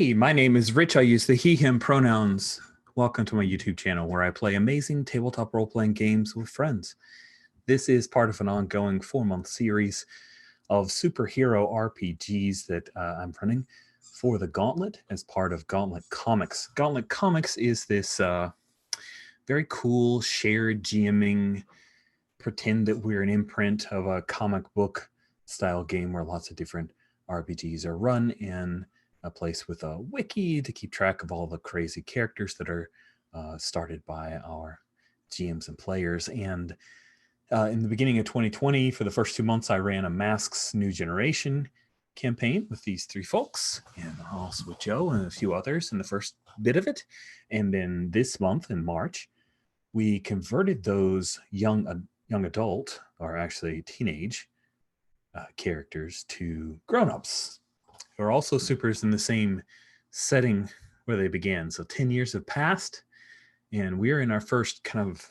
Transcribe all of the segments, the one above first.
Hey, my name is Rich. I use the he, him pronouns. Welcome to my YouTube channel where I play amazing tabletop role-playing games with friends. This is part of an ongoing 4-month series of superhero RPGs that I'm running for the Gauntlet as part of Gauntlet Comics. Gauntlet Comics is this very cool shared GMing, pretend that we're an imprint of a comic book style game where lots of different RPGs are run in a place with a wiki to keep track of all the crazy characters that are started by our GMs and players. And in the beginning of 2020, for the first 2 months, I ran a Masks New Generation campaign with these 3 folks, and also with Joe and a few others in the first bit of it. And then this month in March, we converted those young adult, or actually teenage characters to grown-ups who are also supers in the same setting where they began. So 10 years have passed, and we're in our first kind of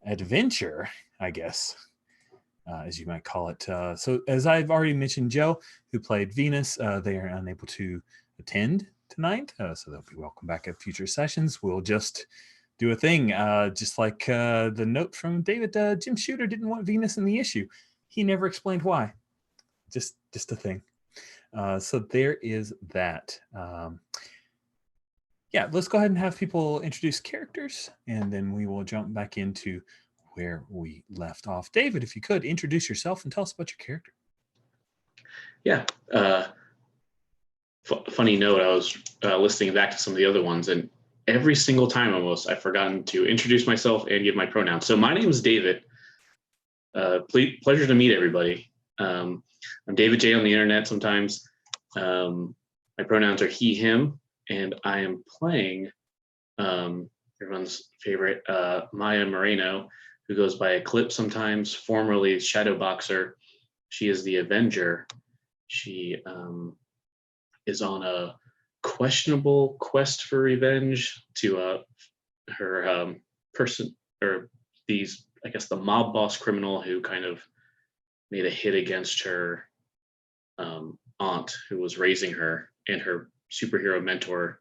adventure, I guess, as you might call it. So as I've already mentioned, Joe, who played Venus, they are unable to attend tonight, so they'll be welcome back at future sessions. We'll just do a thing, just like the note from David. Jim Shooter didn't want Venus in the issue. He never explained why. Just a thing. So there is that. Yeah, let's go ahead and have people introduce characters, and then we will jump back into where we left off. David, if you could, introduce yourself and tell us about your character. Yeah. Funny note, I was listening back to some of the other ones, and every single time almost I've forgotten to introduce myself and give my pronouns. So my name is David. Pleasure to meet everybody. I'm David J on the internet sometimes. My pronouns are he, him, and I am playing everyone's favorite Maya Moreno, who goes by Eclipse sometimes, formerly Shadow Boxer. She is the Avenger. She is on a questionable quest for revenge to her person, or these, I guess, the mob boss criminal who kind of made a hit against her aunt who was raising her, and her superhero mentor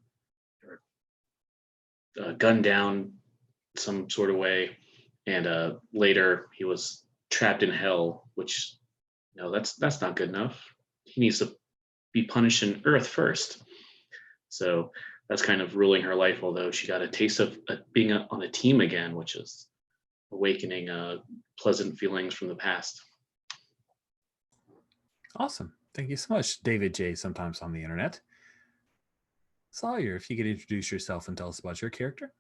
gunned down some sort of way, and later he was trapped in hell, which, that's not good enough. He needs to be punished in Earth first. So that's kind of ruling her life, although she got a taste of being on a team again, which is awakening pleasant feelings from the past. Awesome. Thank you so much, David J, sometimes on the internet. Sawyer, if you could introduce yourself and tell us about your character.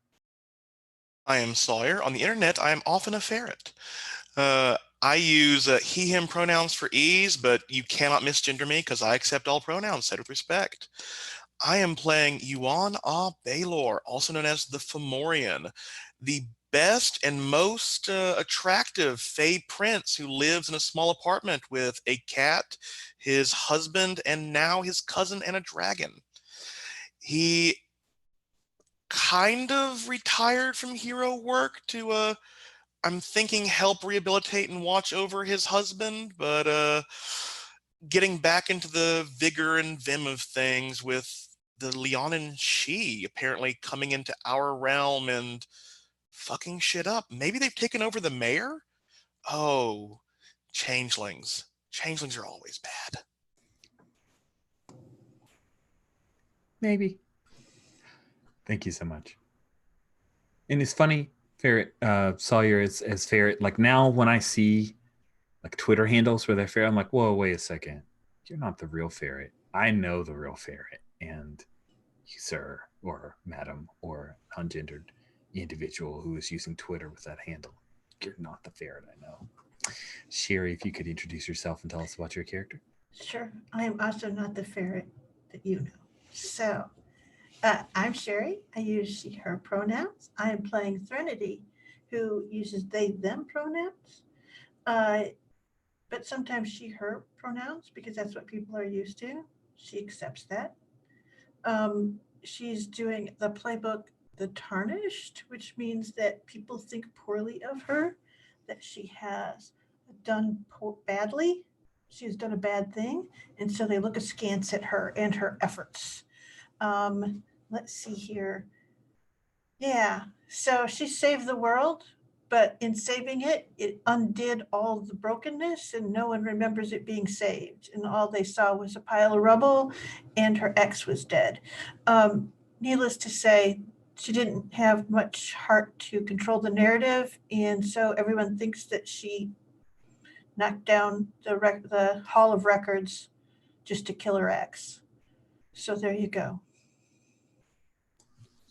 I am Sawyer. On the internet, I am often a ferret. I use he, him pronouns for ease, but you cannot misgender me because I accept all pronouns said with respect. I am playing Yuan Ah Baylor, also known as the Fomorian, the best and most attractive Fey prince who lives in a small apartment with a cat, his husband, and now his cousin and a dragon. He kind of retired from hero work to I'm thinking help rehabilitate and watch over his husband, but getting back into the vigor and vim of things with the Leonin She apparently coming into our realm and fucking shit up. Maybe they've taken over the mayor? Oh, changelings. Changelings are always bad. Maybe. Thank you so much. And it's funny, Ferret, Sawyer as Ferret. Like now when I see like Twitter handles where they're Ferret, I'm like, whoa, wait a second. You're not the real Ferret. I know the real Ferret. And you, sir, or madam, or ungendered individual who is using Twitter with that handle, you're not the Ferret I know. Sherry, if you could introduce yourself and tell us about your character. Sure. I am also not the ferret that you know. So I'm Sherry. I use she, her pronouns. I am playing Threnody, who uses they, them pronouns. But sometimes she, her pronouns, because that's what people are used to. She accepts that. She's doing the playbook, The Tarnished, which means that people think poorly of her, that she has done badly. She's done a bad thing, and so they look askance at her and her efforts. Let's see here. Yeah, so she saved the world, but in saving it, it undid all the brokenness and no one remembers it being saved. And all they saw was a pile of rubble and her ex was dead. Needless to say, she didn't have much heart to control the narrative. And so everyone thinks that she knocked down the Hall of Records just to kill her ex. So there you go.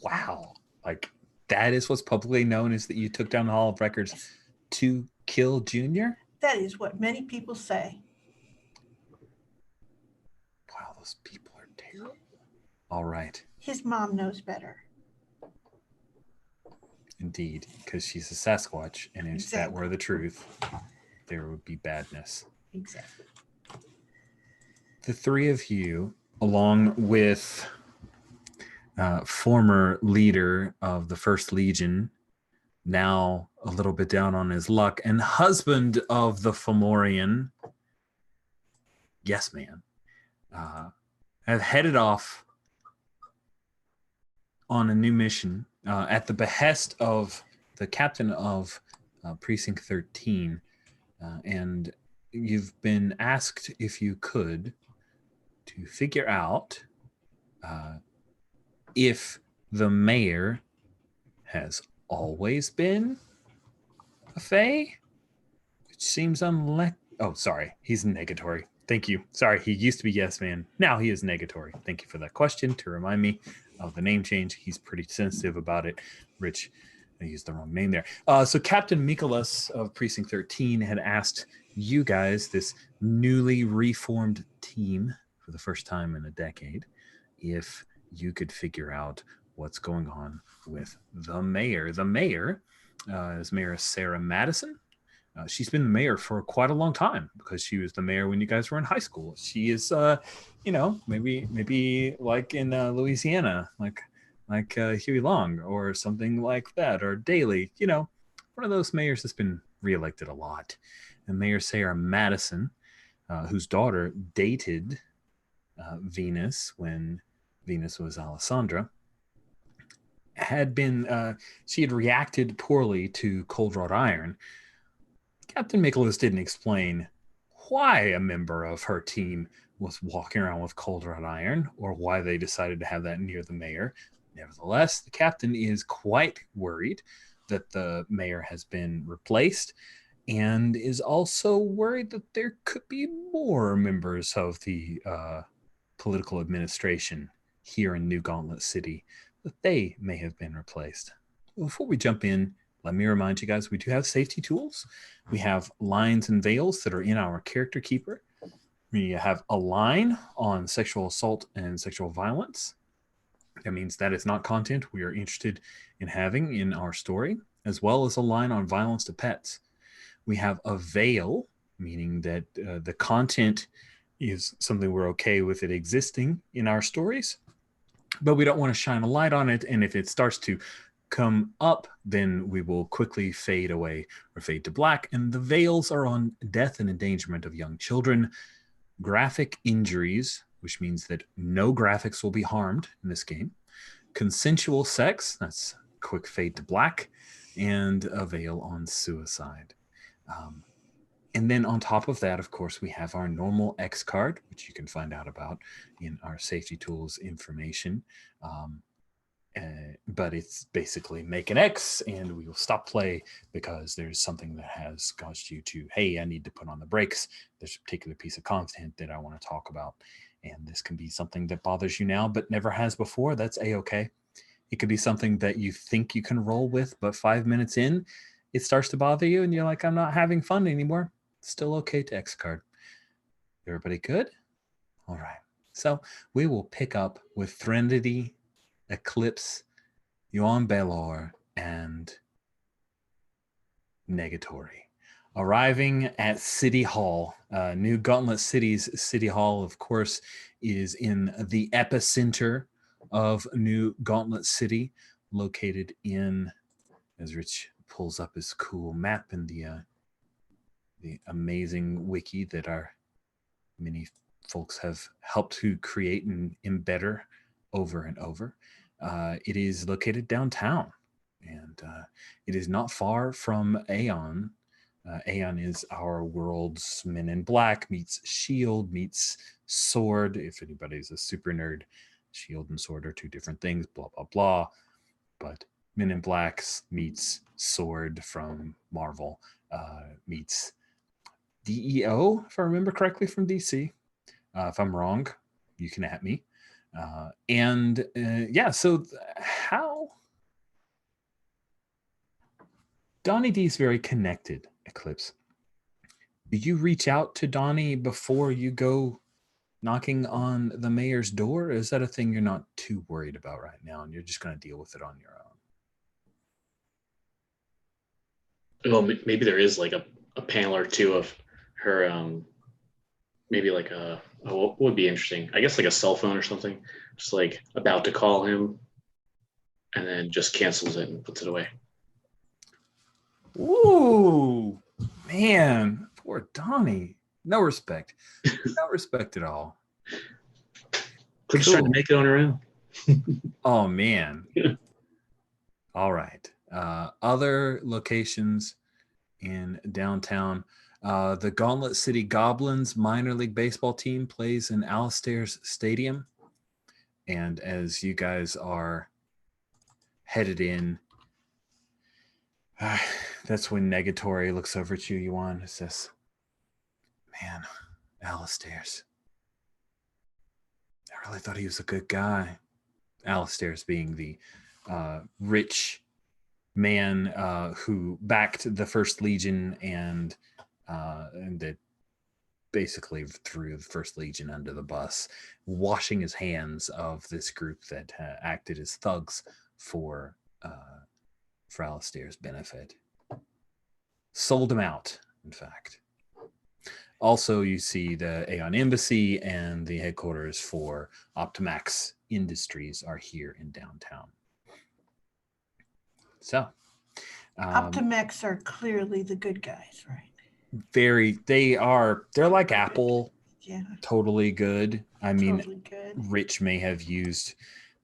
Wow. Like, that is what's publicly known, is that you took down the Hall of Records Yes. to kill Junior? That is what many people say. Wow, those people are terrible. All right. His mom knows better. Indeed, because she's a Sasquatch, and if that Exactly. were the truth, there would be badness. Exactly. The three of you, along with former leader of the First Legion, now a little bit down on his luck, and husband of the Fomorian, Yes Man, have headed off on a new mission at the behest of the captain of Precinct 13. And you've been asked if you could to figure out if the mayor has always been a Fae, which seems unlikely. Oh, sorry, he's negatory. Thank you. Sorry, he used to be Yes Man. Now he is negatory. Thank you for that question to remind me of the name change. He's pretty sensitive about it. Rich, I used the wrong name there. So Captain Mikolas of Precinct 13 had asked you guys, this newly reformed team for the first time in a decade, if you could figure out what's going on with the mayor. The mayor is Mayor Sarah Madison. She's been the mayor for quite a long time because she was the mayor when you guys were in high school. She is, maybe like in Louisiana, like Huey Long or something like that, or Daley. One of those mayors that's been reelected a lot. And Mayor Sarah Madison, whose daughter dated Venus when Venus was Alessandra, she had reacted poorly to cold wrought iron. Captain Mikolas didn't explain why a member of her team was walking around with cold wrought iron or why they decided to have that near the mayor. Nevertheless, the captain is quite worried that the mayor has been replaced and is also worried that there could be more members of the political administration here in New Gauntlet City, that they may have been replaced. Before we jump in, let me remind you guys, we do have safety tools. We have lines and veils that are in our character keeper. We have a line on sexual assault and sexual violence. That means that is not content we are interested in having in our story, as well as a line on violence to pets. We have a veil, meaning that the content is something we're okay with it existing in our stories, but we don't want to shine a light on it. And if it starts to come up, then we will quickly fade away or fade to black. And the veils are on death and endangerment of young children, graphic injuries, which means that no graphics will be harmed in this game, consensual sex, that's quick fade to black, and a veil on suicide. And then on top of that, of course, we have our normal X card, which you can find out about in our safety tools information. But it's basically make an X and we will stop play because there's something that has caused you to, hey, I need to put on the brakes. There's a particular piece of content that I want to talk about. And this can be something that bothers you now, but never has before. That's A-okay. It could be something that you think you can roll with, but 5 minutes in, it starts to bother you and you're like, I'm not having fun anymore. It's still okay to X card. Everybody good? All right. So we will pick up with Threnody, Eclipse, Yuan Belor, and Negatory. Arriving at City Hall. New Gauntlet City's City Hall, of course, is in the epicenter of New Gauntlet City, located in, as Rich pulls up his cool map in the amazing wiki that our many folks have helped to create and embed over and over. It is located downtown, and it is not far from Aeon. Aeon is our world's Men in Black meets Shield meets Sword. If anybody's a super nerd, Shield and Sword are two different things, blah, blah, blah. But Men in Black meets Sword from Marvel meets DEO, if I remember correctly, from DC. If I'm wrong, you can at me. So how Donnie D is very connected, Eclipse. Do you reach out to Donnie before you go knocking on the mayor's door? Or is that a thing you're not too worried about right now and you're just going to deal with it on your own? Well, maybe there is like a panel or two of her, maybe like what would be interesting? I guess like a cell phone or something, just like about to call him and then just cancels it and puts it away. Ooh, man, poor Donnie. No respect. No respect at all. Clip's trying to make it on her own. Oh, man. Yeah. All right. Other locations in downtown. The Gauntlet City Goblins minor league baseball team plays in Alistair's Stadium. And as you guys are headed in, that's when Negatory looks over at you, Yuan, and says, man, Alistair's. I really thought he was a good guy. Alistair's being the rich man who backed the First Legion and that basically threw the First Legion under the bus, washing his hands of this group that acted as thugs for Alistair's benefit. Sold him out, in fact. Also, you see the Aeon Embassy and the headquarters for Optimax Industries are here in downtown. So, Optimax are clearly the good guys, right? They're like Apple. Yeah. Totally good. I mean, Totally good. Rich may have used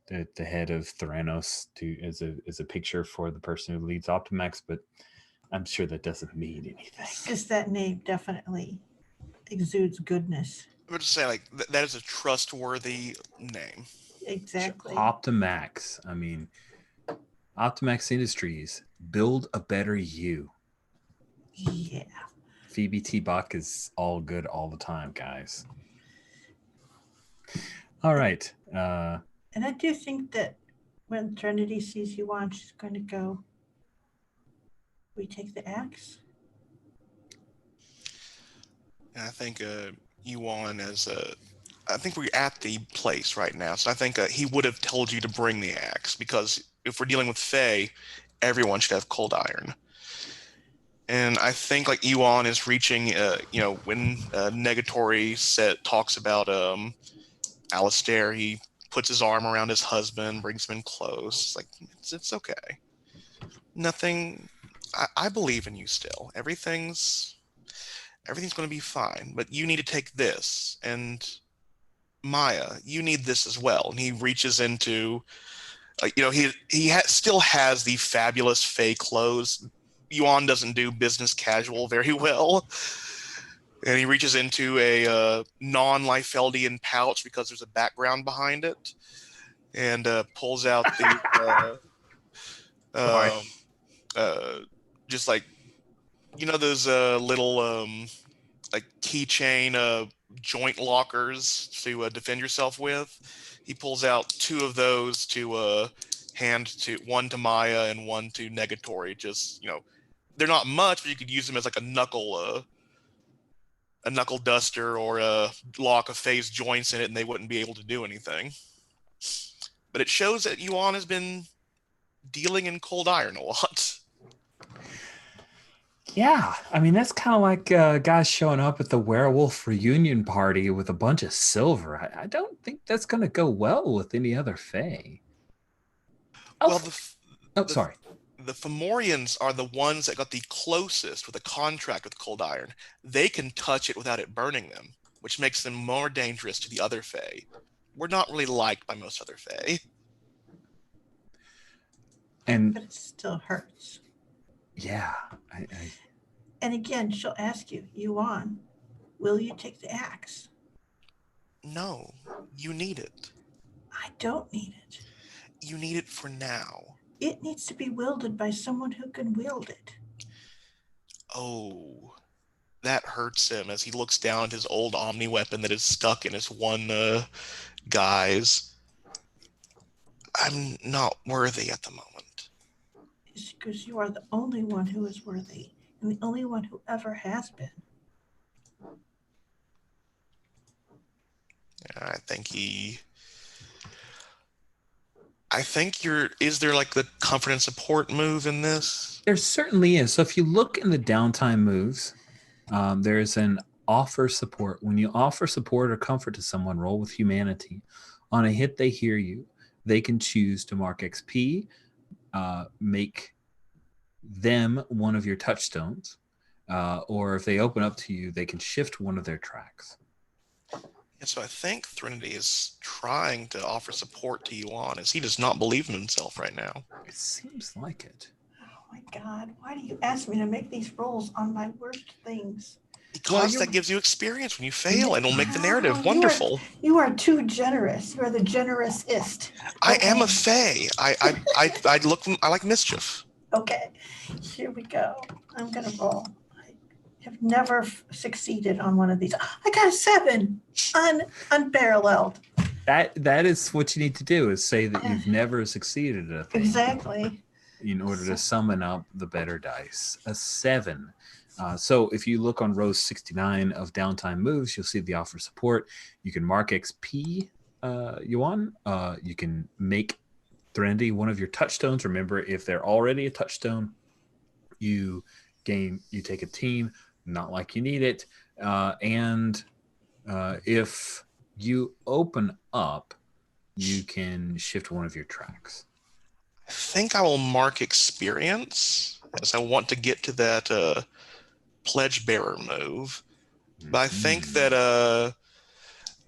the head of Theranos as a picture for the person who leads Optimax, but I'm sure that doesn't mean anything. Because that name definitely exudes goodness. I would just say, like, that is a trustworthy name. Exactly. Optimax. I mean, Optimax Industries. Build a better you. Yeah. PbtA Buck is all good all the time, guys. All right. And I do think that when Trinity sees you on, she's going to go, we take the axe. And I think Yuan I think we're at the place right now, so I think he would have told you to bring the axe, because if we're dealing with Fae, everyone should have cold iron. And I think like Yuan is reaching, when Negatory talks about Alistair, he puts his arm around his husband, brings him in close. Like, it's okay. Nothing. I believe in you still. Everything's going to be fine. But you need to take this, and Maya, you need this as well. And he reaches into, still has the fabulous Fae clothes. Yuan doesn't do business casual very well. And he reaches into a non-Liefeldian pouch because there's a background behind it, and pulls out the just like, those little like keychain joint lockers to defend yourself with. He pulls out two of those to hand to one to Maya and one to Negatory. Just, they're not much, but you could use them as like a knuckle duster or a lock of Faye's joints in it, and they wouldn't be able to do anything. But it shows that Yuan has been dealing in cold iron a lot. Yeah, I mean, that's kind of like guys showing up at the werewolf reunion party with a bunch of silver. I don't think that's going to go well with any other Fae. Sorry. The Fomorians are the ones that got the closest with a contract with cold iron. They can touch it without it burning them, which makes them more dangerous to the other Fae. we're not really liked by most other Fae. And But it still hurts. yeah, And again, she'll ask you, Yuan, will you take the axe? No, you need it. I don't need it. You need it for now. It needs to be wielded by someone who can wield it. Oh, that hurts him as he looks down at his old Omni weapon that is stuck in his one guise. I'm not worthy at the moment. It's because you are the only one who is worthy and the only one who ever has been. I think is there like the comfort and support move in this? there certainly is. So if you look in the downtime moves, there's an offer support. When you offer support or comfort to someone, roll with humanity. On a hit, they hear you. They can choose to mark XP, make them one of your touchstones, or if they open up to you, they can shift one of their tracks. And so I think Thrinity is trying to offer support to Yuan as he does not believe in himself right now. It seems like it. Oh my God, why do you ask me to make these rolls on my worst things? Because that gives you experience when you fail, and it'll make the narrative Oh, wonderful. You are too generous. You are the generousest. I am a Fae. I like mischief. Okay, here we go. I'm gonna roll. I have never succeeded on one of these. I got a 7, unparalleled. That is what you need to do, is say that you've never succeeded at a thing. Exactly. In order to summon up the better dice. A 7. So if you look on row 69 of downtime moves, you'll see the offer support. You can mark XP, Yuan. You can make Threndy one of your touchstones. Remember, if they're already a touchstone, you take a team, not like you need it. And if you open up, you can shift one of your tracks. I think I will mark experience as I want to get to that pledge bearer move. But I think that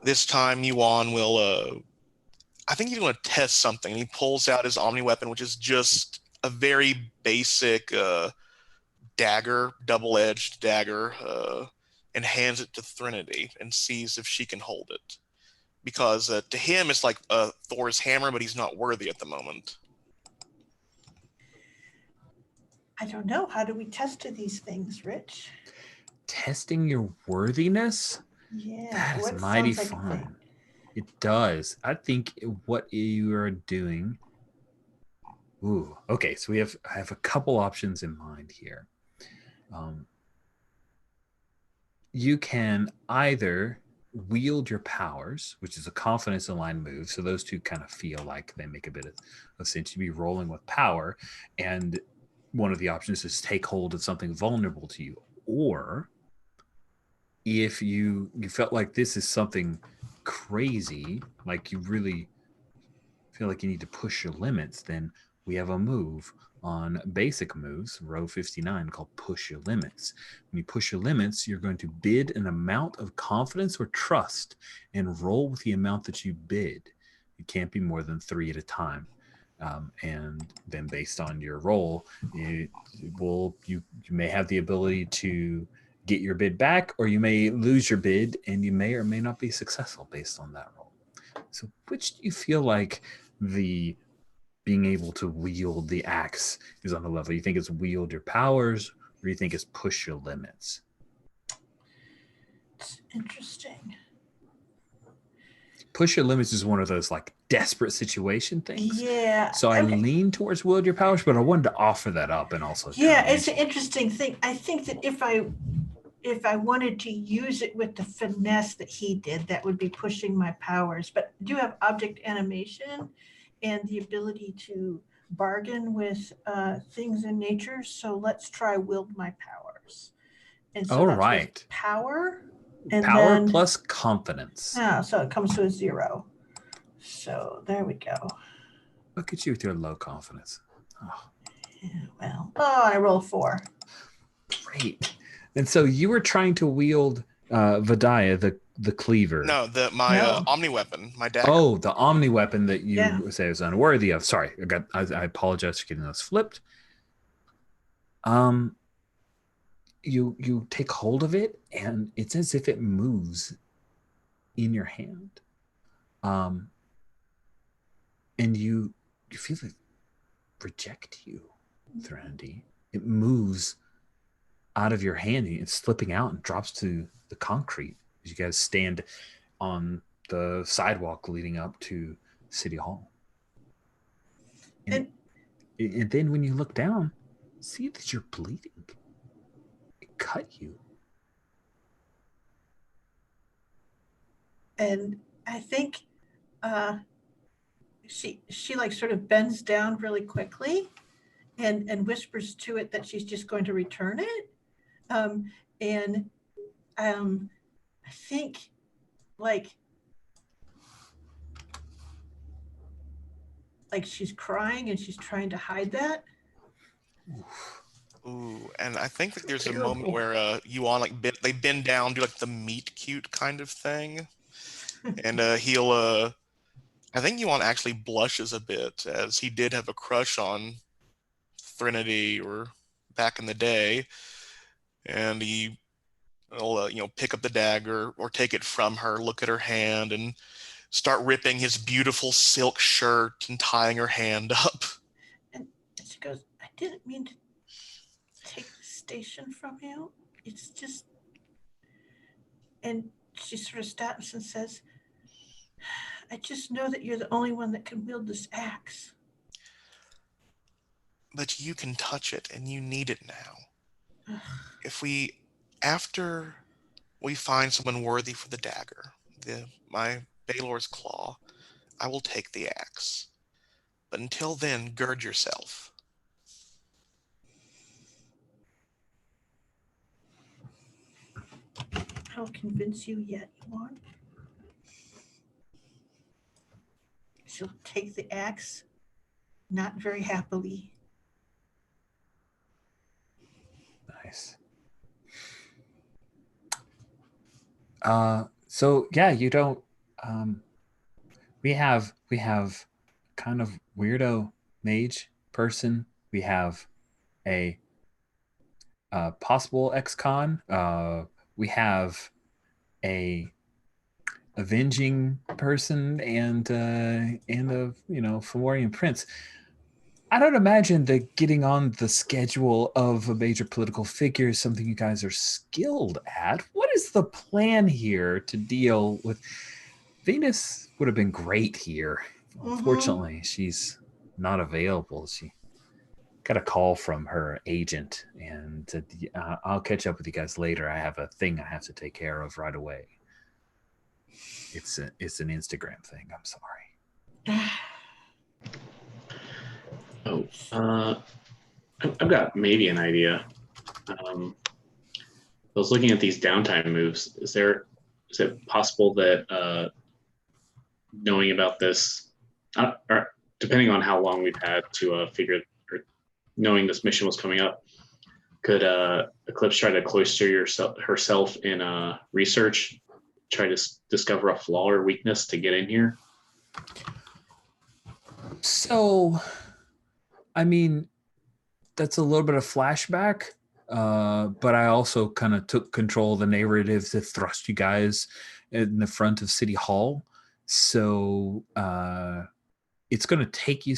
this time Yuan will I think he's going to test something. He pulls out his Omni weapon, which is just a very basic dagger, double-edged dagger, and hands it to Threnody and sees if she can hold it. Because to him, it's like Thor's hammer, but he's not worthy at the moment. I don't know. How do we test these things, Rich? Testing your worthiness? Yeah. That is what mighty sounds like a thing? fun. It does. I think what you are doing. Ooh, okay. So I have a couple options in mind here. You can either wield your powers, which is a confidence aligned move. So those two kind of feel like they make a bit of sense. You'd be rolling with power, and one of the options is take hold of something vulnerable to you. Or if you felt like this is something crazy, like you really feel like you need to push your limits, then we have a move on basic moves, row 59, called push your limits. When you push your limits, you're going to bid an amount of confidence or trust and roll with the amount that you bid. It can't be more than 3 at a time. And then based on your roll, you may have the ability to get your bid back, or you may lose your bid and you may or may not be successful based on that roll. So which do you feel like the being able to wield the axe is on the level? You think it's wield your powers, or you think it's push your limits? It's interesting. Push your limits is one of those like desperate situation things. Yeah. So I lean towards wield your powers, but I wanted to offer that up and also. Yeah, it's an interesting thing. I think that if I wanted to use it with the finesse that he did, that would be pushing my powers. But I do have object animation and the ability to bargain with things in nature. So let's try wield my powers. And so that's with power. And power then, plus confidence. So it comes to a 0. So there we go. Look at you with your low confidence. Oh. Yeah, I rolled 4. Great. And so you were trying to wield PbtA, the cleaver. No, my No. omni weapon, my dagger. Oh, the omni weapon that you Yeah. say is unworthy of. Sorry, I apologize for getting those flipped. You take hold of it, and it's as if it moves in your hand. And you feel it reject you, Threnody. It moves out of your hand. It's slipping out and drops to the concrete as you guys stand on the sidewalk leading up to City Hall. And then when you look down, see that you're bleeding. It cut you. And I think she like sort of bends down really quickly and whispers to it that she's just going to return it. I think like she's crying and she's trying to hide that. Ooh, and I think that there's a moment where Yuan they bend down, do like the meet cute kind of thing, and he'll I think Yuan actually blushes a bit, as he did have a crush on Threnody or back in the day, and he'll pick up the dagger or take it from her, look at her hand, and start ripping his beautiful silk shirt and tying her hand up. And she goes, I didn't mean to take the station from you. It's just, and she sort of stops and says, I just know that you're the only one that can wield this axe. But you can touch it, and you need it now. After we find someone worthy for the dagger, my Baelor's claw, I will take the axe. But until then, gird yourself. I'll convince you yet, Yuan. She'll take the axe, not very happily. Nice. So yeah, you don't. We have kind of weirdo mage person. We have a possible ex-con. We have a avenging person and a Fomorian prince. I don't imagine that getting on the schedule of a major political figure is something you guys are skilled at. What is the plan here to deal with? Venus would have been great here. Unfortunately, she's not available. She got a call from her agent, and I'll catch up with you guys later. I have a thing I have to take care of right away. It's an Instagram thing. I'm sorry. I've got maybe an idea. I was looking at these downtime moves. Is it possible that knowing about this, or depending on how long we've had to figure, or knowing this mission was coming up, could Eclipse try to cloister herself in research, try to discover a flaw or weakness to get in here? So, I mean, that's a little bit of flashback, but I also kind of took control of the narrative to thrust you guys in the front of City Hall. So it's going to take you,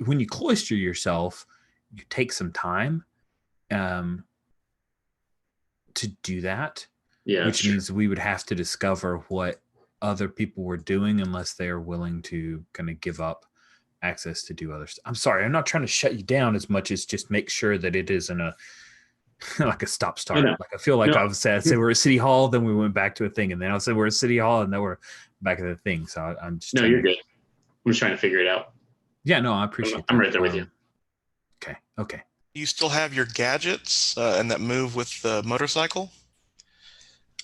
when you cloister yourself, you take some time to do that. Yeah, which means we would have to discover what other people were doing unless they are willing to kind of give up access to do other stuff. I'm sorry, I'm not trying to shut you down as much as just make sure that it isn't a like a stop start. No. Like I feel like I'd say we're at City Hall, then we went back to a thing, and then I'll say we're at City Hall, and then we're back at the thing. So I'm just you're good. I'm just trying to figure it out. Yeah, no, I appreciate I'm right there with you. Okay. You still have your gadgets and that move with the motorcycle?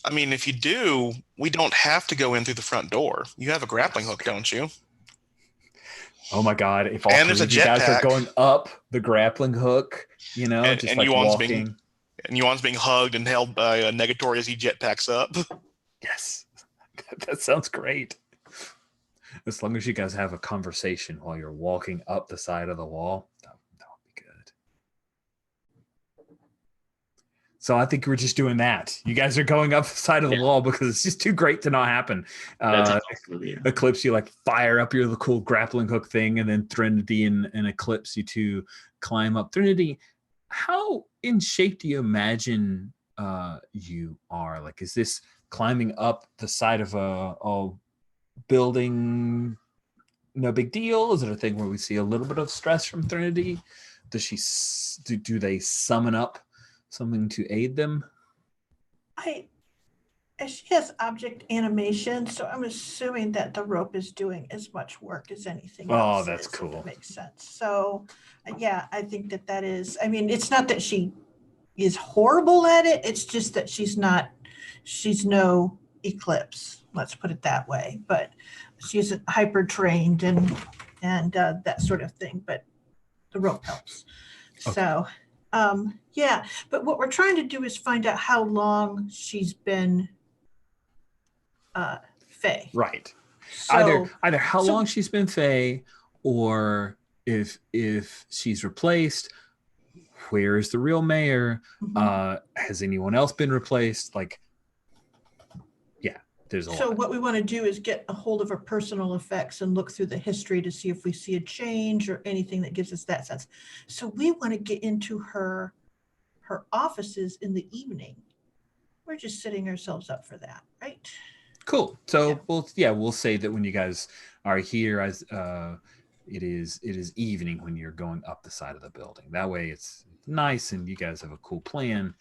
I mean, if you do, we don't have to go in through the front door. You have a grappling hook, don't you? Oh my God! If all And three there's a of you guys are jetpack. going up the grappling hook, And just like Yuan's walking. And Yuan's being hugged and held by a Negatory as he jetpacks up. Yes, that sounds great. As long as you guys have a conversation while you're walking up the side of the wall, that would be good. So I think we're just doing that. You guys are going up the side of the wall because it's just too great to not happen. That's awesome, yeah. Eclipse, you like fire up your cool grappling hook thing, and then Threnody and Eclipse, you two climb up. Threnody, how in shape do you imagine you are? Like, is this climbing up the side of a building no big deal? Is it a thing where we see a little bit of stress from Threnody? Does she do they summon up something to aid them? She has object animation, so I'm assuming that the rope is doing as much work as anything else. Oh, that's is, if cool. it makes sense. So yeah, I think that is, I mean, it's not that she is horrible at it. It's just that she's no Eclipse, let's put it that way, but she's hyper trained and that sort of thing, but the rope helps. Okay. So yeah, but what we're trying to do is find out how long she's been Fae. Right. So, either how long she's been Fae, or if she's replaced, where is the real mayor? Mm-hmm. Has anyone else been replaced? Like, yeah, there's a lot. So what we want to do is get a hold of her personal effects and look through the history to see if we see a change or anything that gives us that sense. So we want to get into her offices in the evening. We're just setting ourselves up for that, right? Cool. So we'll say that when you guys are here, as it is evening when you're going up the side of the building. That way it's nice and you guys have a cool plan.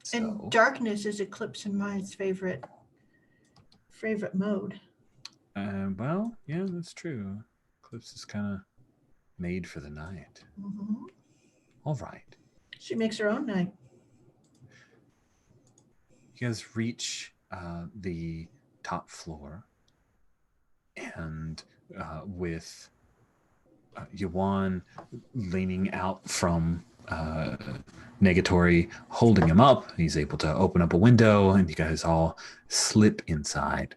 So, and darkness is Eclipse and mine's favorite mode. Well, yeah, that's true. Eclipse is kind of made for the night. Mm-hmm. All right. She makes her own night. You guys reach the top floor, and with Yuan leaning out from Negatory holding him up, he's able to open up a window, and you guys all slip inside.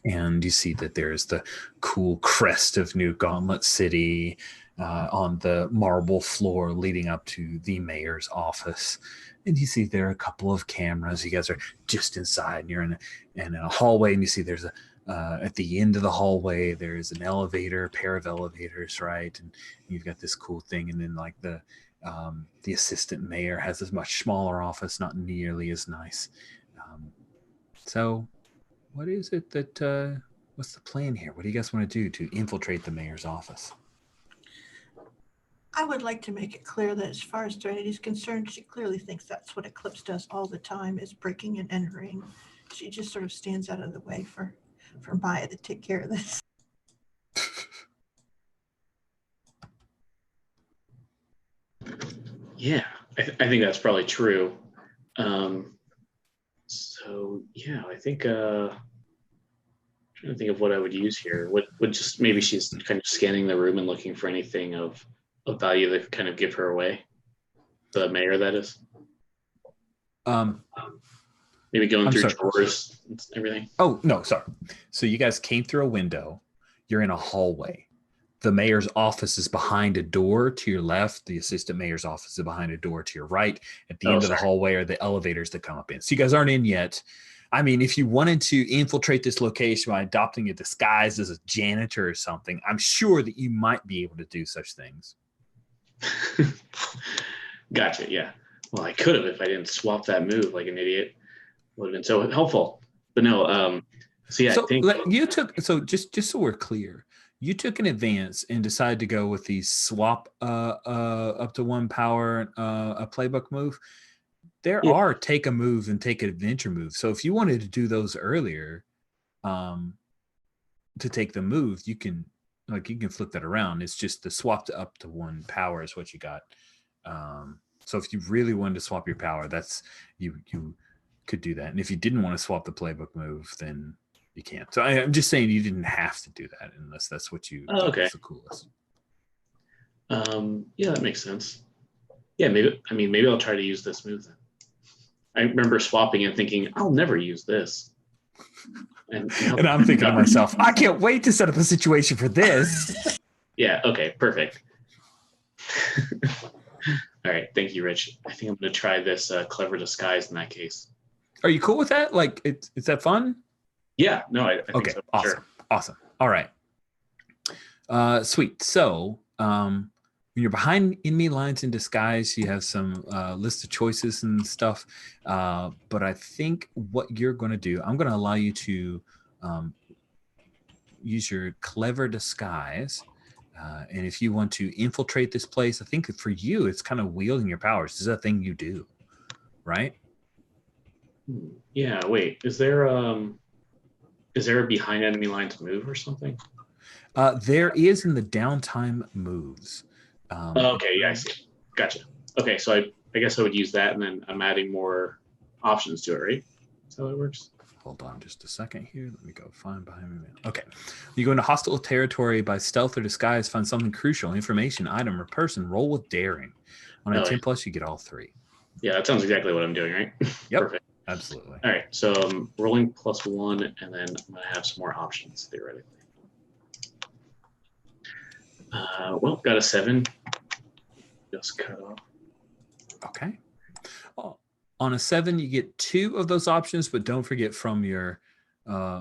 And you see that there's the cool crest of New Gauntlet City on the marble floor leading up to the mayor's office. And you see there are a couple of cameras. You guys are just inside, and you're in a hallway, and you see there's at the end of the hallway, there's an elevator, a pair of elevators, right? And you've got this cool thing. And then like the assistant mayor has a much smaller office, not nearly as nice. So what is it that, what's the plan here? What do you guys want to do to infiltrate the mayor's office? I would like to make it clear that as far as Threnody is concerned, she clearly thinks that's what Eclipse does all the time, is breaking and entering. She just sort of stands out of the way for Maya to take care of this. Yeah, I think that's probably true. So yeah, I think I'm trying to think of what I would use here. What would just maybe she's kind of scanning the room and looking for anything of value that kind of give her away. The mayor, that is. Maybe going through drawers and everything. Oh no, sorry. So you guys came through a window. You're in a hallway. The mayor's office is behind a door to your left. The assistant mayor's office is behind a door to your right. At the end of the hallway are the elevators that come up in. So you guys aren't in yet. I mean, if you wanted to infiltrate this location by adopting a disguise as a janitor or something, I'm sure that you might be able to do such things. Gotcha. Yeah. Well, I could have if I didn't swap that move like an idiot. Would have been so helpful. But no. So yeah, so I think you took. So just so we're clear, you took an advance and decided to go with the swap up to 1 power a playbook move. There are take a move and take an adventure move. So if you wanted to do those earlier, to take the move, you can flip that around. It's just the swap to up to 1 power is what you got. So if you really wanted to swap your power, that's you could do that. And if you didn't want to swap the playbook move, then you can't. So I'm just saying you didn't have to do that unless that's what you thought was the coolest. Yeah, that makes sense. Yeah, maybe I'll try to use this move then. I remember swapping and thinking, I'll never use this. And I'm thinking to myself, I can't wait to set up a situation for this. Yeah, okay, perfect. All right, thank you, Rich. I think I'm going to try this clever disguise in that case. Are you cool with that? Like, is that fun? Yeah, no, I think Okay, so. awesome. Sure. Awesome. All right. Sweet. So, when you're behind enemy lines in disguise, you have some list of choices and stuff. But I think what you're going to do, I'm going to allow you to use your clever disguise. And if you want to infiltrate this place, I think for you, it's kind of wielding your powers. This is a thing you do, right? Yeah, wait. Is there a behind enemy lines move or something? There is in the downtime moves. Okay, yeah, I see. Gotcha. Okay, so I guess I would use that, and then I'm adding more options to it, right? That's how it works. Hold on just a second here. Let me go find behind me. Okay. You go into hostile territory by stealth or disguise, find something crucial, information, item, or person. Roll with daring. On a 10 plus, you get all three. Yeah, that sounds exactly what I'm doing, right? Yep. Perfect. Absolutely. All right, so I'm rolling +1, and then I'm going to have some more options, theoretically. Well, got a 7. Just cut off. Okay. On a 7, you get 2 of those options, but don't forget from your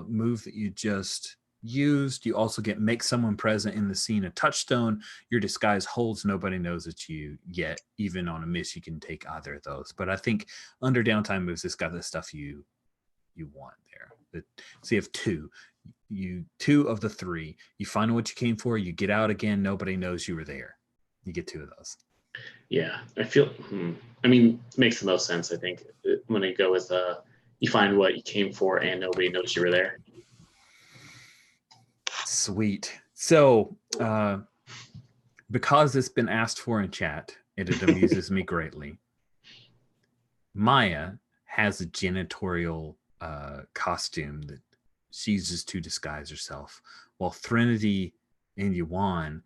move that you just used, you also get make someone present in the scene a touchstone. Your disguise holds, nobody knows it's you yet. Even on a miss, you can take either of those. But I think under downtime moves, it's got the stuff you want there. So you have 2. You 2 of the 3. You find what you came for, you get out again, nobody knows you were there. You get 2 of those. Yeah, I feel, I mean, it makes the most sense, I think. I'm going to go with you find what you came for and nobody knows you were there. Sweet. So, because it's been asked for in chat, and it amuses me greatly, Maya has a janitorial costume that she uses to disguise herself, while Threnody and Yuan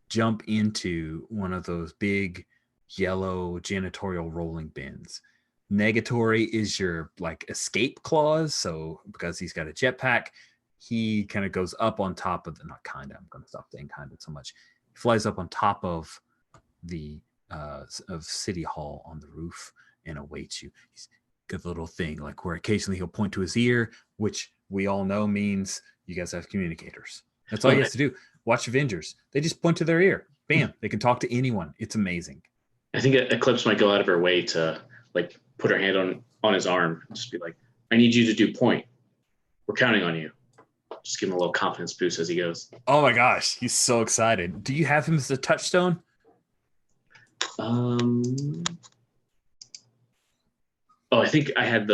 jump into one of those big yellow janitorial rolling bins. Negatory is your like escape clause. So because he's got a jetpack, he kind of goes up on top of the, not kind of, I'm going to stop saying kind of so much. He flies up on top of the of City Hall on the roof and awaits you. He's got a little thing like where occasionally he'll point to his ear, which we all know means you guys have communicators. That's all he has to do. Watch Avengers. They just point to their ear. Bam. They can talk to anyone. It's amazing. I think Eclipse might go out of her way to like put her hand on his arm and just be like, I need you to do point. We're counting on you. Just give him a little confidence boost as he goes. Oh my gosh. He's so excited. Do you have him as a touchstone? Oh, I think I had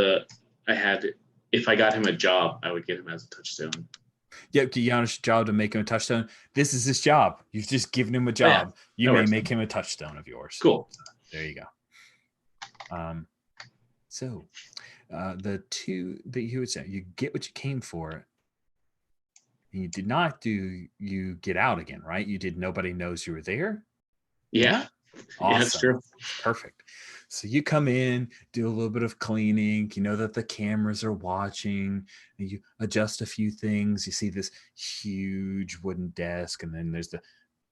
if I got him a job, I would get him as a touchstone. Yep, Giannis' job to make him a touchstone. This is his job. You've just given him a job. Oh, yeah. You may make him a touchstone of yours. Cool. So, there you go. So the 2 that you would say, you get what you came for. And you did not do you get out again, right? You did nobody knows you were there. Yeah. Awesome. Yeah, that's true. Perfect. So you come in, do a little bit of cleaning. You know that the cameras are watching. And you adjust a few things. You see this huge wooden desk, and then there's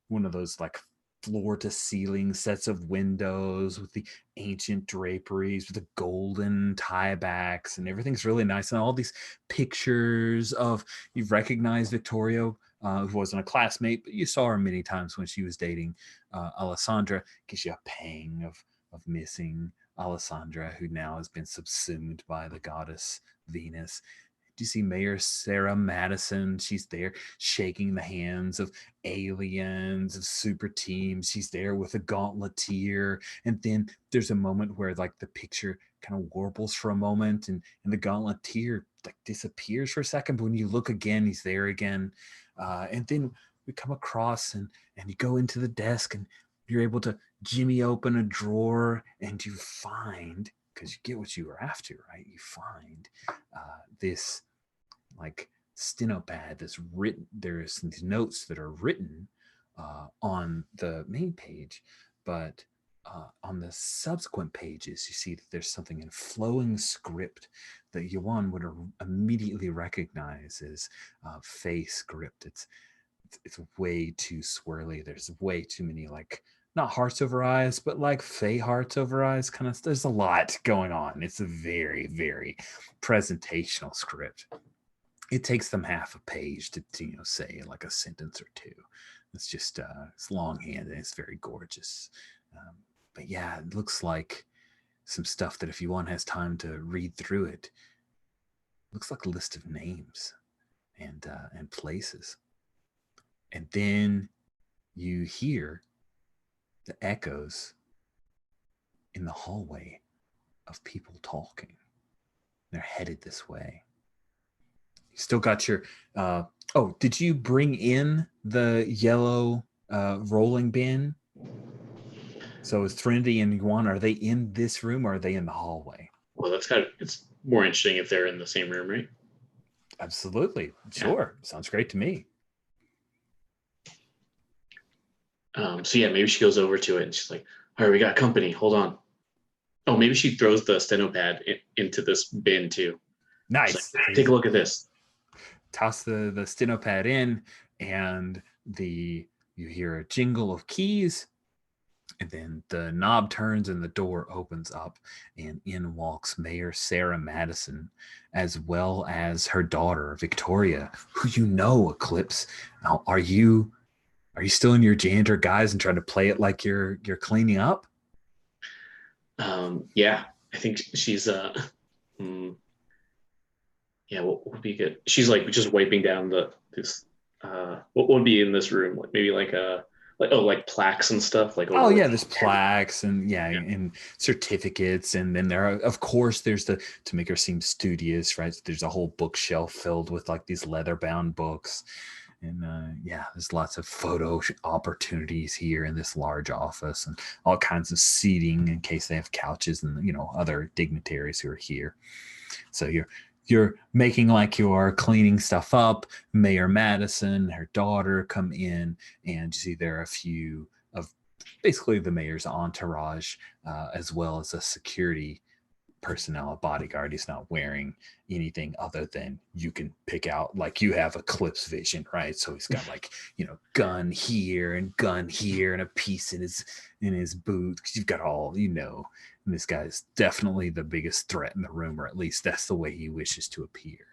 one of those like floor to ceiling sets of windows with the ancient draperies with the golden tiebacks, and everything's really nice. And all these pictures of, you've recognized Victoria, who wasn't a classmate, but you saw her many times when she was dating Alessandra. Gives you a pang of missing Alessandra, who now has been subsumed by the goddess Venus. Do you see Mayor Sarah Madison? She's there shaking the hands of aliens, of super teams. She's there with a gauntleteer. And then there's a moment where like the picture kind of warbles for a moment, and the gauntleteer like disappears for a second. But when you look again, he's there again. And then we come across and you go into the desk, and you're able to jimmy open a drawer, and you find, because you get what you were after, right? You find this like stenopad that's written. There's these notes that are written on the main page, but on the subsequent pages, you see that there's something in flowing script that Yuan would immediately recognize as Fey script. It's way too swirly. There's way too many, like, not hearts over eyes, but like Fey hearts over eyes kind of. There's a lot going on. It's a very, very presentational script. It takes them half a page to say like a sentence or two. It's just it's longhand and it's very gorgeous. But yeah, it looks like some stuff that if Yuan has time to read through it, looks like a list of names and places. And then you hear the echoes in the hallway of people talking. They're headed this way. You still got your did you bring in the yellow rolling bin? So is Trinity and Yuan, are they in this room or are they in the hallway? Well, it's more interesting if they're in the same room, right? Absolutely. Sure. Yeah. Sounds great to me. So yeah, maybe she goes over to it and she's like, all right, we got company. Hold on. Oh, maybe she throws the steno pad into this bin too. Nice. Like, take a look at this. Toss the steno pad in, and you hear a jingle of keys, and then the knob turns and the door opens up, and in walks Mayor Sarah Madison, as well as her daughter Victoria, who Eclipse. Now, are you still in your janitor guise and trying to play it like you're cleaning up? Yeah, I think she's yeah, what would be good? She's like just wiping down this what would be in this room? Like maybe like plaques and stuff. Like there's plaques and and certificates, and then there are, of course, there's to make her seem studious, right? So there's a whole bookshelf filled with like these leather-bound books. And there's lots of photo opportunities here in this large office, and all kinds of seating in case they have couches and other dignitaries who are here. So you're making like you are cleaning stuff up. Mayor Madison, her daughter come in, and you see there are a few of basically the mayor's entourage, as well as a security personnel, a bodyguard. He's not wearing anything other than you can pick out, like you have Eclipse vision, right? So he's got like gun here and a piece in his boot, because you've got all and this guy's definitely the biggest threat in the room, or at least that's the way he wishes to appear.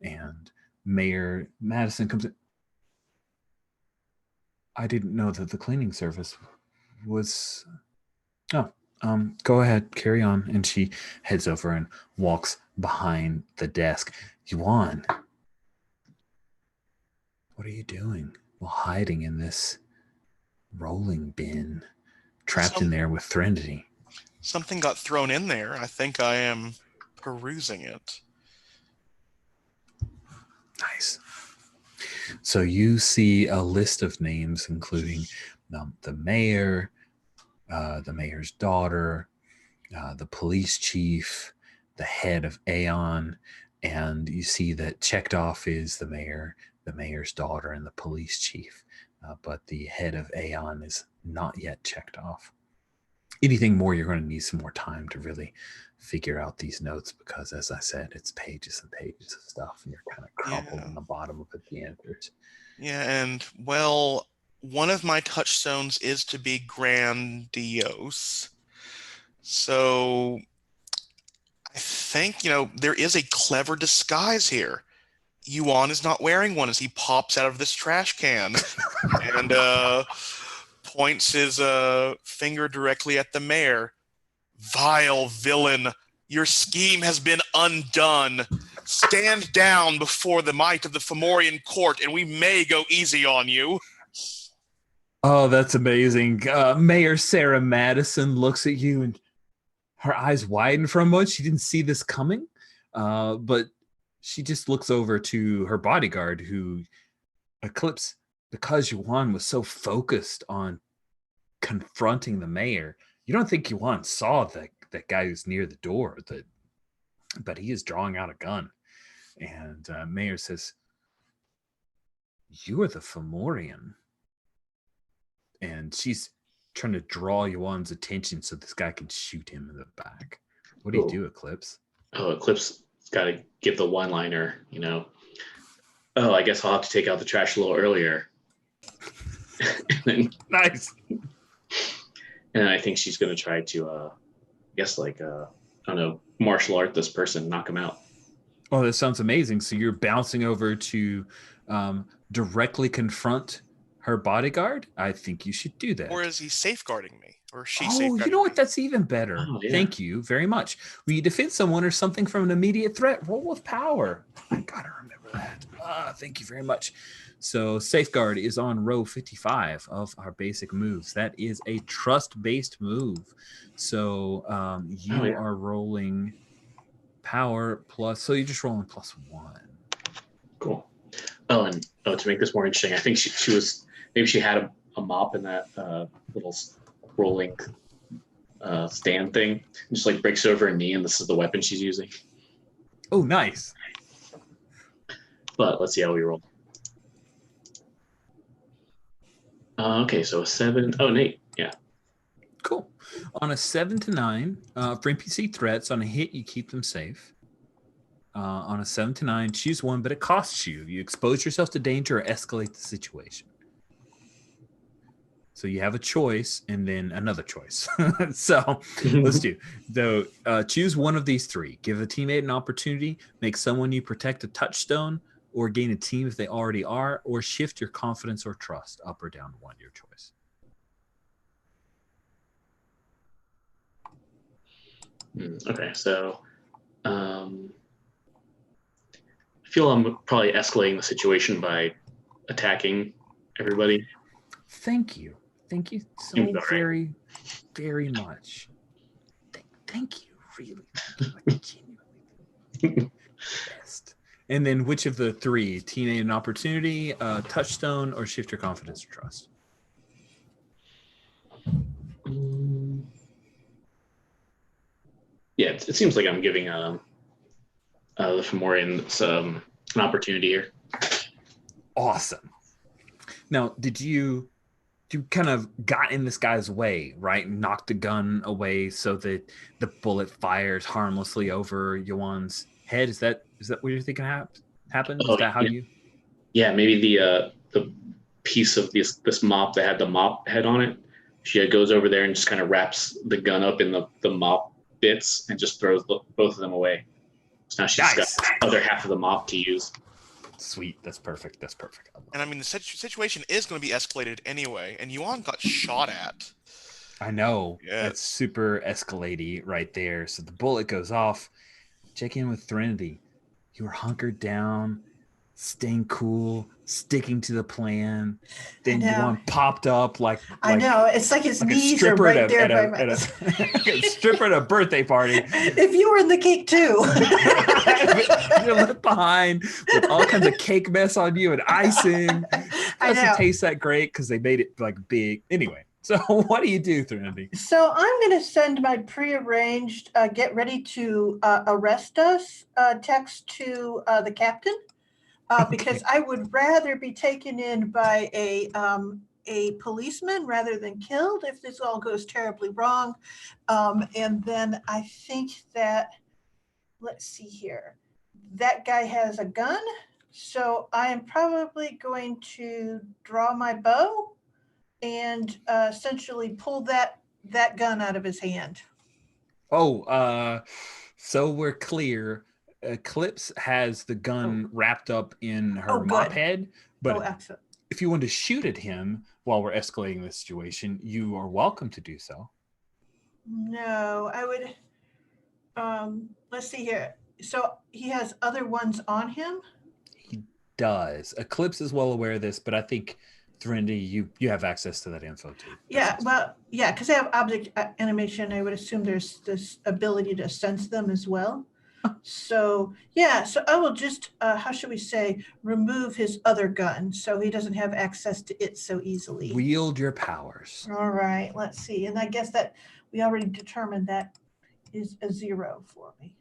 And Mayor Madison comes in. I didn't know that the cleaning service was go ahead, carry on. And she heads over and walks behind the desk. Yuan, what are you doing? Well, hiding in this rolling bin, trapped in there with Trinity. Something got thrown in there. I think I am perusing it. Nice. So you see a list of names, including the mayor, the mayor's daughter, the police chief, the head of Aeon, and you see that checked off is the mayor, the mayor's daughter, and the police chief. But the head of Aeon is not yet checked off. Anything more, you're going to need some more time to really figure out these notes, because, as I said, it's pages and pages of stuff, and you're kind of crumpled on the bottom of it, the answers. Yeah, and well, one of my touchstones is to be grandiose. So I think, there is a clever disguise here. Yuan is not wearing one as he pops out of this trash can and points his finger directly at the mayor. Vile villain, your scheme has been undone. Stand down before the might of the Fomorian court, and we may go easy on you. Oh, that's amazing. Mayor Sarah Madison looks at you, and her eyes widen for a moment. She didn't see this coming, but she just looks over to her bodyguard, who Eclipse, because Yuan was so focused on confronting the mayor, you don't think Yuan saw that guy who's near the door, but he is drawing out a gun. And Mayor says, "You are the Fomorian." And she's trying to draw Yuan's attention so this guy can shoot him in the back. What do you Cool. do, Eclipse? Oh, Eclipse got to give the one-liner, you know. Oh, I guess I'll have to take out the trash a little earlier. and Nice. I think she's going to try to, I guess, like, I don't know, martial art this person, knock him out. Oh, that sounds amazing. So you're bouncing over to directly confront her bodyguard? I think you should do that. Or is he safeguarding me? Or is she Oh, safeguarding you know what? me? That's even better. Oh, yeah. Thank you very much. When you defend someone or something from an immediate threat, roll with power. I gotta remember that. Thank you very much. So Safeguard is on row 55 of our basic moves. That is a trust-based move. So you are rolling power plus, so you're just rolling +1. Cool. Oh, and to make this more interesting, I think she was, maybe she had a mop in that little rolling stand thing. Just like breaks over her knee, and this is the weapon she's using. Oh, nice. But let's see how we roll. Okay, so a 7. Oh, an 8. Yeah. Cool. On a 7 to 9, for NPC threats, on a hit, you keep them safe. On a 7 to 9, choose one, but it costs you. You expose yourself to danger or escalate the situation. So you have a choice and then another choice. So let's do. Though, choose one of these 3. Give a teammate an opportunity, make someone you protect a touchstone, or gain a team if they already are, or shift your confidence or trust up or down 1, your choice. Okay, so I feel I'm probably escalating the situation by attacking everybody. Thank you. Thank you so Seems all right. very, very much. Thank you. Really. Thank you. Like, genuinely. Best. And then which of the 3? Teammate an opportunity, touchstone, or shift your confidence or trust? Yeah, it seems like I'm giving the Fomorian an opportunity here. Awesome. Now, you kind of got in this guy's way, right? Knocked the gun away so that the bullet fires harmlessly over Yuan's head. Is that what you're thinking happened? Is that how you? Yeah, maybe the piece of this mop that had the mop head on it. She goes over there and just kind of wraps the gun up in the mop bits and just throws both of them away. So now she's got the other half of the mop to use. Sweet. That's perfect. That's perfect. And I mean, the situation is going to be escalated anyway, and Yuan got shot at. I know. Yes. That's super escalating right there. So the bullet goes off. Check in with Threnody. You were hunkered down, staying cool, sticking to the plan. Then Yuan popped up like I know. It's like his knees are right there by my... like a stripper at a birthday party. If you were in the cake too. You're left behind with all kinds of cake mess on you and icing. Doesn't taste that great because they made it like big. Anyway, so what do you do, Threnody? So I'm going to send my prearranged get ready to arrest us text to the captain because I would rather be taken in by a policeman rather than killed if this all goes terribly wrong. And then I think that, let's see here, that guy has a gun. So I am probably going to draw my bow and essentially pull that gun out of his hand. Oh, so we're clear. Eclipse has the gun wrapped up in her mop head, but if you want to shoot at him while we're escalating the situation, you are welcome to do so. No, I would. Let's see here. So he has other ones on him? He does. Eclipse is well aware of this, but I think Threnody, you have access to that info too. Yeah, well, yeah, because they have object animation. I would assume there's this ability to sense them as well. So yeah, so I will just, how should we say, remove his other gun so he doesn't have access to it so easily. Wield your powers. All right, let's see. And I guess that we already determined that is a 0 for me.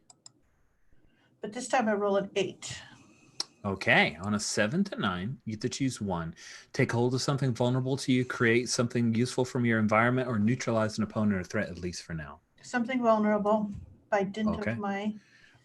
But this time I roll an 8. Okay, on a 7 to 9, you get to choose one. Take hold of something vulnerable to you, create something useful from your environment, or neutralize an opponent or threat, at least for now. Something vulnerable by dint Okay. of my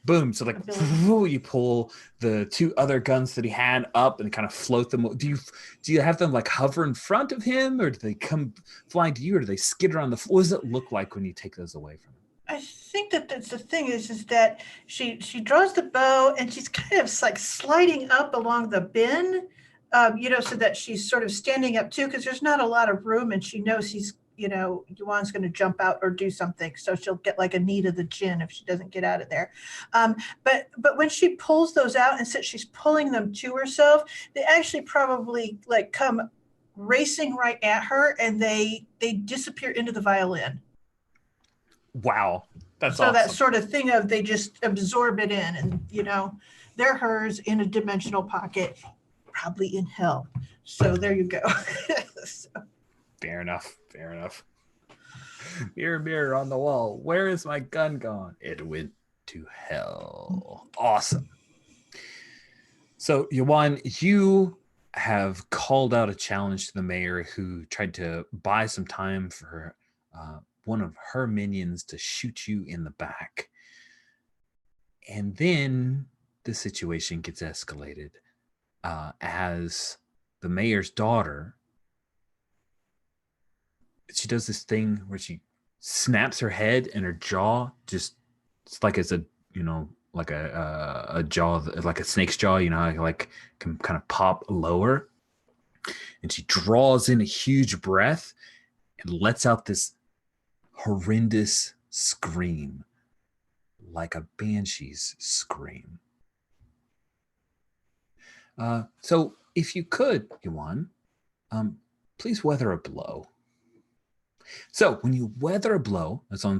Boom. So like ability. you pull the 2 other guns that he had up and kind of float them. Do you have them like hover in front of him, or do they come flying to you, or do they skid around the floor? What does it look like when you take those away from him? I think that that's the thing is that she draws the bow and she's kind of like sliding up along the bin, so that she's sort of standing up too, because there's not a lot of room and she knows he's, Yuan's going to jump out or do something. So she'll get like a knee to the chin if she doesn't get out of there. But when she pulls those out and since she's pulling them to herself, they actually probably like come racing right at her and they disappear into the violin. Wow. That's So awesome. that sort of thing of they just absorb it in and, they're hers in a dimensional pocket, probably in hell. So there you go. So, Fair enough. Mirror, mirror on the wall, where is my gun gone? It went to hell. Awesome. So, Yuan, you have called out a challenge to the mayor who tried to buy some time for one of her minions to shoot you in the back. And then the situation gets escalated as the mayor's daughter, she does this thing where she snaps her head and her jaw just, it's like it's a, like a jaw, like a snake's jaw, like can kind of pop lower. And she draws in a huge breath and lets out this horrendous scream, like a banshee's scream. So if you could, Yuan, please weather a blow. So when you weather a blow, that's on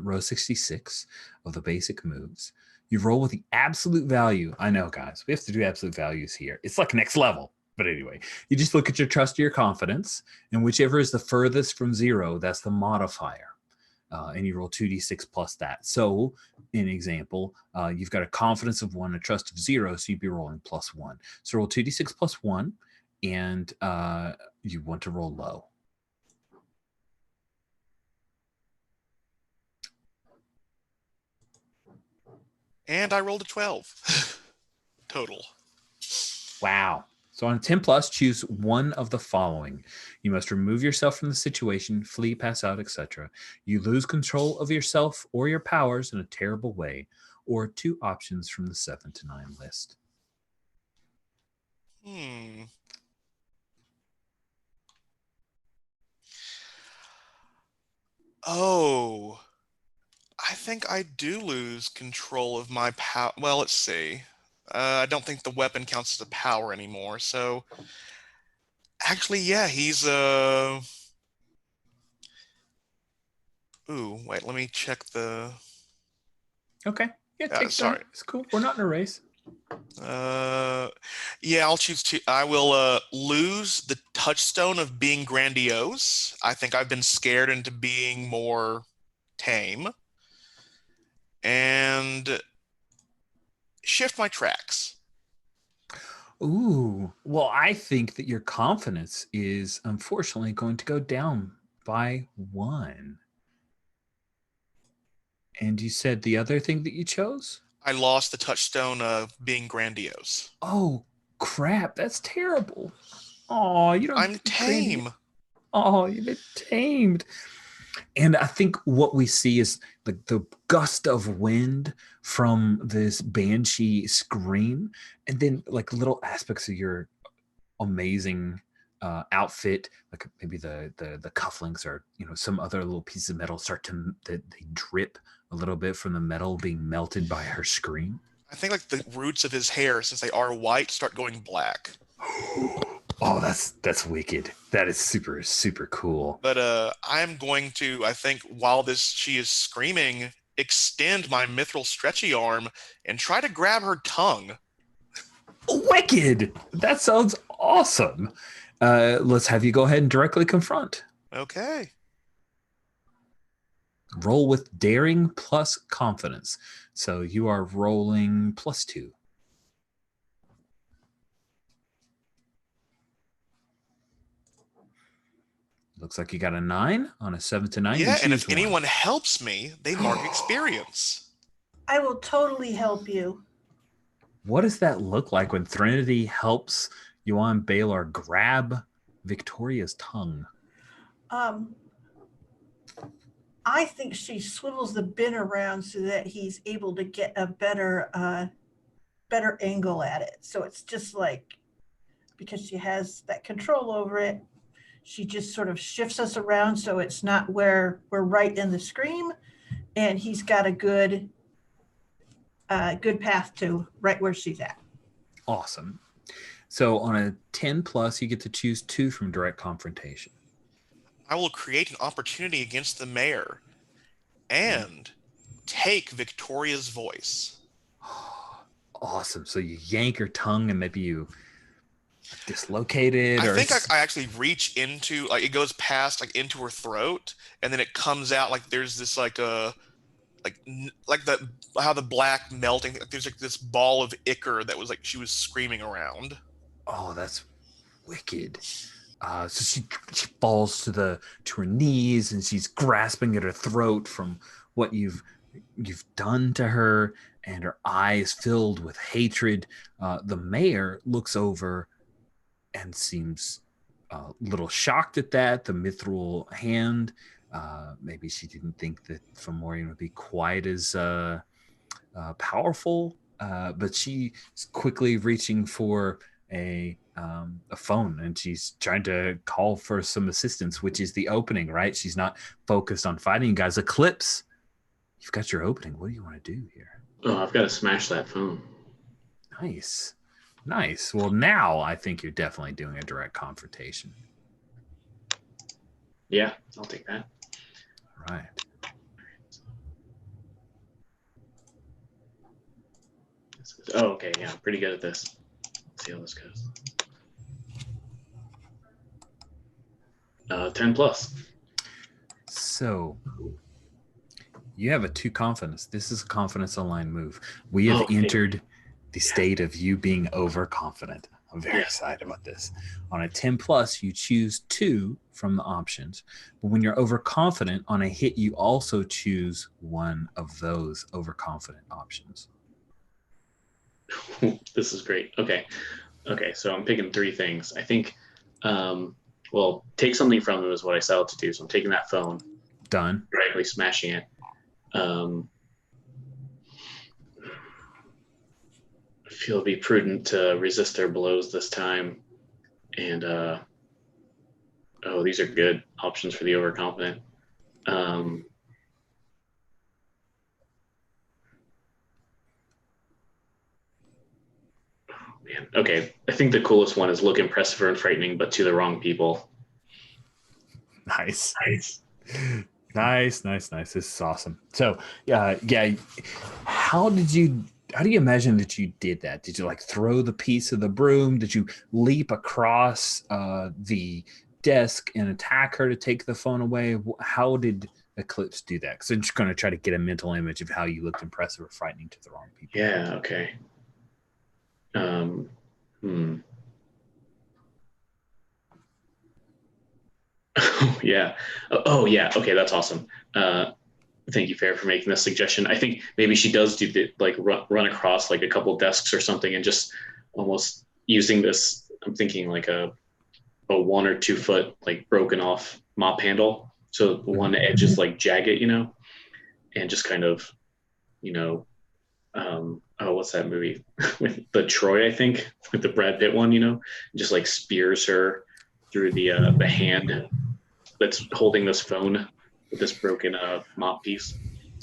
row 66 of the basic moves, you roll with the absolute value. I know, guys, we have to do absolute values here. It's like next level. But anyway, you just look at your trust or your confidence, and whichever is the furthest from 0, that's the modifier. And you roll 2d6 plus that. So, in example, you've got a confidence of 1, a trust of 0, so you'd be rolling +1. So roll 2d6 plus 1, and you want to roll low. And I rolled a 12 total. Wow. So on a 10 plus, choose one of the following. You must remove yourself from the situation, flee, pass out, etc. You lose control of yourself or your powers in a terrible way, or 2 options from the 7 to 9 list. Oh, I think I do lose control of my power. Well, let's see. I don't think the weapon counts as a power anymore. So actually, yeah, he's ooh, wait, let me check the. Okay. Yeah, take sorry. It's cool. We're not in a race. Yeah, I'll choose to. I will lose the touchstone of being grandiose. I think I've been scared into being more tame. And shift my tracks. Ooh. Well, I think that your confidence is unfortunately going to go down by 1. And you said the other thing that you chose? I lost the touchstone of being grandiose. Oh, crap. That's terrible. Oh, you don't. I'm tame. Oh, you've been tamed. And I think what we see is the gust of wind from this banshee scream, and then like little aspects of your amazing outfit, like maybe the cufflinks or some other little pieces of metal start to they drip a little bit from the metal being melted by her scream. I think like the roots of his hair, since they are white, start going black. Oh, that's wicked. That is super, super cool. But I'm going to, I think, while she is screaming, extend my mithril stretchy arm and try to grab her tongue. Wicked! That sounds awesome. Let's have you go ahead and directly confront. Okay. Roll with daring plus confidence. So you are rolling +2. Looks like you got a 9 on a 7 to 9. You Yeah, and if choose one. anyone helps me, they mark experience. I will totally help you. What does that look like when Threnody helps Yuan Baylor grab Victoria's tongue? I think she swivels the bin around so that he's able to get a better angle at it. So it's just like, because she has that control over it, she just sort of shifts us around so it's not where we're right in the scream, and he's got a good path to right where she's at. Awesome. So on a 10 plus, you get to choose 2 from direct confrontation. I will create an opportunity against the mayor and take Victoria's voice. Awesome. So you yank her tongue and maybe you dislocate it. I or think I actually reach into, like, it goes past, like, into her throat, and then it comes out like there's this like how the black melting, like, there's like this ball of ichor that was like she was screaming around. Oh, that's wicked. So she falls to her knees and she's grasping at her throat from what you've done to her, and her eyes filled with hatred. The mayor looks over and seems a little shocked at that. The mithril hand, maybe she didn't think that Fomorian would be quite as powerful, but she's quickly reaching for a phone, and she's trying to call for some assistance, which is the opening, right? She's not focused on fighting you guys. Eclipse, you've got your opening. What do you want to do here? Oh, I've got to smash that phone. Nice. Well, now I think you're definitely doing a direct confrontation. Yeah, I'll take that. All right. Oh, okay. Yeah, I'm pretty good at this. Let's see how this goes. 10 plus. So you have a 2 confidence. This is a confidence aligned move. We have Okay. entered the state of you being overconfident. I'm very Yeah. excited about this. On a 10 plus, you choose 2 from the options. But when you're overconfident, on a hit, you also choose one of those overconfident options. This is great. Okay, so I'm picking 3 things. I think, well, take something from them is what I set out to do. So I'm taking that phone, Done. directly smashing it. I feel it'd be prudent to resist their blows this time. And, these are good options for the overconfident. Man. Okay, I think the coolest one is look impressive and frightening, but to the wrong people. Nice. This is awesome. So, yeah. How do you imagine that you did that? Did you like throw the piece of the broom? Did you leap across the desk and attack her to take the phone away? How did Eclipse do that? Because I'm just going to try to get a mental image of how you looked impressive or frightening to the wrong people. Yeah. Okay. Yeah. Oh, yeah. Okay, that's awesome. Thank you, Fair, for making this suggestion. I think maybe she does do the, like run across like a couple of desks or something, and just almost using this. I'm thinking like a 1 or 2 foot like broken off mop handle, so one edge is like jagged, and just kind of, what's that movie with the Troy? I think with the Brad Pitt one, just like spears her through the hand that's holding this phone with this broken mop piece.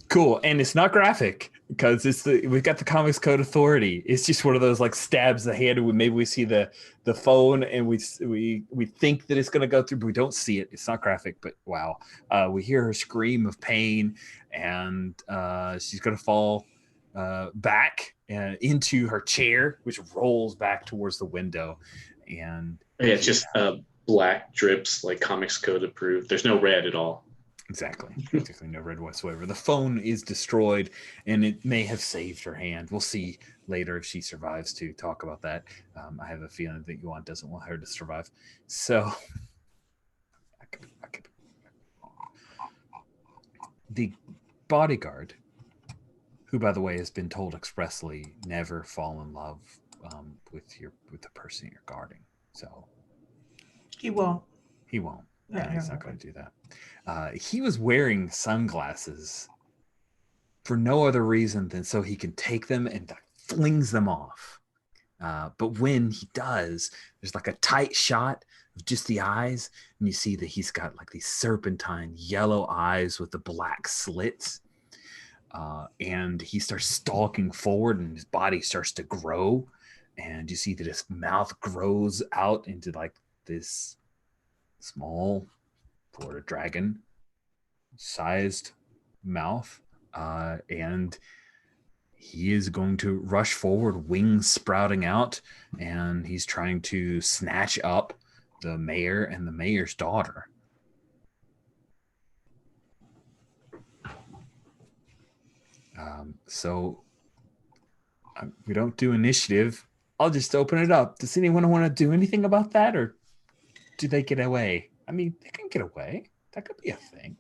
Cool, and it's not graphic because we've got the Comics Code Authority. It's just one of those like stabs the hand, and maybe we see the phone, and we think that it's going to go through, but we don't see it. It's not graphic, but wow, we hear her scream of pain, and she's going to fall back into her chair, which rolls back towards the window, and it's just black drips, like Comics Code approved. There's no red at all. Exactly. No red whatsoever. The phone is destroyed, and it may have saved her hand. We'll see later if she survives to talk about that. I have a feeling that Yuan doesn't want her to survive. So I the bodyguard, who, by the way, has been told expressly never fall in love with the person you're guarding. So He won't. he won't. No, He's no, not no. going to do that. He was wearing sunglasses for no other reason than so he can take them and flings them off. But when he does, there's like a tight shot of just the eyes, and you see that he's got like these serpentine yellow eyes with the black slits. And he starts stalking forward, and his body starts to grow, and you see that his mouth grows out into like this small, for a dragon sized mouth, and he is going to rush forward, wings sprouting out, and he's trying to snatch up the mayor and the mayor's daughter. We don't do initiative. I'll just open it up. Does anyone want to do anything about that, or do they get away? I mean, they can get away. That could be a thing.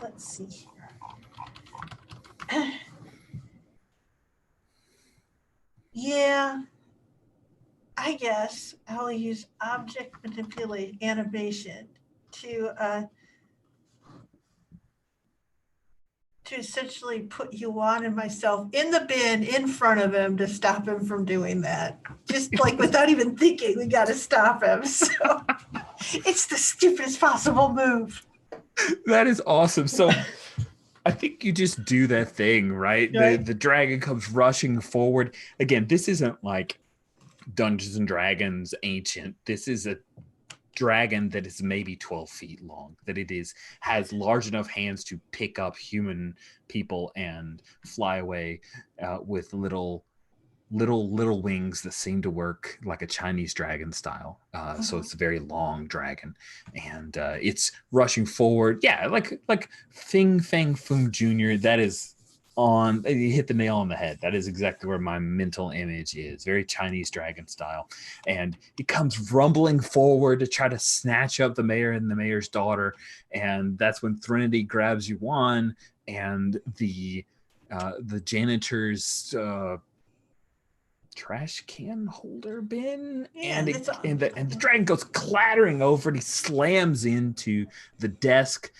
Let's see here. Yeah, I guess I'll use object manipulate animation to essentially put Yuan and myself in the bin in front of him to stop him from doing that. Just like without even thinking, we got to stop him. So it's the stupidest possible move. That is awesome. So I think you just do that thing, right? Right. The dragon comes rushing forward. Again, this isn't like Dungeons and Dragons ancient. This is a dragon that is maybe 12 feet long, that it has large enough hands to pick up human people and fly away with little wings that seem to work like a Chinese dragon style. So it's a very long dragon, and it's rushing forward. Yeah, like Fing Fang Foom Jr. That is on. You hit the nail on the head. That is exactly where my mental image is. Very Chinese dragon style, and it comes rumbling forward to try to snatch up the mayor and the mayor's daughter, and that's when Threnody grabs Yuan and the janitor's trash can holder bin, Yeah, and the dragon goes clattering over, and he slams into the desk,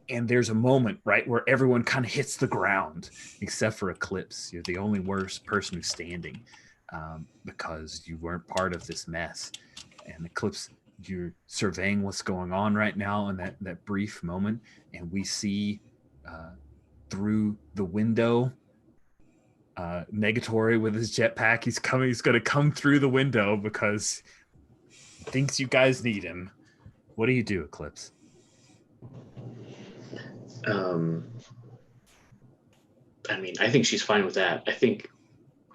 and there's a moment right where everyone kind of hits the ground except for Eclipse. You're the only worst person who's standing, because you weren't part of this mess. And Eclipse, you're surveying what's going on right now in that brief moment, and we see through the window Negatory with his jetpack. He's going to come through the window because he thinks you guys need him. What do you do, Eclipse? I mean, I think she's fine with that. I think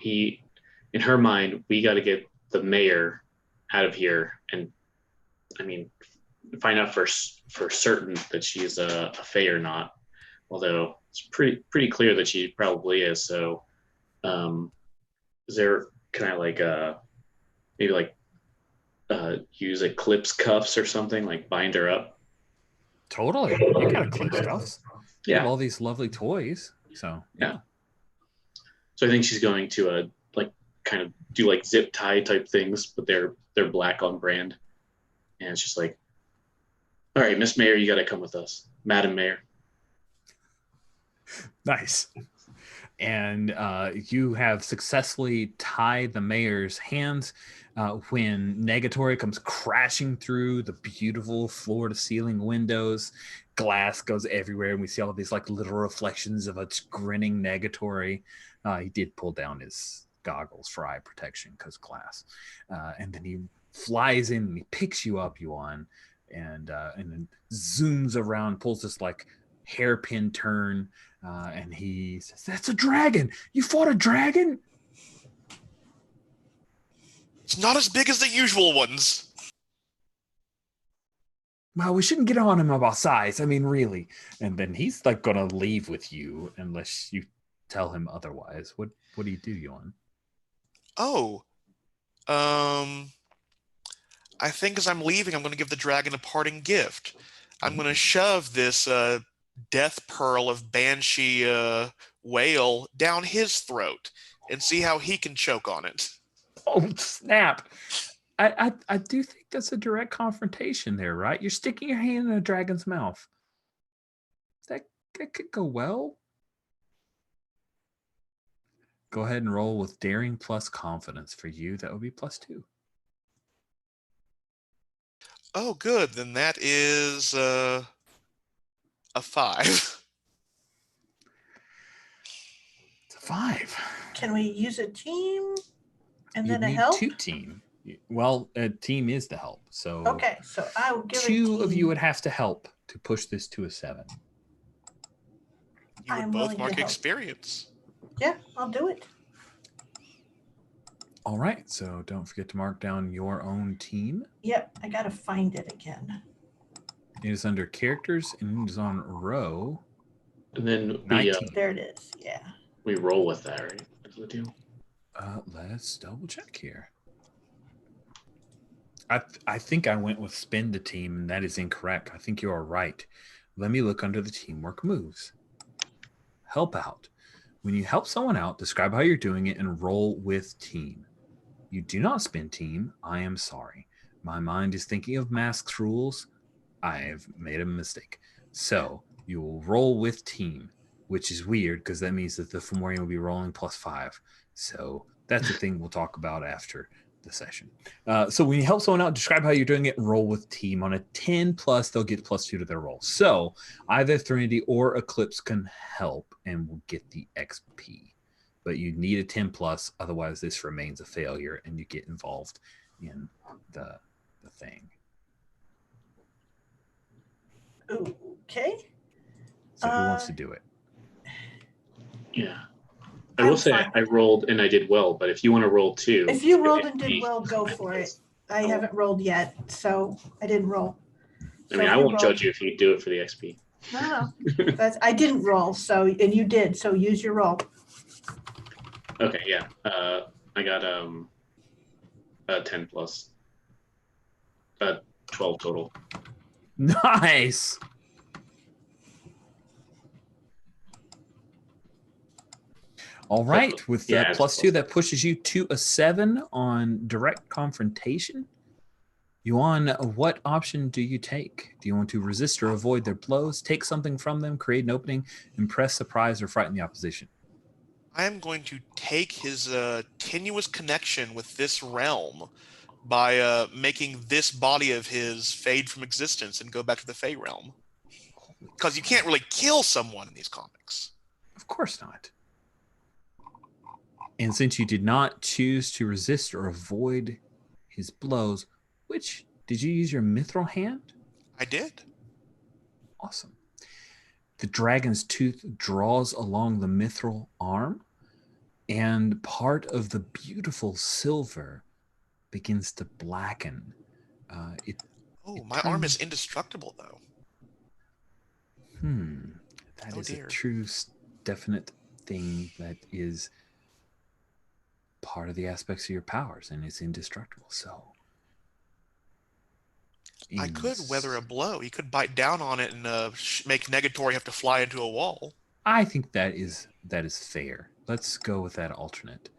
in her mind, we got to get the mayor out of here, and I mean, find out for certain that she's a fae or not. Although it's pretty clear that she probably is. So, can I maybe use Eclipse cuffs or something, like bind her up? Totally, you got Eclipse cuffs. You have Yeah. all these lovely toys. So Yeah. So I think she's going to kind of do zip tie type things, but they're black on brand. And it's just like, all right, Miss Mayor, you got to come with us, Madam Mayor. Nice. And you have successfully tied the mayor's hands when Negatory comes crashing through the beautiful floor-to-ceiling windows. Glass goes everywhere, and we see all these little reflections of a grinning Negatory. He did pull down his goggles for eye protection because glass. And then he flies in and he picks you up, Yuan, and then zooms around, pulls this hairpin turn, and he says, "That's a dragon! You fought a dragon?" It's not as big as the usual ones. Well, we shouldn't get on him about size. I mean, really. And then he's gonna leave with you unless you tell him otherwise. What do you do, Yuan? Oh, I think as I'm leaving, I'm going to give the dragon a parting gift. I'm going to shove this death pearl of banshee whale down his throat and see how he can choke on it. Oh, snap. I do think that's a direct confrontation there, right? You're sticking your hand in a dragon's mouth. That could go well. Go ahead and roll with daring plus confidence. For you, that would be +2. Oh, good. Then that is a 5. It's a 5. Can we use a team and You then a need help? 2 team. Well, a team is the help. So Okay, so I will give 2 of you team. would have to help to push this to a 7. You would I'm both willing to mark help. experience. Yeah, I'll do it. All right. So don't forget to mark down your own team. Yep, I gotta find it again. It is under characters and it is on row And then 19. There it is. Yeah. we roll with that, right? That's the deal. Let's double check here. I think I went with spend the team, and that is incorrect. I think you are right. Let me look under the teamwork moves. Help out. When you help someone out, describe how you're doing it and roll with team. You do not spend team. I am sorry. My mind is thinking of masks rules. I have made a mistake. So you will roll with team, which is weird because that means that the Fomorian will be rolling +5. So that's the thing we'll talk about after the session. So when you help someone out, describe how you're doing it and roll with team. On a 10+, they'll get +2 to their roll. So either Threnody or Eclipse can help and will get the XP. But you need a 10+, otherwise this remains a failure and you get involved in the thing. Okay. So who wants to do it? Yeah. I will say I rolled and I did well, but if you want to roll 2. If you rolled and did well, go for it. I haven't rolled yet, so I didn't roll. I mean, I won't judge you if you do it for the XP. No. I didn't roll, so and you did, so use your roll. Okay, yeah. I got a 10+. 12 total. Nice. All right, with that +2, that pushes you to a 7 on direct confrontation. Yuan, what option do you take? Do you want to resist or avoid their blows, take something from them, create an opening, impress, surprise, or frighten the opposition? I am going to take his tenuous connection with this realm by making this body of his fade from existence and go back to the Fey realm. Because you can't really kill someone in these comics. Of course not. And since you did not choose to resist or avoid his blows, which, did you use your mithril hand? I did. Awesome. The dragon's tooth draws along the mithril arm, and part of the beautiful silver begins to blacken. My arm is indestructible, though. That is a true, definite thing that is part of the aspects of your powers, and it's indestructible. So I could weather a blow. He could bite down on it and make Negatory have to fly into a wall. I think that is fair. Let's go with that alternate.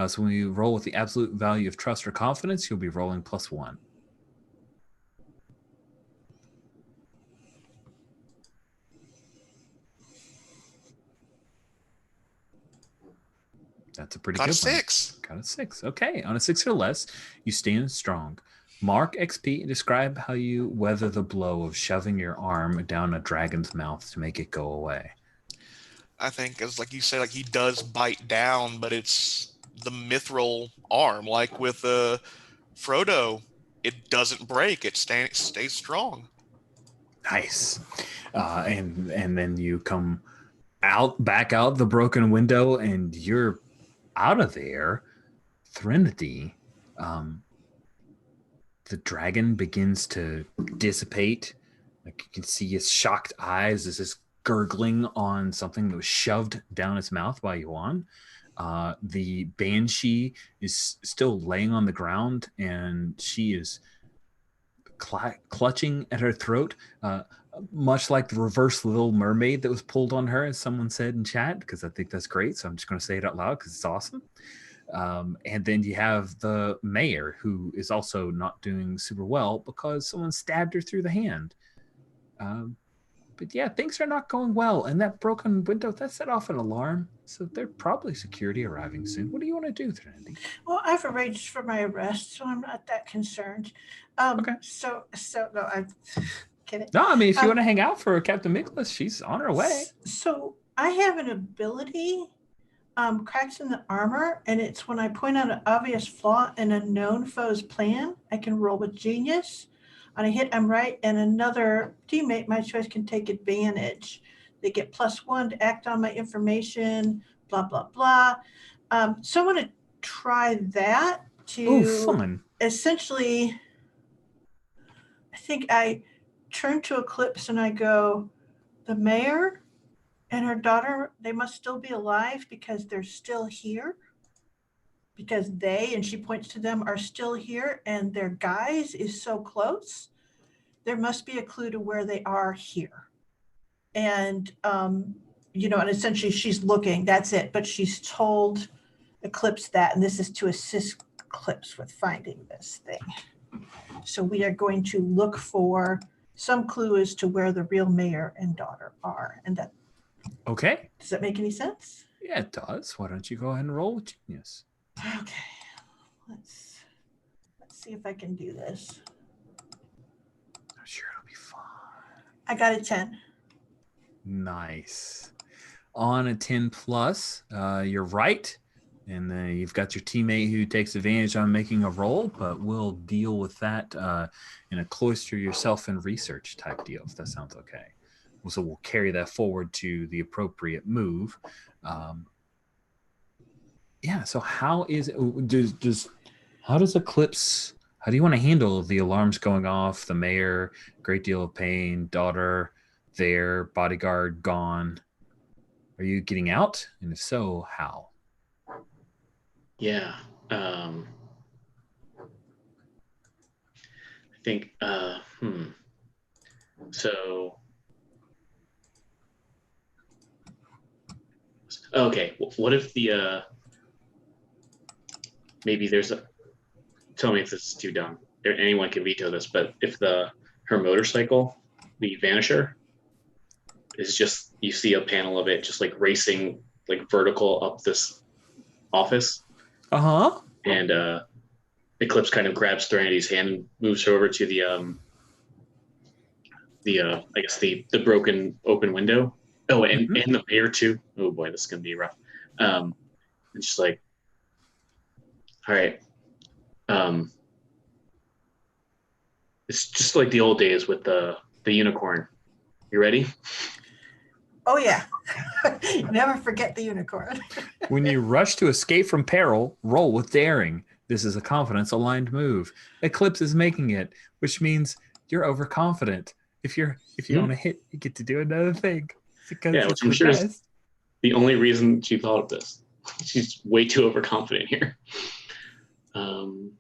So when you roll with the absolute value of trust or confidence, you'll be rolling +1. That's a pretty good one. Got a 6. Got a 6. Okay. On a 6 or less, you stand strong. Mark XP and describe how you weather the blow of shoving your arm down a dragon's mouth to make it go away. I think, as like you say, like he does bite down, but it's the mithril arm. Like with Frodo, it doesn't break. It stays strong. Nice. And then you come back out the broken window, and you're out of there. Threnody, the dragon begins to dissipate. Like you can see his shocked eyes as this gurgling on something that was shoved down its mouth by Yuan. The banshee is still laying on the ground, and she is clutching at her throat. much like the reverse Little Mermaid that was pulled on her, as someone said in chat, because I think that's great. So I'm just going to say it out loud because it's awesome. And then you have the mayor, who is also not doing super well because someone stabbed her through the hand. But yeah, things are not going well. And that broken window, that set off an alarm. So there's probably security arriving soon. What do you want to do, Trinity? Well, I've arranged for my arrest, so I'm not that concerned. Okay. So no, I'm kidding. No, I mean, if you want to hang out for Captain Nicholas, she's on her way. So I have an ability, cracks in the armor, and it's when I point out an obvious flaw in a known foe's plan, I can roll with genius. On a hit, I'm right, and another teammate, my choice, can take advantage. They get +1 to act on my information, blah, blah, blah. So I want to try that to essentially, I think I turn to Eclipse and I go, the mayor and her daughter, they must still be alive because they're still here. Because they, and she points to them, are still here and their guise is so close. There must be a clue to where they are here. And, and essentially she's looking, that's it. But she's told Eclipse that, and this is to assist Eclipse with finding this thing. So we are going to look for some clue as to where the real mayor and daughter are. And that. Okay. Does that make any sense? Yeah, it does. Why don't you go ahead and roll with genius? Okay. Let's see if I can do this. I'm sure it'll be fun. I got a 10. Nice. On a 10 plus, you're right. And then you've got your teammate who takes advantage on making a roll, but we'll deal with that in a cloister yourself in research type deal, if that sounds okay. So we'll carry that forward to the appropriate move. So how is it, how does Eclipse, how do you want to handle the alarms going off, the mayor, great deal of pain, daughter there, bodyguard gone? Are you getting out? And if so, how? Yeah. I think, So, okay, what if the, maybe there's a, tell me if this is too dumb. Anyone can veto this, but if her motorcycle, the Vanisher, is just, you see a panel of it just like racing like vertical up this office. Uh-huh. And Eclipse kind of grabs Serenity's hand and moves her over to the I guess the broken open window. Oh, and the mayor too. Oh boy, this is gonna be rough. And she's like, all right. It's just like the old days with the unicorn. You ready? Oh yeah. Never forget the unicorn. When you rush to escape from peril, roll with daring. This is a confidence-aligned move. Eclipse is making it, which means you're overconfident. If you want to hit, you get to do another thing. Because which I'm sure is the only reason she thought of this. She's way too overconfident here. And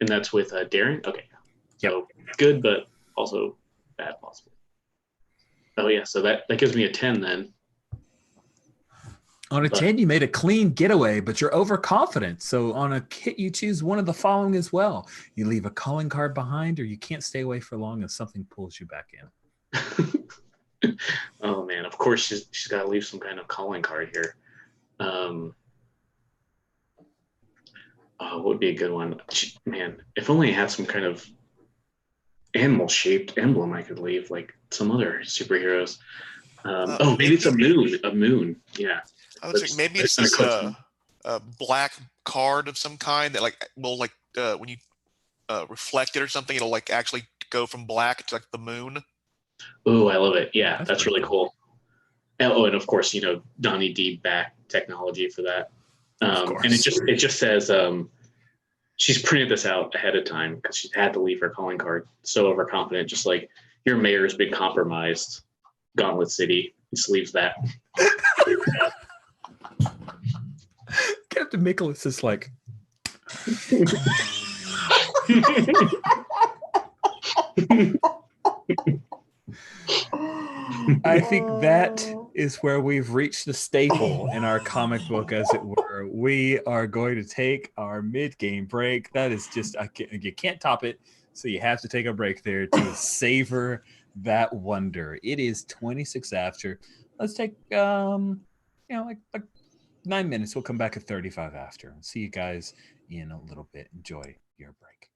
that's with daring. Okay. So good, but also bad possibly. Oh yeah, so that gives me a 10 then. On a 10, you made a clean getaway, but you're overconfident. So on a hit, you choose one of the following as well. You leave a calling card behind, or you can't stay away for long and something pulls you back in. Oh man, of course she's got to leave some kind of calling card here. What would be a good one? Man, if only I had some kind of animal-shaped emblem I could leave, like some other superheroes. Maybe it's a moon. Yeah. I would think maybe it's this black card of some kind that will when you reflect it or something, it'll actually go from black to the moon. Oh, I love it. Yeah, that's really cool. Oh, and of course, Donnie D back technology for that. And it just says she's printed this out ahead of time because she had to leave her calling card. So overconfident, just like your mayor's been compromised. Gauntlet City. Just leaves that. Captain Nicholas is like. I think that Oh. is where we've reached the staple in our comic book, as it were. We are going to take our mid-game break. That is just, you can't top it. So you have to take a break there to savor that wonder. It is 26 after. Let's take, like 9 minutes. We'll come back at 35 after. See you guys in a little bit. Enjoy your break.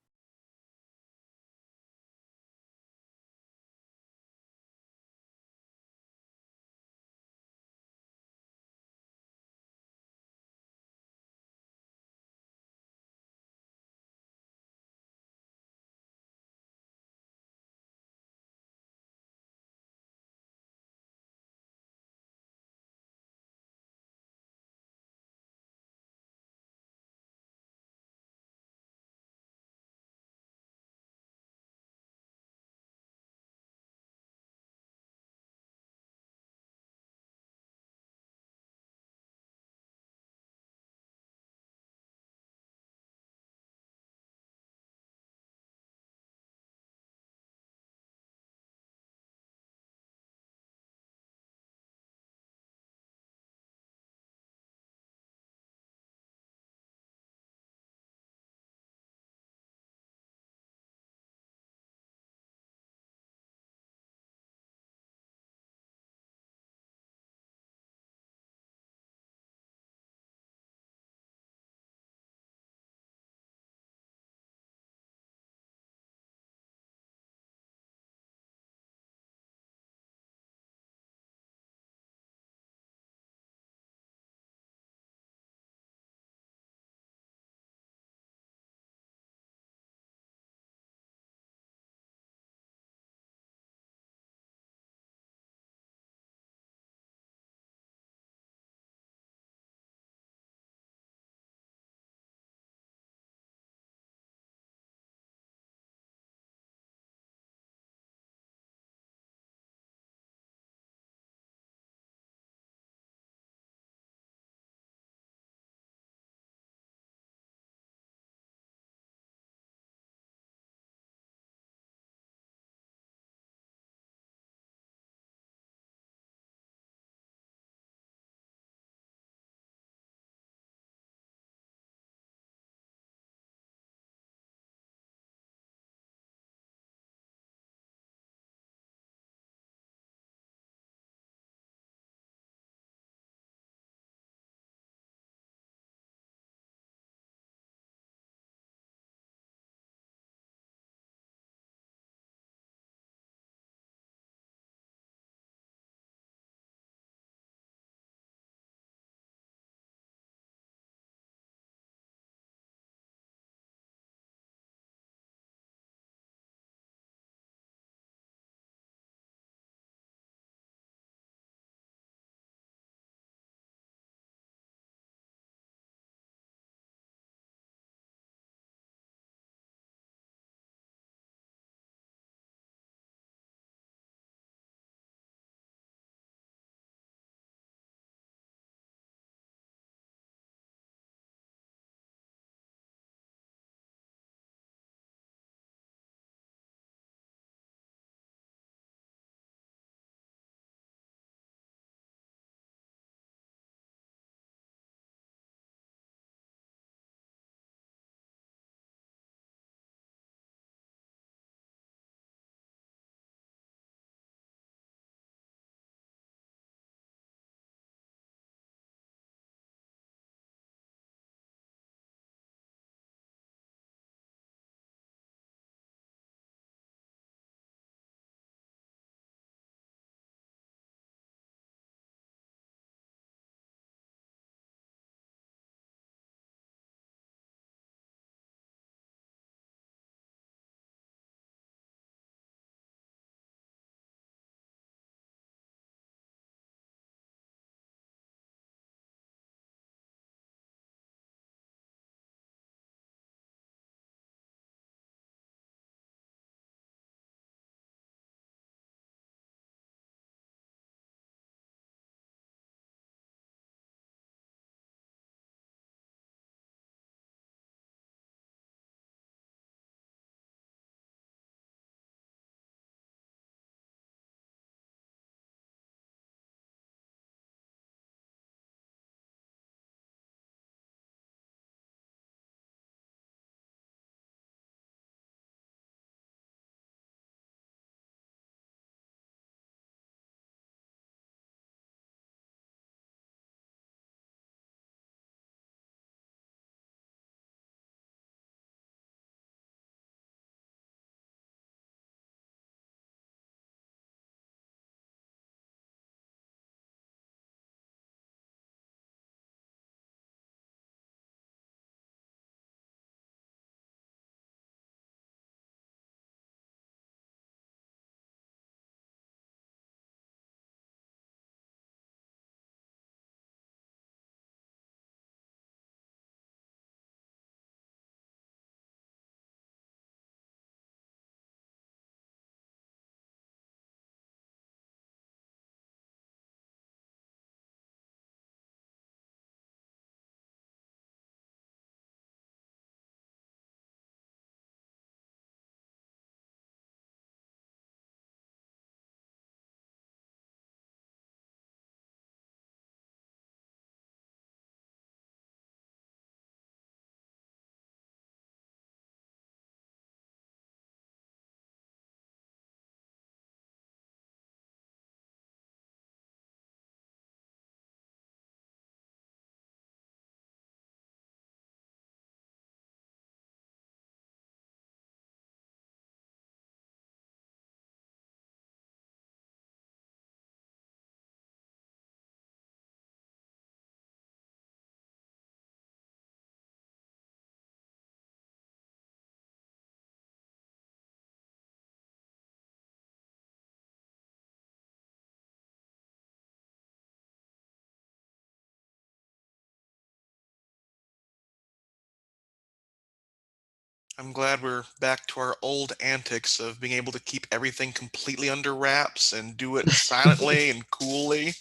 I'm glad we're back to our old antics of being able to keep everything completely under wraps and do it silently and coolly.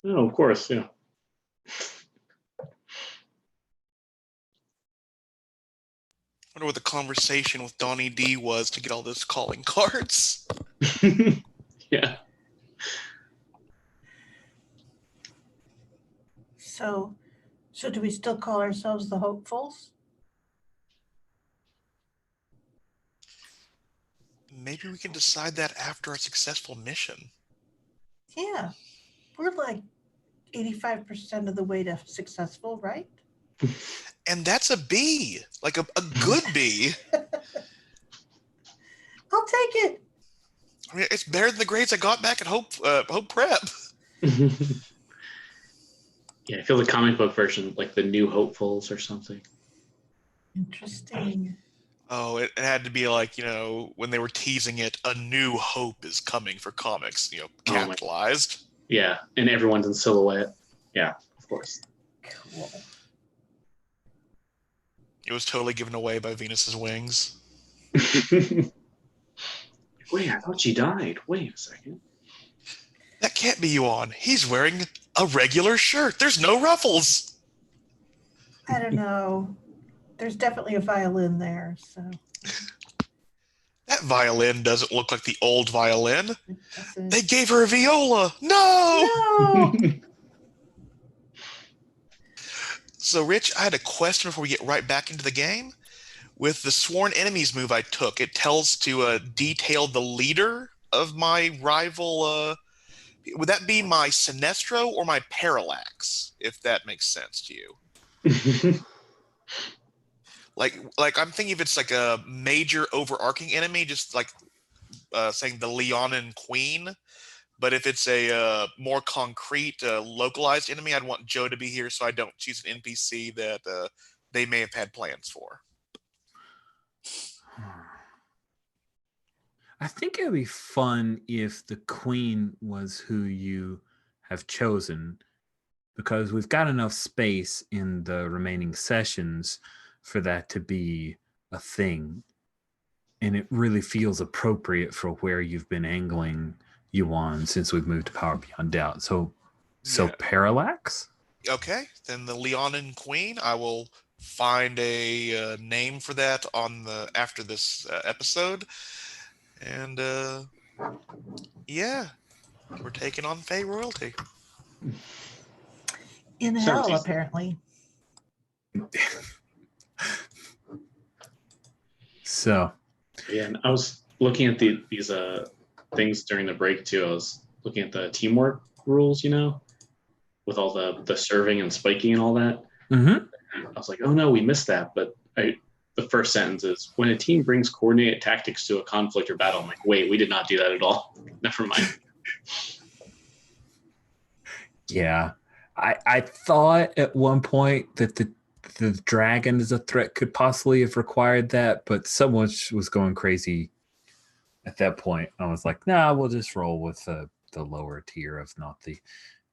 Oh, of course, yeah. I wonder what the conversation with Donnie D was to get all those calling cards. Yeah. So do we still call ourselves the hopefuls? Maybe we can decide that after a successful mission. Yeah, we're like 85% of the way to successful, right? And that's a B, like a good B. I'll take it. I mean, it's better than the grades I got back at Hope Prep. Yeah, I feel the comic book version, like the New Hopefuls or something. Interesting. Oh, it had to be like, when they were teasing it, a new hope is coming for comics, capitalized. Yeah, and everyone's in silhouette. Yeah, of course. Cool. It was totally given away by Venus's wings. Wait, I thought she died. Wait a second. That can't be Yuan. He's wearing a regular shirt. There's no ruffles. I don't know. There's definitely a violin there, so. That violin doesn't look like the old violin. It doesn't. They gave her a viola. No! No! So, Rich, I had a question before we get right back into the game. With the Sworn Enemies move I took, it tells to detail the leader of my rival. Would that be my Sinestro or my Parallax, if that makes sense to you? Like I'm thinking if it's like a major overarching enemy, just like saying the Leonin Queen. But if it's a more concrete, localized enemy, I'd want Joe to be here so I don't choose an NPC that they may have had plans for. I think it would be fun if the Queen was who you have chosen, because we've got enough space in the remaining sessions for that to be a thing. And it really feels appropriate for where you've been angling Yuan since we've moved to Power Beyond Doubt. So Yeah. Parallax? Okay, then the Leonin Queen. I will find a name for that after this episode. And yeah, we're taking on Fey royalty. In hell, apparently. So Yeah, and I was looking at these things during the break too. I was looking at the teamwork rules, with all the serving and spiking and all that. mm-hmm. I was like, oh no, we missed that. But the first sentence is, when a team brings coordinated tactics to a conflict or battle. I'm like, wait, we did not do that at all. Never mind. Yeah. I thought at one point that the dragon as a threat could possibly have required that, but so much was going crazy at that point. I was like, nah, we'll just roll with the lower tier of not the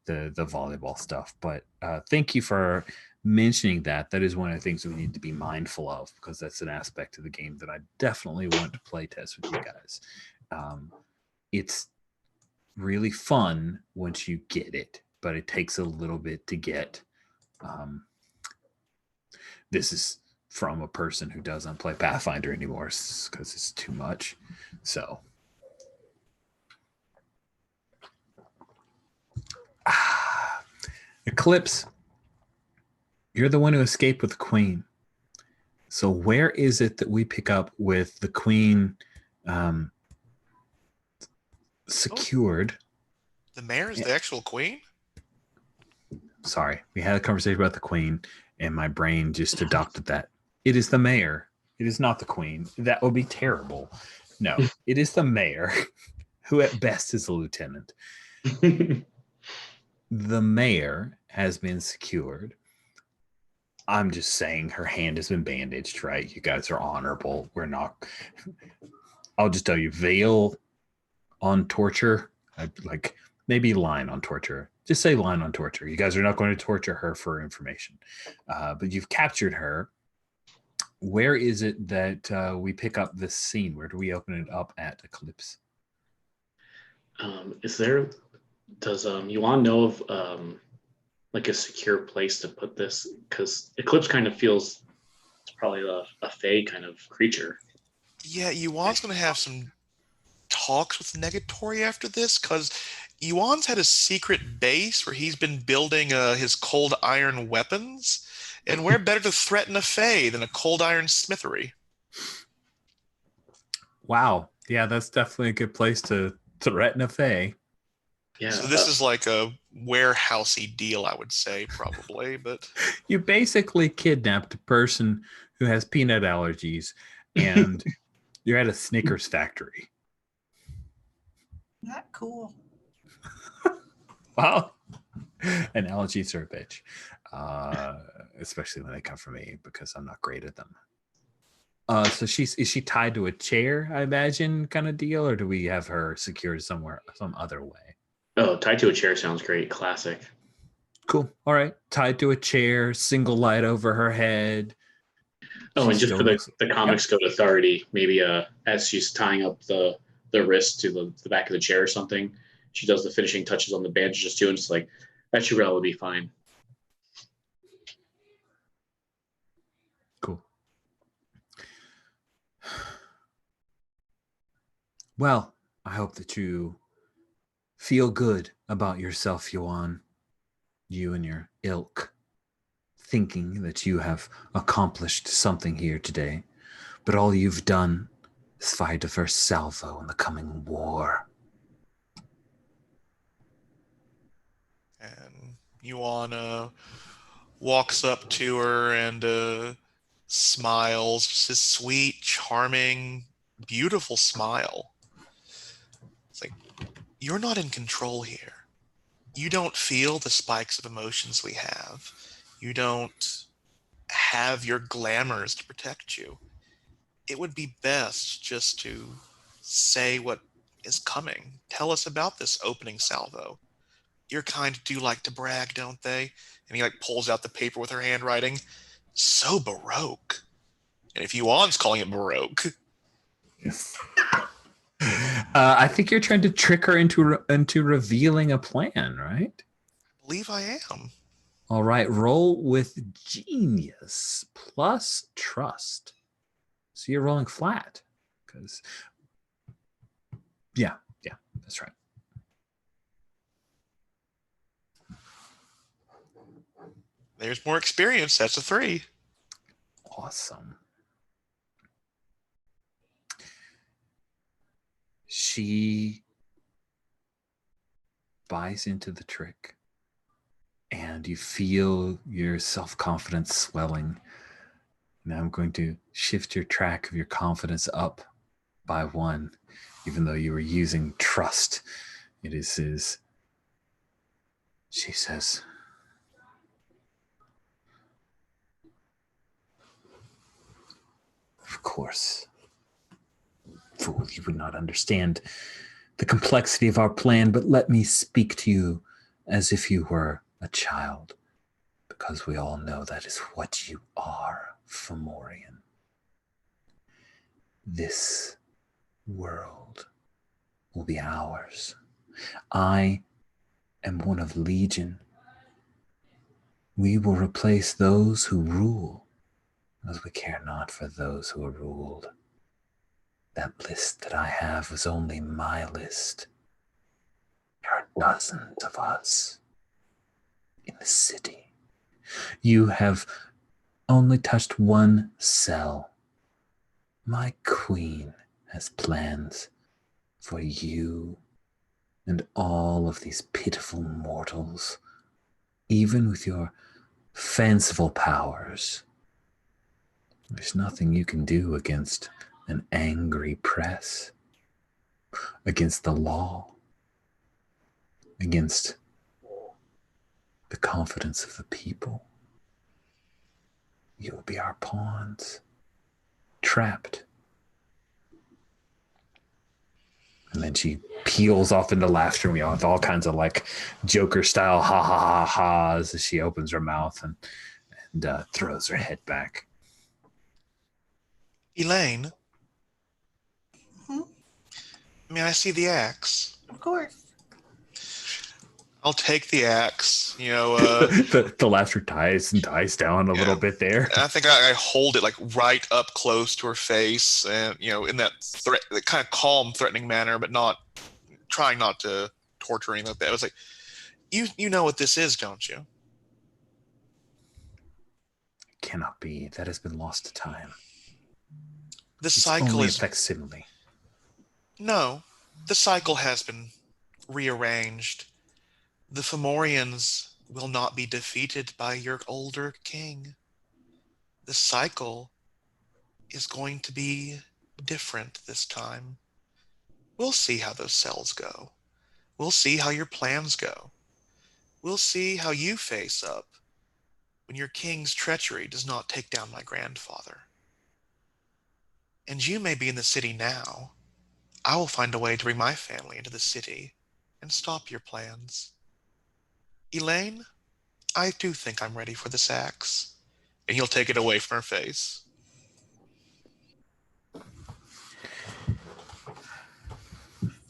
volleyball stuff. But thank you for mentioning that. That is one of the things we need to be mindful of, because that's an aspect of the game that I definitely want to play test with you guys. It's really fun once you get it, but it takes a little bit to get. This is from a person who doesn't play Pathfinder anymore because it's too much. So Eclipse, you're the one who escaped with the Queen. So where is it that we pick up with the Queen secured? The mayor is the actual queen? Sorry, we had a conversation about the Queen, and my brain just adopted that. It is the mayor. It is not the Queen. That would be terrible. No, it is the mayor, who at best is a lieutenant. The mayor has been secured. I'm just saying her hand has been bandaged, right? You guys are honorable. We're not. I'll just tell you, veil on torture. Like maybe line on torture. Just say line on torture. You guys are not going to torture her for information. But you've captured her. where is it that we pick up this scene? Where do we open it up at Eclipse? Does Yuan know of like a secure place to put this? Because Eclipse kind of feels it's probably a Fae kind of creature. Yeah, Yuan's going to have some talks with Negatory after this, because Yuan's had a secret base where he's been building his cold iron weapons, and where better to threaten a Fae than a cold iron smithery? Wow. Yeah, that's definitely a good place to threaten a Fae. Yeah. So this is like a warehousey deal, I would say, probably. But You basically kidnapped a person who has peanut allergies, and you're at a Snickers factory. Not cool. Wow. And allergies are a bitch. Especially when they come from me, because I'm not great at them. So is she tied to a chair, I imagine, kind of deal, or do we have her secured somewhere, some other way? Oh, tied to a chair sounds great. Classic. Cool. All right. Tied to a chair, single light over her head. Oh, She and just still for looks- the Comics Code Authority, maybe as she's tying up the wrist to the back of the chair or something, she does the finishing touches on the bandages too, and it's like, that should probably be fine. Cool. Well, I hope that you feel good about yourself, Yuan. You and your ilk, thinking that you have accomplished something here today, but all you've done is fight the first salvo in the coming war. and Yuan walks up to her and smiles, just his sweet, charming, beautiful smile. It's like, you're not in control here. You don't feel the spikes of emotions we have. You don't have your glamours to protect you. It would be best just to say what is coming. Tell us about this opening salvo. Your kind do like to brag, don't they? And he like pulls out the paper with her handwriting. So Baroque. And if Yuan's calling it Baroque, I think you're trying to trick her into revealing a plan, right? I believe I am. All right, roll with genius plus trust. So you're rolling flat, because yeah, that's right. There's more experience. That's a 3. Awesome. She buys into the trick, and you feel your self-confidence swelling. Now I'm going to shift your track of your confidence up by 1, even though you were using trust. It is she says, of course, fool, you would not understand the complexity of our plan, but let me speak to you as if you were a child, because we all know that is what you are, Fomorian. This world will be ours. I am one of Legion. We will replace those who rule, as we care not for those who are ruled. That list that I have was only my list. There are dozens of us in the city. You have only touched one cell. My queen has plans for you and all of these pitiful mortals, even with your fanciful powers. There's nothing you can do against an angry press, against the law, against the confidence of the people. You will be our pawns, trapped. And then she peels off into laughter with all kinds of like Joker style ha ha ha ha's as she opens her mouth and throws her head back. Elaine, Hmm? may I see the axe? Of course. I'll take the axe. The laughter dies down a little bit there. I think I hold it like right up close to her face, and in that kind of calm, threatening manner, but not trying not to torture anything like that. It was like, you know what this is, don't you? Cannot be. That has been lost to time. The It's cycle only a is facsimile. no. The cycle has been rearranged. The Fomorians will not be defeated by your older king. The cycle is going to be different this time. We'll see how those cells go. We'll see how your plans go. We'll see how you face up when your king's treachery does not take down my grandfather. And you may be in the city now. I will find a way to bring my family into the city and stop your plans. Elaine, I do think I'm ready for this axe. And he'll take it away from her face.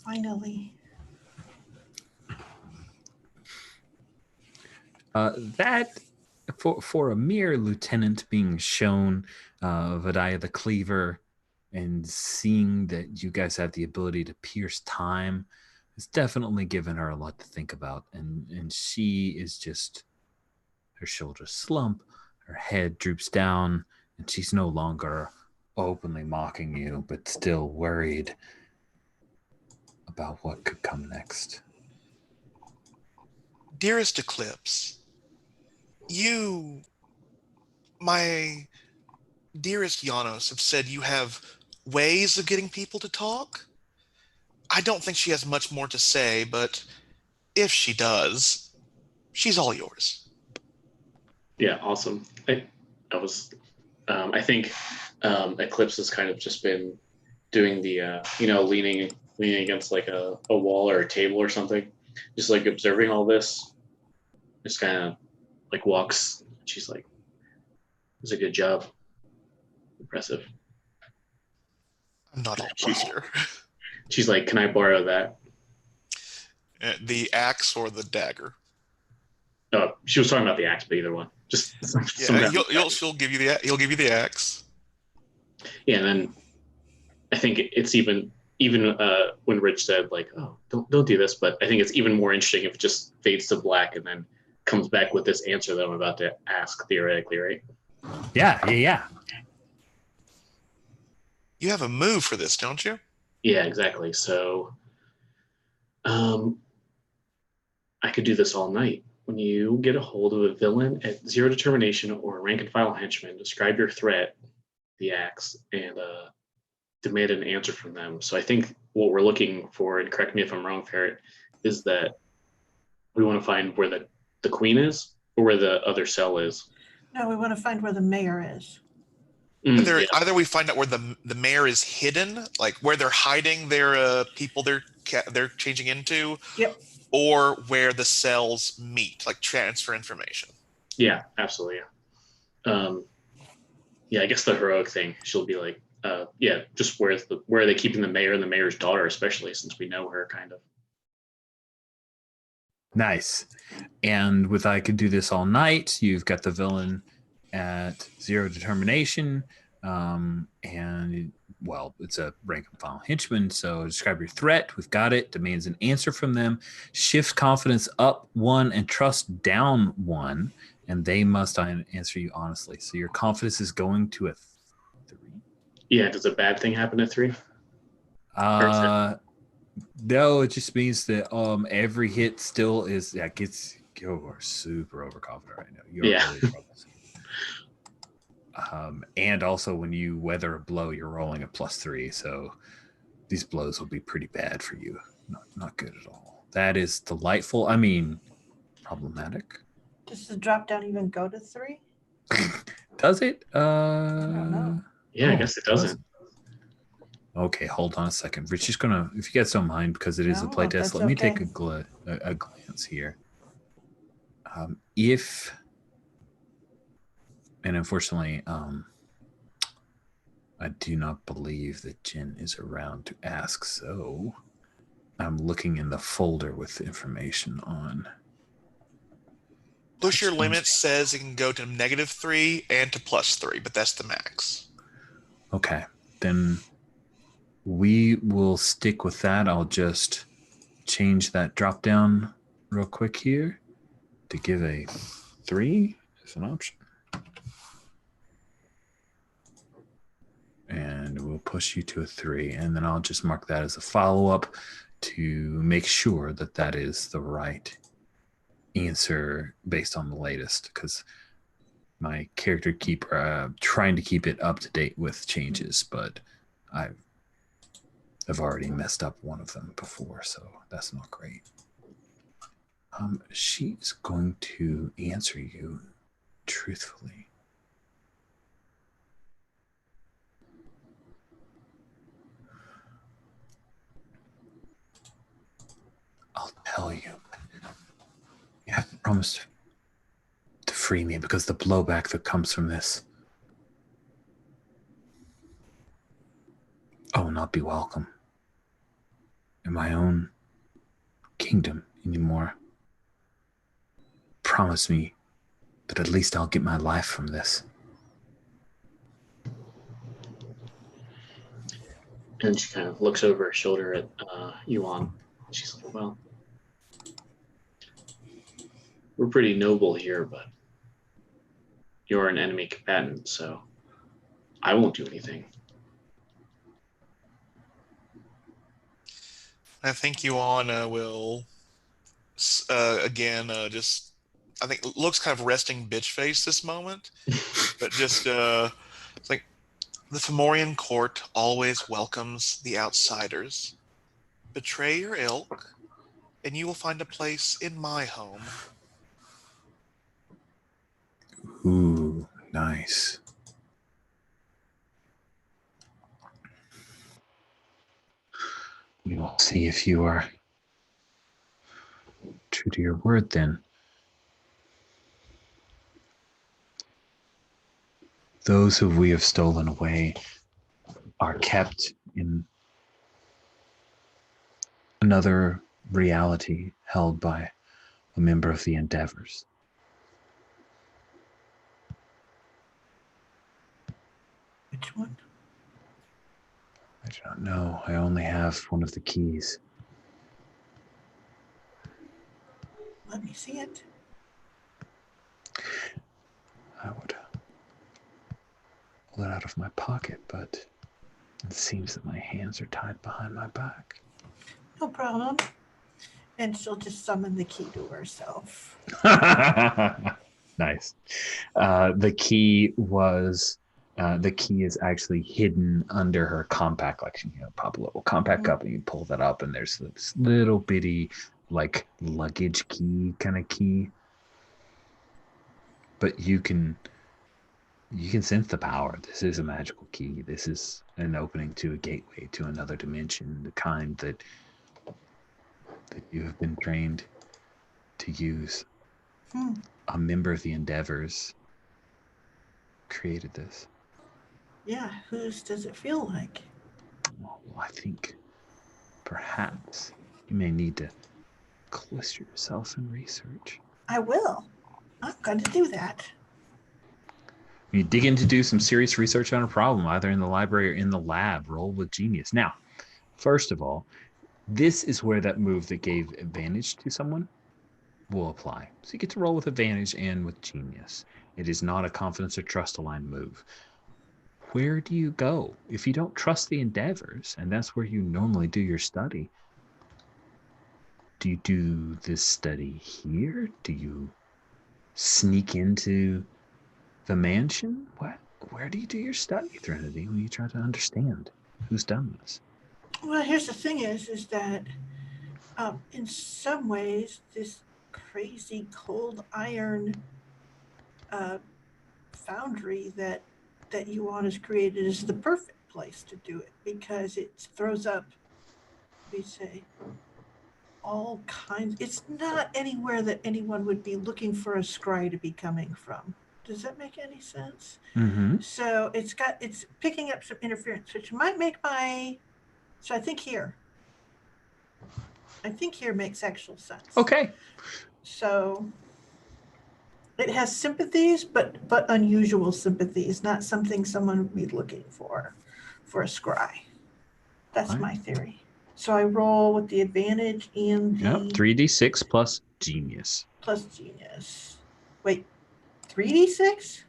Finally. That for a mere lieutenant being shown Vidaya the Cleaver and seeing that you guys have the ability to pierce time, it's definitely given her a lot to think about. And she is just, her shoulders slump, her head droops down, and she's no longer openly mocking you, but still worried about what could come next. Dearest Eclipse, my dearest Janos, have said you have ways of getting people to talk. I don't think she has much more to say, but if she does, she's all yours. Yeah, awesome. I think Eclipse has kind of just been doing the leaning against like a wall or a table or something, just like observing all this. Just kind of like walks. She's like, "It's a good job, impressive." I'm not all here. She's like, "Can I borrow that?" The axe or the dagger? Oh, she was talking about the axe, but either one. Just yeah, he'll give you the axe. Yeah, and then I think it's even when Rich said like, "Oh, don't do this," but I think it's even more interesting if it just fades to black and then comes back with this answer that I'm about to ask theoretically, right? Yeah. You have a move for this, don't you? Yeah, exactly. So, I could do this all night. When you get a hold of a villain at 0 determination or a rank and file henchman, describe your threat, the axe, and demand an answer from them. So I think what we're looking for, and correct me if I'm wrong, Ferret, is that we want to find where the queen is or where the other cell is. No, we want to find where the mayor is. Either we find out where the mayor is hidden, like where they're hiding their people they're changing into, Yep. or where the cells meet, like transfer information. Yeah, absolutely. Yeah, I guess the heroic thing, she'll be like, just where are they keeping the mayor and the mayor's daughter, especially since we know her kind of. Nice. And with I could do this all night, you've got the villain at 0 determination. It's a rank and file henchman. So describe your threat. We've got it. Demands an answer from them. Shifts confidence up 1 and trust down 1. And they must answer you honestly. So your confidence is going to a 3. Yeah, does a bad thing happen at 3? No, it just means that every hit still is you are super overconfident right now. You're really troublesome. And also when you weather a blow, you're rolling a +3, so these blows will be pretty bad for you. Not good at all. That is delightful. I mean, problematic. Does the drop down even go to 3? Does it? I don't know. Yeah, I guess it doesn't. Okay, hold on a second. Rich is gonna, if you guys don't mind, because it is a playtest, that's let me okay. take a glance here. And unfortunately, I I do not believe that Jen is around to ask, so I'm looking in the folder with the information on. Push your limit says it can go to -3 and to +3, but that's the max. Okay, then we will stick with that. I'll just change that drop down real quick here to give a 3 as an option. And we'll push you to a 3, and then I'll just mark that as a follow-up to make sure that that is the right answer based on the latest, because my character keeper trying to keep it up to date with changes, but I've already messed up one of them before, so that's not great. She's going to answer you truthfully. I'll tell you. You have promised to free me, because the blowback that comes from this, I will not be welcome in my own kingdom anymore. Promise me that at least I'll get my life from this. And she kind of looks over her shoulder at Yuan. She's like, well, we're pretty noble here, but you're an enemy combatant, so I won't do anything. I think Yuan will, again, just, I think, looks kind of resting bitch face this moment, but just, it's like, the Fomorian court always welcomes the outsiders. Betray your ilk, and you will find a place in my home. Ooh, nice. We will see if you are true to your word then. Those who we have stolen away are kept in another reality held by a member of the Endeavors. Which one? I do not know. I only have one of the keys. Let me see it. I would pull it out of my pocket, but it seems that my hands are tied behind my back. No problem. And she'll just summon the key to herself. Nice. The key is actually hidden under her compact, like, pop a little compact cup and you pull that up, and there's this little bitty, like, luggage key kind of key. But you can sense the power. This is a magical key. This is an opening to a gateway to another dimension, the kind that you have been trained to use. A member of the Endeavors created this. Yeah, whose does it feel like? Well, I think perhaps you may need to cloister yourself in research. I will. I'm going to do that. You dig in to do some serious research on a problem, either in the library or in the lab. Roll with genius. Now, first of all, this is where that move that gave advantage to someone will apply. So you get to roll with advantage and with genius. It is not a confidence or trust aligned move. Where do you go if you don't trust the Endeavors, and that's where you normally do your study? Do you do this study here? Do you sneak into the mansion? Where do you do your study, Threnody, when you try to understand who's done this? Well, here's the thing is that in some ways, this crazy cold iron foundry that Yuan has created is the perfect place to do it, because it throws up, we say, all kinds. It's not anywhere that anyone would be looking for a scry to be coming from. Does that make any sense? Mm-hmm. So it's picking up some interference, which might make so I think here makes actual sense. Okay. So it has sympathies, but unusual sympathies, not something someone would be looking for a scry. That's Fine. my theory. So I roll with the advantage and the 3d6 plus genius. plus genius. Wait, 3d6?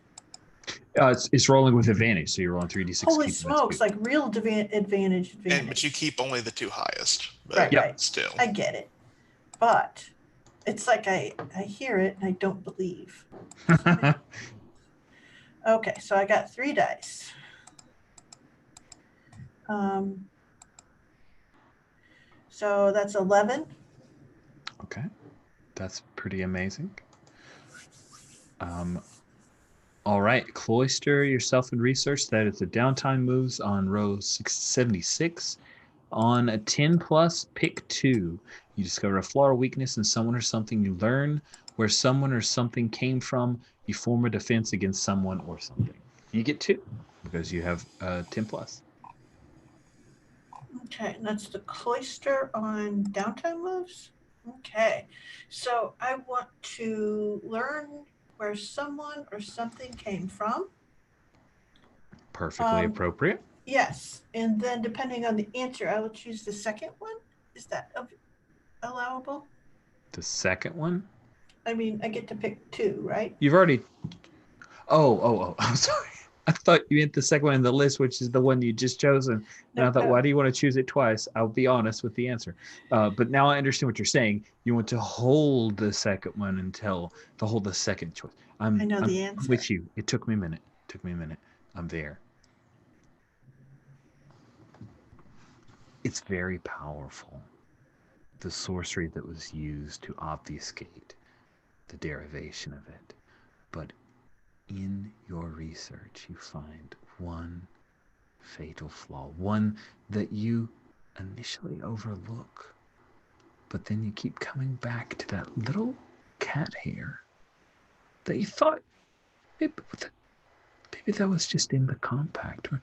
It's rolling with advantage, so you're rolling 3d6. Holy keeping that smokes, two. like real advantage. But you keep only the two highest. But Right, right. Still. I get it. But it's like I hear it and I don't believe. Okay, so I got 3 dice. So that's 11. Okay, that's pretty amazing. All right, cloister yourself in research. That is the downtime moves on row 676. On a 10 plus, pick 2. You discover a flaw or weakness in someone or something. You learn where someone or something came from. You form a defense against someone or something. You get 2 because you have 10 plus. Okay, and that's the cloister on downtime moves. Okay, so I want to learn where someone or something came from. Perfectly appropriate. Yes, and then depending on the answer, I will choose the second one. Is that allowable? The second one? I mean, I get to pick 2, right? You've already... Oh, I'm sorry. I thought you meant the second one in the list, which is the one you just chosen. And I thought, why do you want to choose it twice? I'll be honest with the answer. But now I understand what you're saying. You want to hold the second one hold the second choice. I know the answer. I'm with you. It took me a minute. I'm there. It's very powerful. The sorcery that was used to obfuscate the derivation of it. But in your research, you find one fatal flaw, one that you initially overlook, but then you keep coming back to that little cat hair that you thought maybe that was just in the compact, or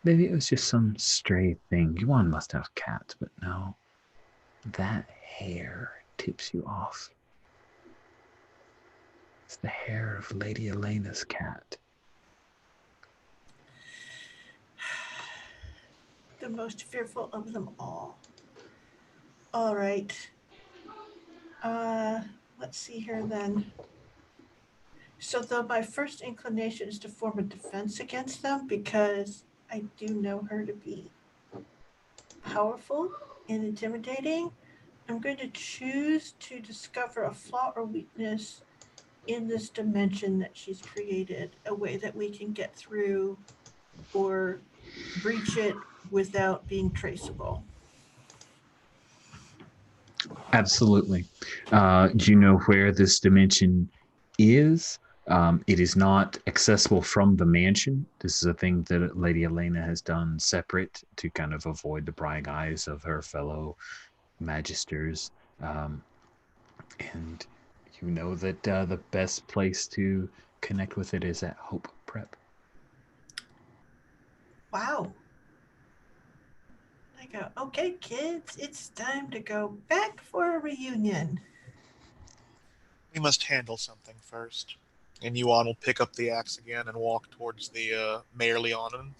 maybe it was just some stray thing. One must have cats, but no, that hair tips you off. It's the hair of Lady Elena's cat. The most fearful of them all. All right. Let's see here then. So though my first inclination is to form a defense against them because I do know her to be powerful and intimidating, I'm going to choose to discover a flaw or weakness in this dimension that she's created, a way that we can get through or breach it without being traceable. Absolutely. Do you know where this dimension is? It is not accessible from the mansion. This is a thing that Lady Elena has done separate to kind of avoid the prying eyes of her fellow magisters. And you know that the best place to connect with it is at Hope Prep. Wow. I go, okay, kids, it's time to go back for a reunion. We must handle something first. And Yuan will pick up the axe again and walk towards the Mayor Leonin.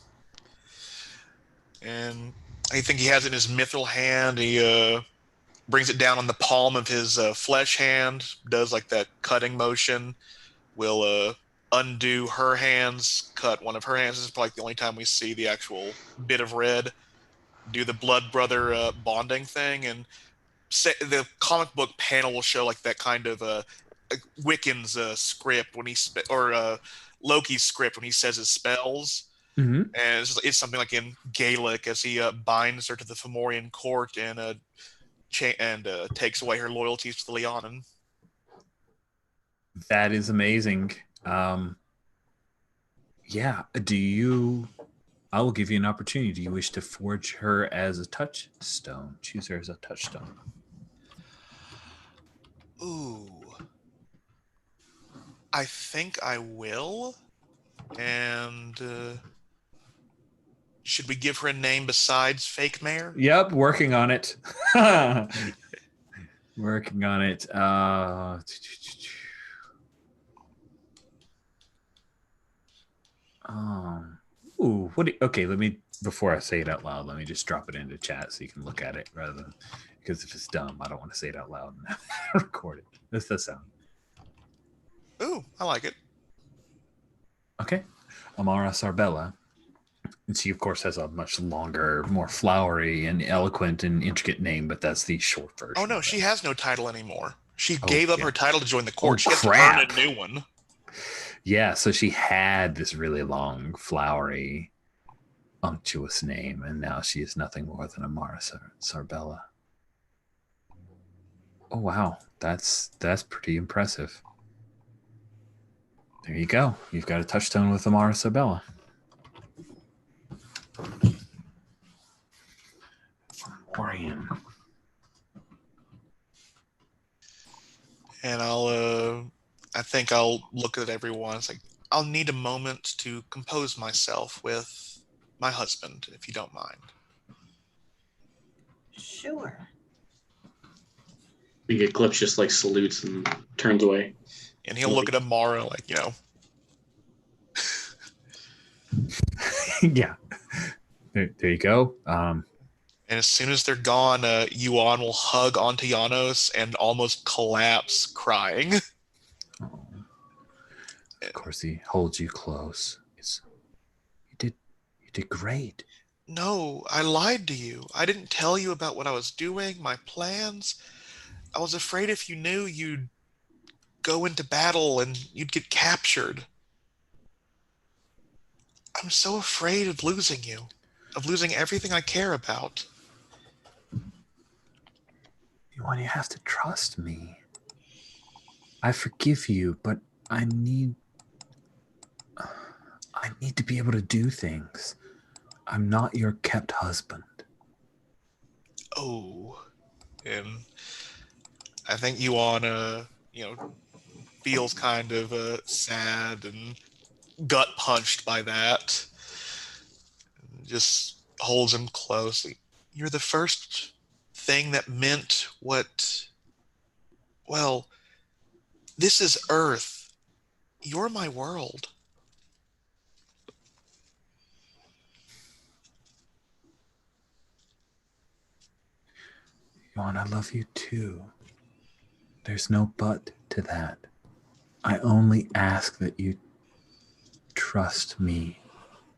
And I think he has it in his mithril hand. He brings it down on the palm of his flesh hand, does like that cutting motion, will undo her hands, cut one of her hands. This is probably the only time we see the actual bit of red. Do the blood brother bonding thing, and the comic book panel will show like that kind of Wiccan's script when or Loki's script when he says his spells. Mm-hmm. And it's something like in Gaelic as he binds her to the Fomorian court and takes away her loyalties to the Leonin. That is amazing. Yeah. I will give you an opportunity. Do you wish to forge her as a touchstone? Choose her as a touchstone. Ooh. I think I will. And should we give her a name besides Fake Mayor? Yep, working on it. Working on it. Ooh, okay, let me, before I say it out loud, let me just drop it into chat so you can look at it rather than, because if it's dumb, I don't want to say it out loud and record it. That's the sound. Ooh, I like it. Okay. Amara Sarbella. And she, of course, has a much longer, more flowery and eloquent and intricate name, but that's the short version. Oh, no, she has no title anymore. She Oh, gave up yeah. her title to join the court. Oh, She has crap. to earn a new one. Yeah, so she had this really long, flowery, unctuous name, and now she is nothing more than Amara Sarbella. Oh, wow. That's pretty impressive. There you go. You've got a touchstone with Amara Sarbella. Orion. And I think I'll look at everyone. It's like, I'll need a moment to compose myself with my husband, if you don't mind. Sure. The Eclipse just like salutes and turns away. And he'll look at Amara like, Yeah. There you go. And as soon as they're gone, Yuan will hug Antianos and almost collapse crying. Oh. Of course, he holds you close. You did great. No, I lied to you. I didn't tell you about what I was doing, my plans. I was afraid if you knew, you'd go into battle and you'd get captured. I'm so afraid of losing you, of losing everything I care about. You have to trust me. I forgive you, but I need to be able to do things. I'm not your kept husband. Oh, and I think Yuan, feels kind of sad and gut punched by that. Just holds him close. You're the first thing that meant what, well, this is Earth. You're my world. Yuan, I love you too. There's no but to that. I only ask that you trust me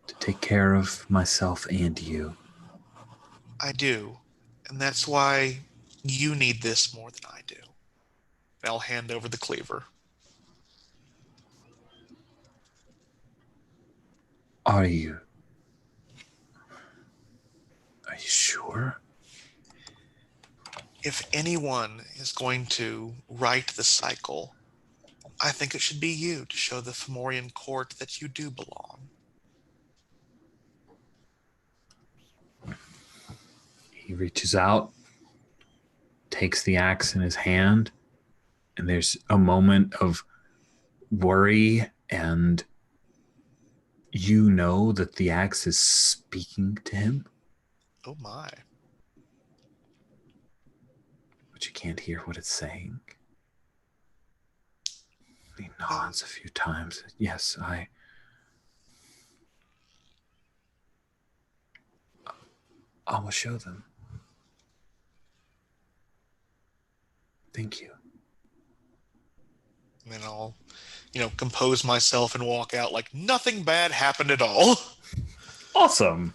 to take care of myself and you. I do. And that's why you need this more than I do. And I'll hand over the cleaver. Are you sure? If anyone is going to right the cycle, I think it should be you to show the Fomorian court that you do belong. He reaches out, takes the axe in his hand, and there's a moment of worry, and you know that the axe is speaking to him, Oh my. but you can't hear what it's saying. He nods a few times. Yes, I will show them. Thank you. And then I'll, compose myself and walk out like nothing bad happened at all. Awesome.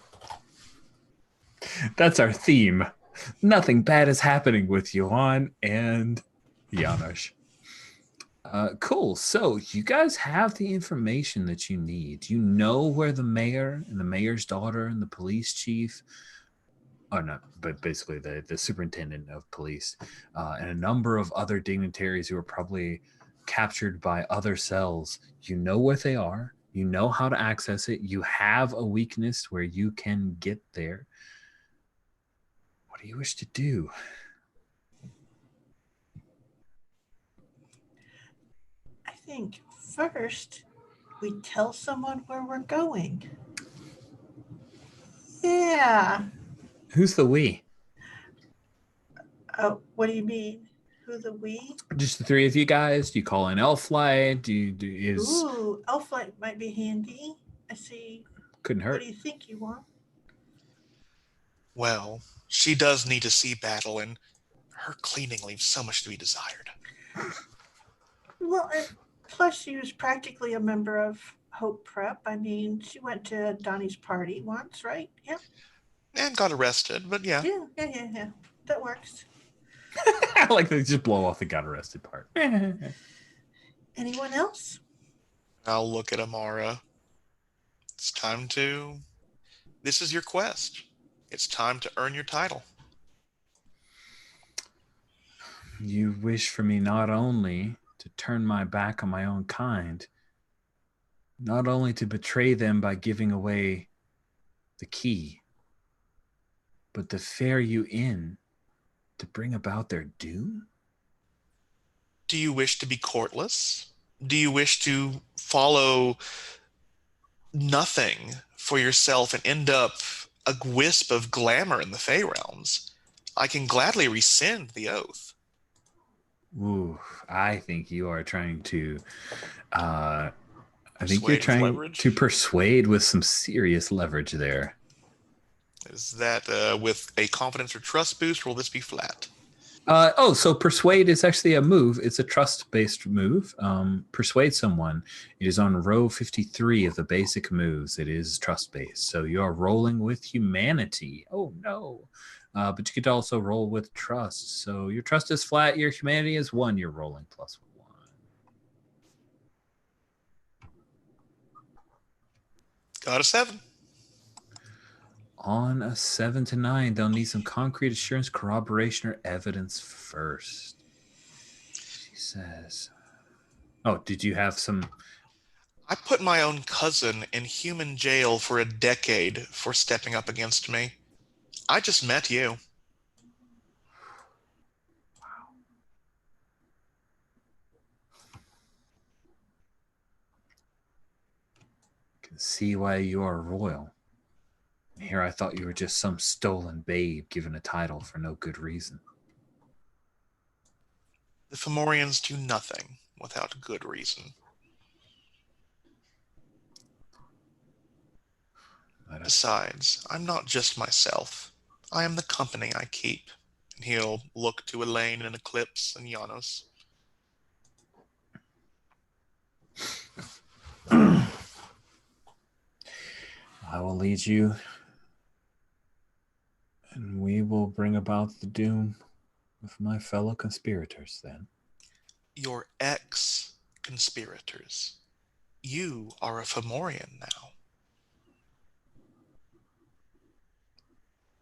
That's our theme. Nothing bad is happening with Johan and Janos. Cool. So you guys have the information that you need. You know where the mayor and the mayor's daughter and the police chief, or not, but basically the superintendent of police, and a number of other dignitaries who are probably captured by other cells. You know where they are. You know how to access it. You have a weakness where you can get there. What do you wish to do? I think first we tell someone where we're going. Yeah. Who's the we? Oh, what do you mean? Who the we? Just the three of you guys? Do you call in Elflight? Ooh, Elflight might be handy. I see. Couldn't What hurt. do you think you want? Well, she does need to see battle, and her cleaning leaves so much to be desired. Well, and plus she was practically a member of Hope Prep. I mean, she went to Donnie's party once, right? Yeah. And got arrested, but yeah. Yeah. That works. I like they just blow off the got arrested part. Anyone else? I'll look at Amara. It's time to... This is your quest. It's time to earn your title. You wish for me not only to turn my back on my own kind, not only to betray them by giving away the key, but to fare you in to bring about their doom? Do you wish to be courtless? Do you wish to follow nothing for yourself and end up a wisp of glamour in the Fey realms? I can gladly rescind the oath. Ooh, I think you are trying to I think Persuade you're with trying leverage? to persuade with some serious leverage there. Is that with a confidence or trust boost, or will this be flat? So persuade is actually a move. It's a trust-based move. Persuade someone. It is on row 53 of the basic moves. It is trust-based. So you're rolling with humanity. Oh, no. But you could also roll with trust. So your trust is flat. Your humanity is 1. You're rolling +1. Got a 7. On a 7 to 9, they'll need some concrete assurance, corroboration, or evidence first. She says, oh, did you have some? I put my own cousin in human jail for a decade for stepping up against me. I just met you. Can see why you are royal. Here I thought you were just some stolen babe given a title for no good reason. The Fomorians do nothing without good reason. Besides, I'm not just myself. I am the company I keep. And he'll look to Elaine and Eclipse and Janos. I will lead you, and we will bring about the doom of my fellow conspirators then. Your ex-conspirators. You are a Fomorian now.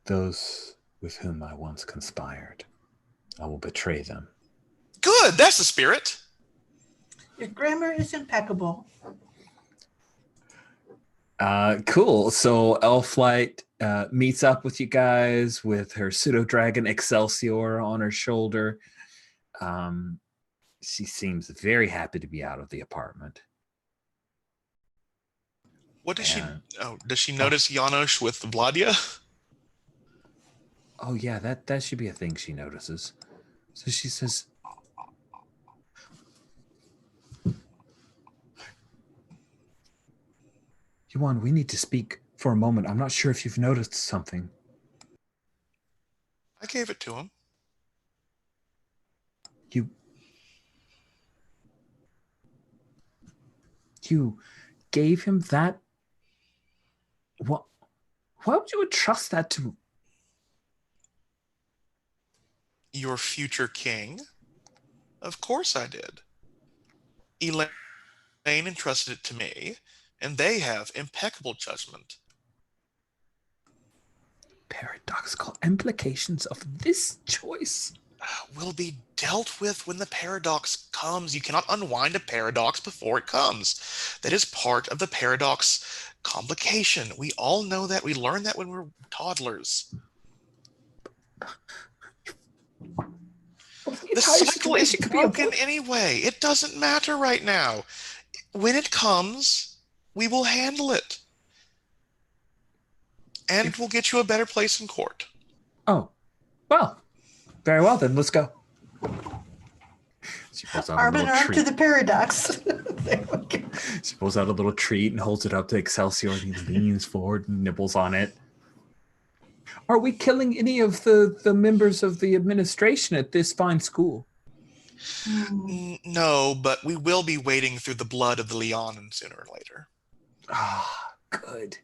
Those with whom I once conspired, I will betray them. Good, that's the spirit. Your grammar is impeccable. Cool. So Elflight meets up with you guys with her pseudo-dragon Excelsior on her shoulder. She seems very happy to be out of the apartment. What does does she notice Janos with Vladia? Oh yeah, that should be a thing she notices. So she says, Yuan, we need to speak for a moment. I'm not sure if you've noticed something. I gave it to him. You gave him that? What? Why would you entrust that to? Your future king? Of course I did. Elaine entrusted it to me, and they have impeccable judgment. Paradoxical implications of this choice will be dealt with when the paradox comes. You cannot unwind a paradox before it comes. That is part of the paradox complication. We all know that. We learned that when we were toddlers. The cycle is broken anyway. It doesn't matter right now. When it comes, we will handle it. And we'll get you a better place in court. Oh, well, very well then. Let's go. She pulls out Arm a in little arm to treat. the paradox. There we go. She pulls out a little treat and holds it up to Excelsior, and he leans forward and nibbles on it. Are we killing any of the members of the administration at this fine school? No, but we will be wading through the blood of the Leonin sooner or later. Ah, good.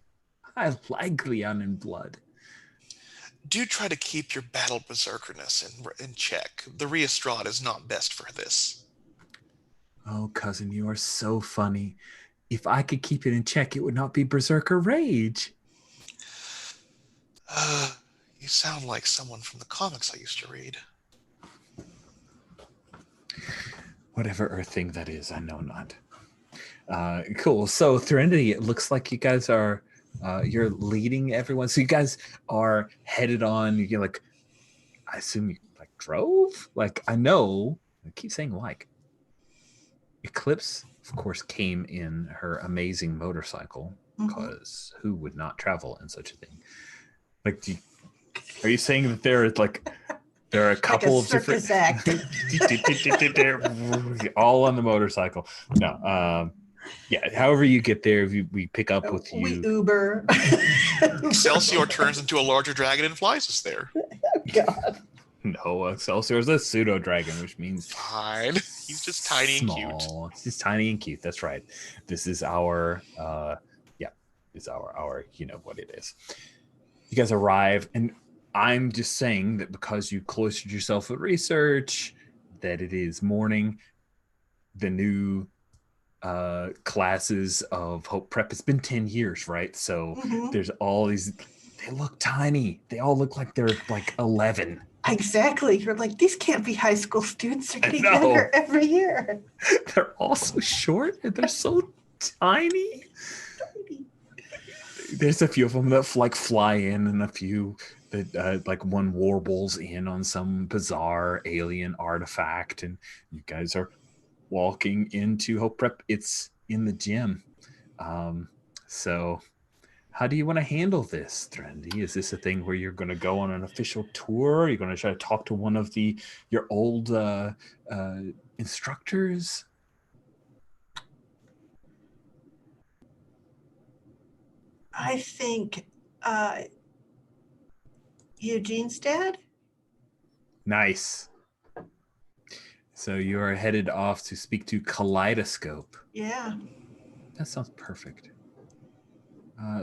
I like Leonin blood. Do try to keep your battle berserkerness in check. The Rheostrad is not best for this. Oh, cousin, you are so funny. If I could keep it in check, it would not be berserker rage. You sound like someone from the comics I used to read. Whatever Earth thing that is, I know not. Cool. So, Threnody, it looks like you guys are you're leading everyone. So you guys are headed on. You're like, I assume you like drove. Like I know. I keep saying like. Eclipse, of course, came in her amazing motorcycle because who would not travel in such a thing? Like, are you saying that there are a couple Like a of different circus act. all on the motorcycle? No, yeah. However you get there, we pick up with you. We Uber. Excelsior turns into a larger dragon and flies us there. God. No, Excelsior is a pseudo dragon, which means Fine. He's just tiny and cute. It's just tiny and cute. That's right. This is our it's our you know what it is. You guys arrive, and I'm just saying that because you cloistered yourself with research, that it is morning. The new classes of Hope Prep. It's been 10 years, right? So there's all these. They look tiny. They all look like they're like 11. Exactly. You're like, these can't be high school students. They're getting younger every year. They're all so short and they're so tiny. There's a few of them that fly in, and a few that like one warbles in on some bizarre alien artifact, and you guys are walking into Hope Prep. It's in the gym. So how do you want to handle this, Trendy? Is this a thing where you're going to go on an official tour? Are you going to try to talk to one of your old instructors? I think Eugene's dad. Nice. So you are headed off to speak to Kaleidoscope. Yeah. That sounds perfect.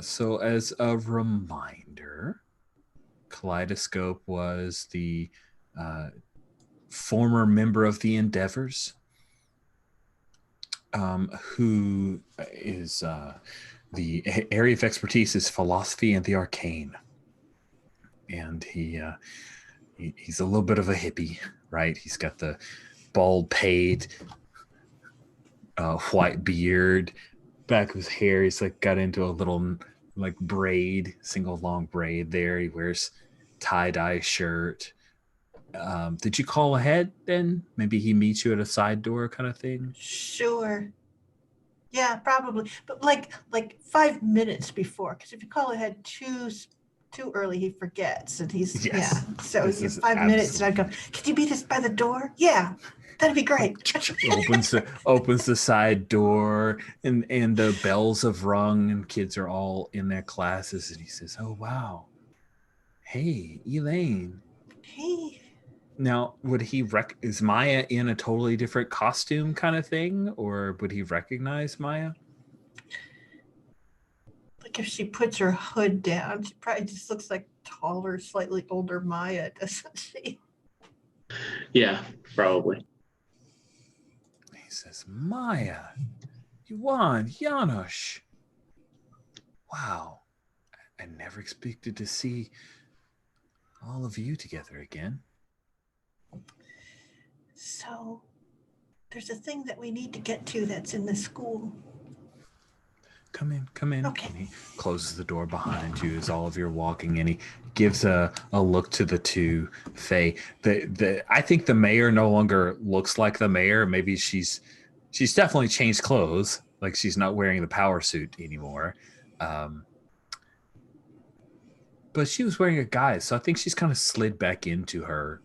So as a reminder, Kaleidoscope was the former member of the Endeavors, who is the area of expertise is philosophy and the arcane. And he's a little bit of a hippie, right? He's got the bald pate, white beard, back of his hair. He's like got into a little like braid, single long braid there. He wears tie-dye shirt. Did you call ahead then? Maybe he meets you at a side door kind of thing? Sure. Yeah, probably. But like 5 minutes before, because if you call ahead too early, he forgets. And he's Yes. yeah. So This you is 5 minutes, and I'd go, "Can you meet us by the door?" Yeah, that'd be great. opens the side door, and the bells have rung, and kids are all in their classes, and he says, "Oh wow, hey Elaine." Hey. Now, would he is Maya in a totally different costume kind of thing, or would he recognize Maya? Like if she puts her hood down, she probably just looks like taller, slightly older Maya, doesn't she? Yeah, probably. He says, Maya, Yuan, Janusz. Wow, I never expected to see all of you together again. So there's a thing that we need to get to that's in the school. come in, come in. Okay. And he closes the door behind you as all of you are walking, and he gives a look to the two Fae. I think the mayor no longer looks like the mayor. Maybe she's definitely changed clothes. Like she's not wearing the power suit anymore. But she was wearing a guise, so I think she's kind of slid back into her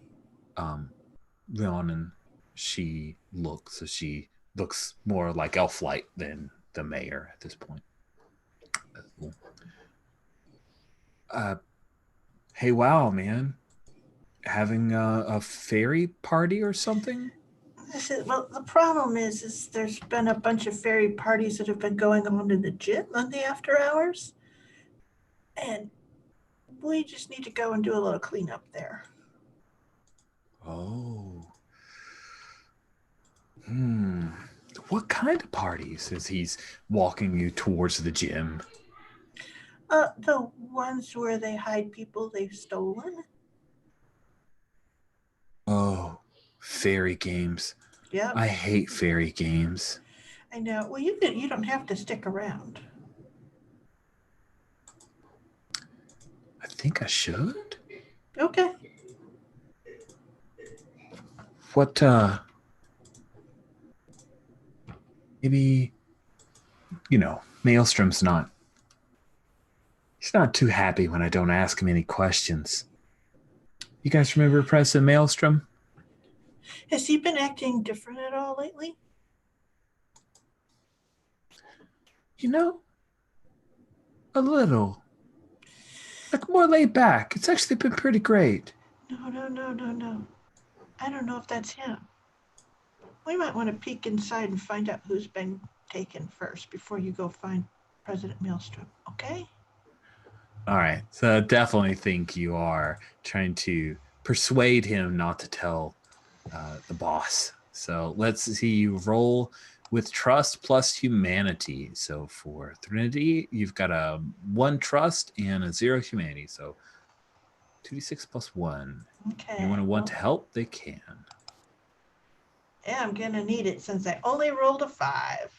Ronan she looks. So she looks more like Elflight than the mayor at this point. Hey, wow, man. Having a fairy party or something? Well, the problem is there's been a bunch of fairy parties that have been going on in the gym on the after hours. And we just need to go and do a little cleanup there. Oh. What kind of parties? As he's walking you towards the gym. The ones where they hide people they've stolen. Oh, fairy games. Yep. I hate fairy games. I know. Well, you don't have to stick around. I think I should. Okay. What, maybe, Maelstrom's he's not too happy when I don't ask him any questions. You guys remember President Maelstrom? Has he been acting different at all lately? A little. Like more laid back. It's actually been pretty great. No. I don't know if that's him. We might want to peek inside and find out who's been taken first before you go find President Maelstrom, okay? All right. So I definitely think you are trying to persuade him not to tell the boss. So let's see you roll with trust plus humanity. So for Trinity, you've got a 1 trust and a 0 humanity. So 2d6 plus 1. Okay. Anyone who want to help, they can. Yeah, I'm going to need it since I only rolled a 5.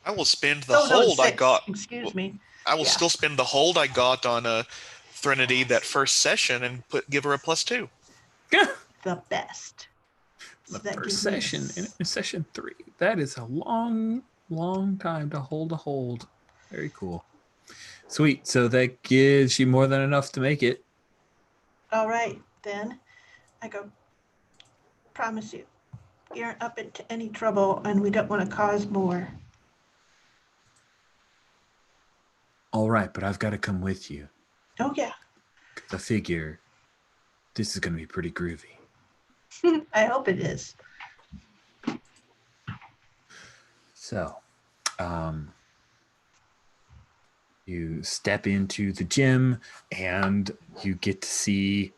I will spend the hold I 6. got. Excuse me. I will still spend the hold I got on Threnody that first session and give her a +2. The best. The So that first gives me a session in session 3. That is a long time to hold a hold. Very cool. Sweet. So that gives you more than enough to make it. All right, then I go, promise you aren't up into any trouble and we don't want to cause more. All right, but I've got to come with you. Oh, yeah. I figure this is going to be pretty groovy. I hope it is. So, you step into the gym and you get to see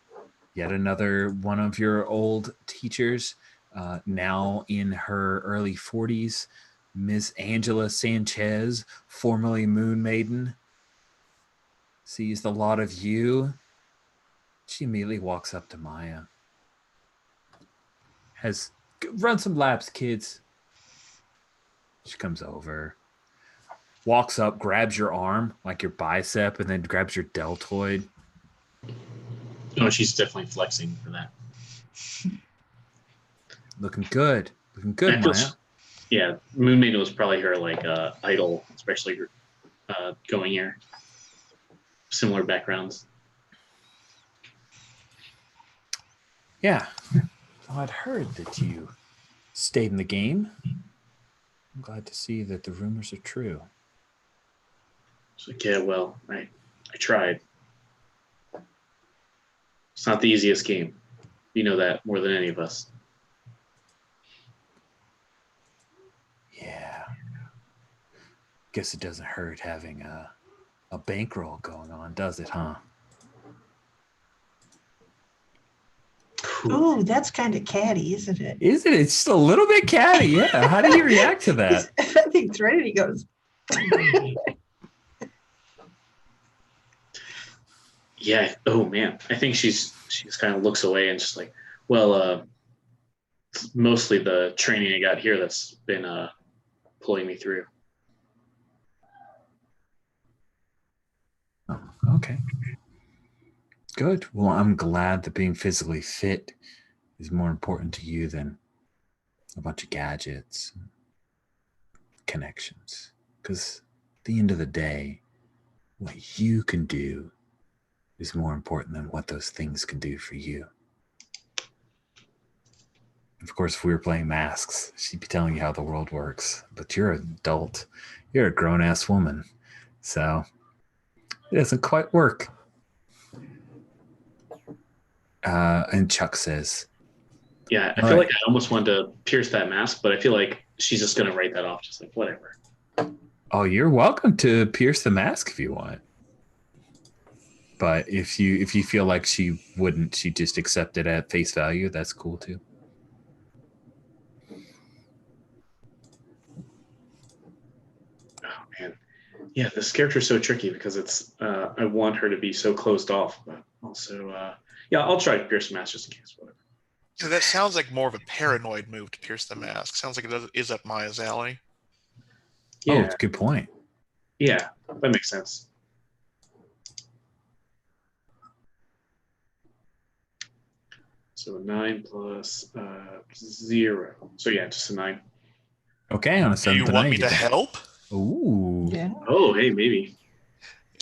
yet another one of your old teachers, now in her early 40s, Miss Angela Sanchez, formerly Moon Maiden, sees the lot of you. She immediately walks up to Maya. Run some laps, kids. She comes over, walks up, grabs your arm, like your bicep, and then grabs your deltoid. Oh, she's definitely flexing for that. Looking good. Maya. Yeah, Moon Maiden was probably her idol, especially going here. Similar backgrounds. Yeah. Well, I'd heard that you stayed in the game. I'm glad to see that the rumors are true. It's like, yeah, well, I tried. It's not the easiest game. You know that more than any of us. Yeah. Guess it doesn't hurt having a bankroll going on, does it, huh? Ooh, that's kind of catty, isn't it? Is it? It's just a little bit catty, yeah. How do you react to that? I think Trinity goes. Yeah. Oh man. I think she's kind of looks away and just like, well, it's mostly the training I got here that's been pulling me through. Okay. Good. Well, I'm glad that being physically fit is more important to you than a bunch of gadgets, and connections. Because at the end of the day, what you can do is more important than what those things can do for you. Of course, if we were playing masks, she'd be telling you how the world works. But you're an adult. You're a grown-ass woman. So it doesn't quite work. And Chuck says, Yeah, I All feel right. like I almost wanted to pierce that mask, but I feel like she's just gonna write that off, just like whatever. "Oh, you're welcome to pierce the mask if you want." But if you feel like she wouldn't, she just accept it at face value, that's cool too. Oh man, yeah, this character's so tricky because it's I want her to be so closed off, but also yeah, I'll try to pierce the mask just in case. Whatever. So that sounds like more of a paranoid move to pierce the mask. Sounds like it is up Maya's alley. Oh, Yeah, it's a good point. yeah, that makes sense. So 9 plus 0. So yeah, just a 9. Okay, on a Do 7 you to want 9, me you to get that. help? Ooh. Yeah. Oh, hey, maybe.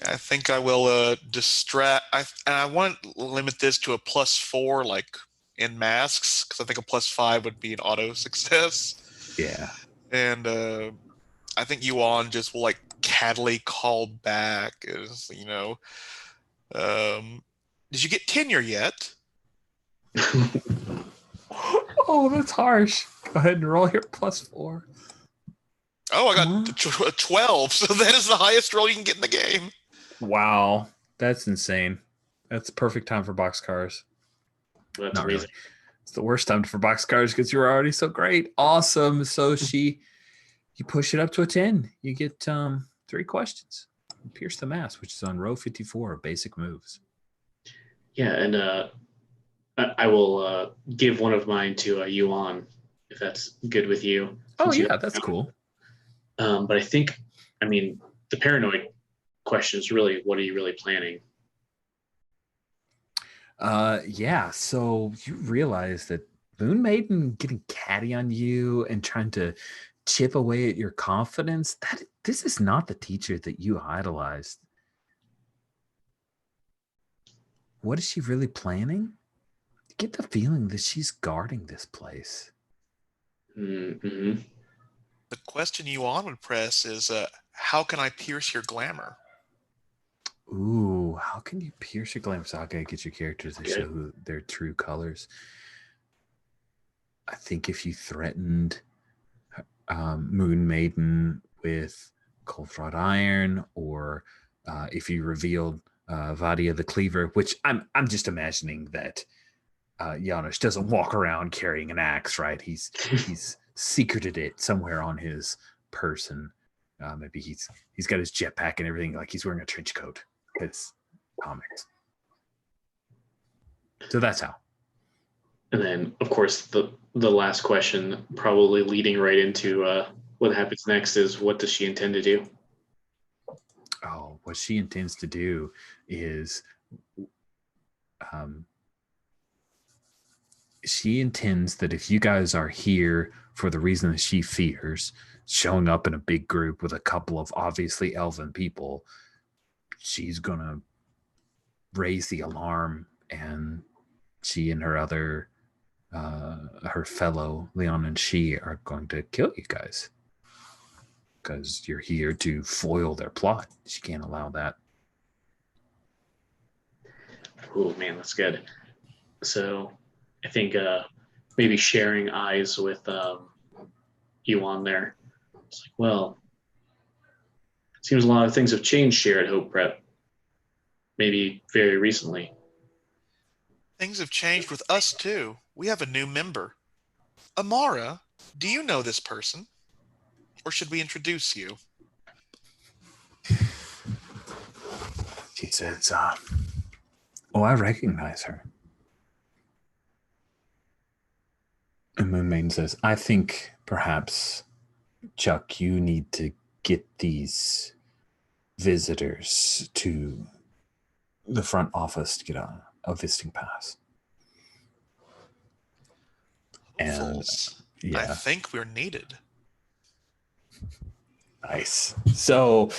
I think I will distract. And I want to limit this to a +4, like in masks, because I think a +5 would be an auto success. Yeah. And I think Yuan just will like cattily call back, as you know. Did you get tenure yet? Oh, that's harsh. Go ahead and roll your +4. Oh, I Huh? got a 12, so that is the highest roll you can get in the game. Wow. That's insane. That's perfect time for boxcars. That's Not amazing. really. It's the worst time for boxcars because you were already so great. Awesome. So you push it up to a 10. You get 3 questions. You pierce the mask, which is on row 54 of basic moves. Yeah, and I will give one of mine to Yuan, if that's good with you. Oh, since you yeah, that's cool. But I think, I mean, the paranoid question is really, what are you really planning? Yeah, so you realize that Moon Maiden getting catty on you and trying to chip away at your confidence, that this is not the teacher that you idolized. What is she really planning? You get the feeling that she's guarding this place. Mm-hmm. The question Yuan would press is, how can I pierce your glamour? Ooh, how can you pierce your glam? Saga, get your characters to Good. show who their true colors. I think if you threatened Moon Maiden with cold wrought iron, or if you revealed Vadia the Cleaver, which I'm just imagining that Janusz doesn't walk around carrying an axe, right? He's secreted it somewhere on his person. Maybe he's got his jetpack and everything, like he's wearing a trench coat. It's comics. So that's how. And then, of course, the last question, probably leading right into what happens next, is what does she intend to do? Oh, what she intends to do is she intends that if you guys are here for the reason that she fears, showing up in a big group with a couple of obviously elven people, she's gonna raise the alarm, and she and her other her fellow Leon and she are going to kill you guys because you're here to foil their plot. She can't allow that. Oh man, that's good. So I think maybe sharing eyes with Yuan there. It's like, well, it seems a lot of things have changed here at Hope Prep. Maybe very recently. Things have changed with us too. We have a new member. Amara, do you know this person? Or should we introduce you? She says, oh, I recognize her. And Moon Maiden says, I think perhaps, Chuck, you need to get these visitors to the front office to get a visiting pass. And Hopefuls. I yeah, think we're needed. nice. So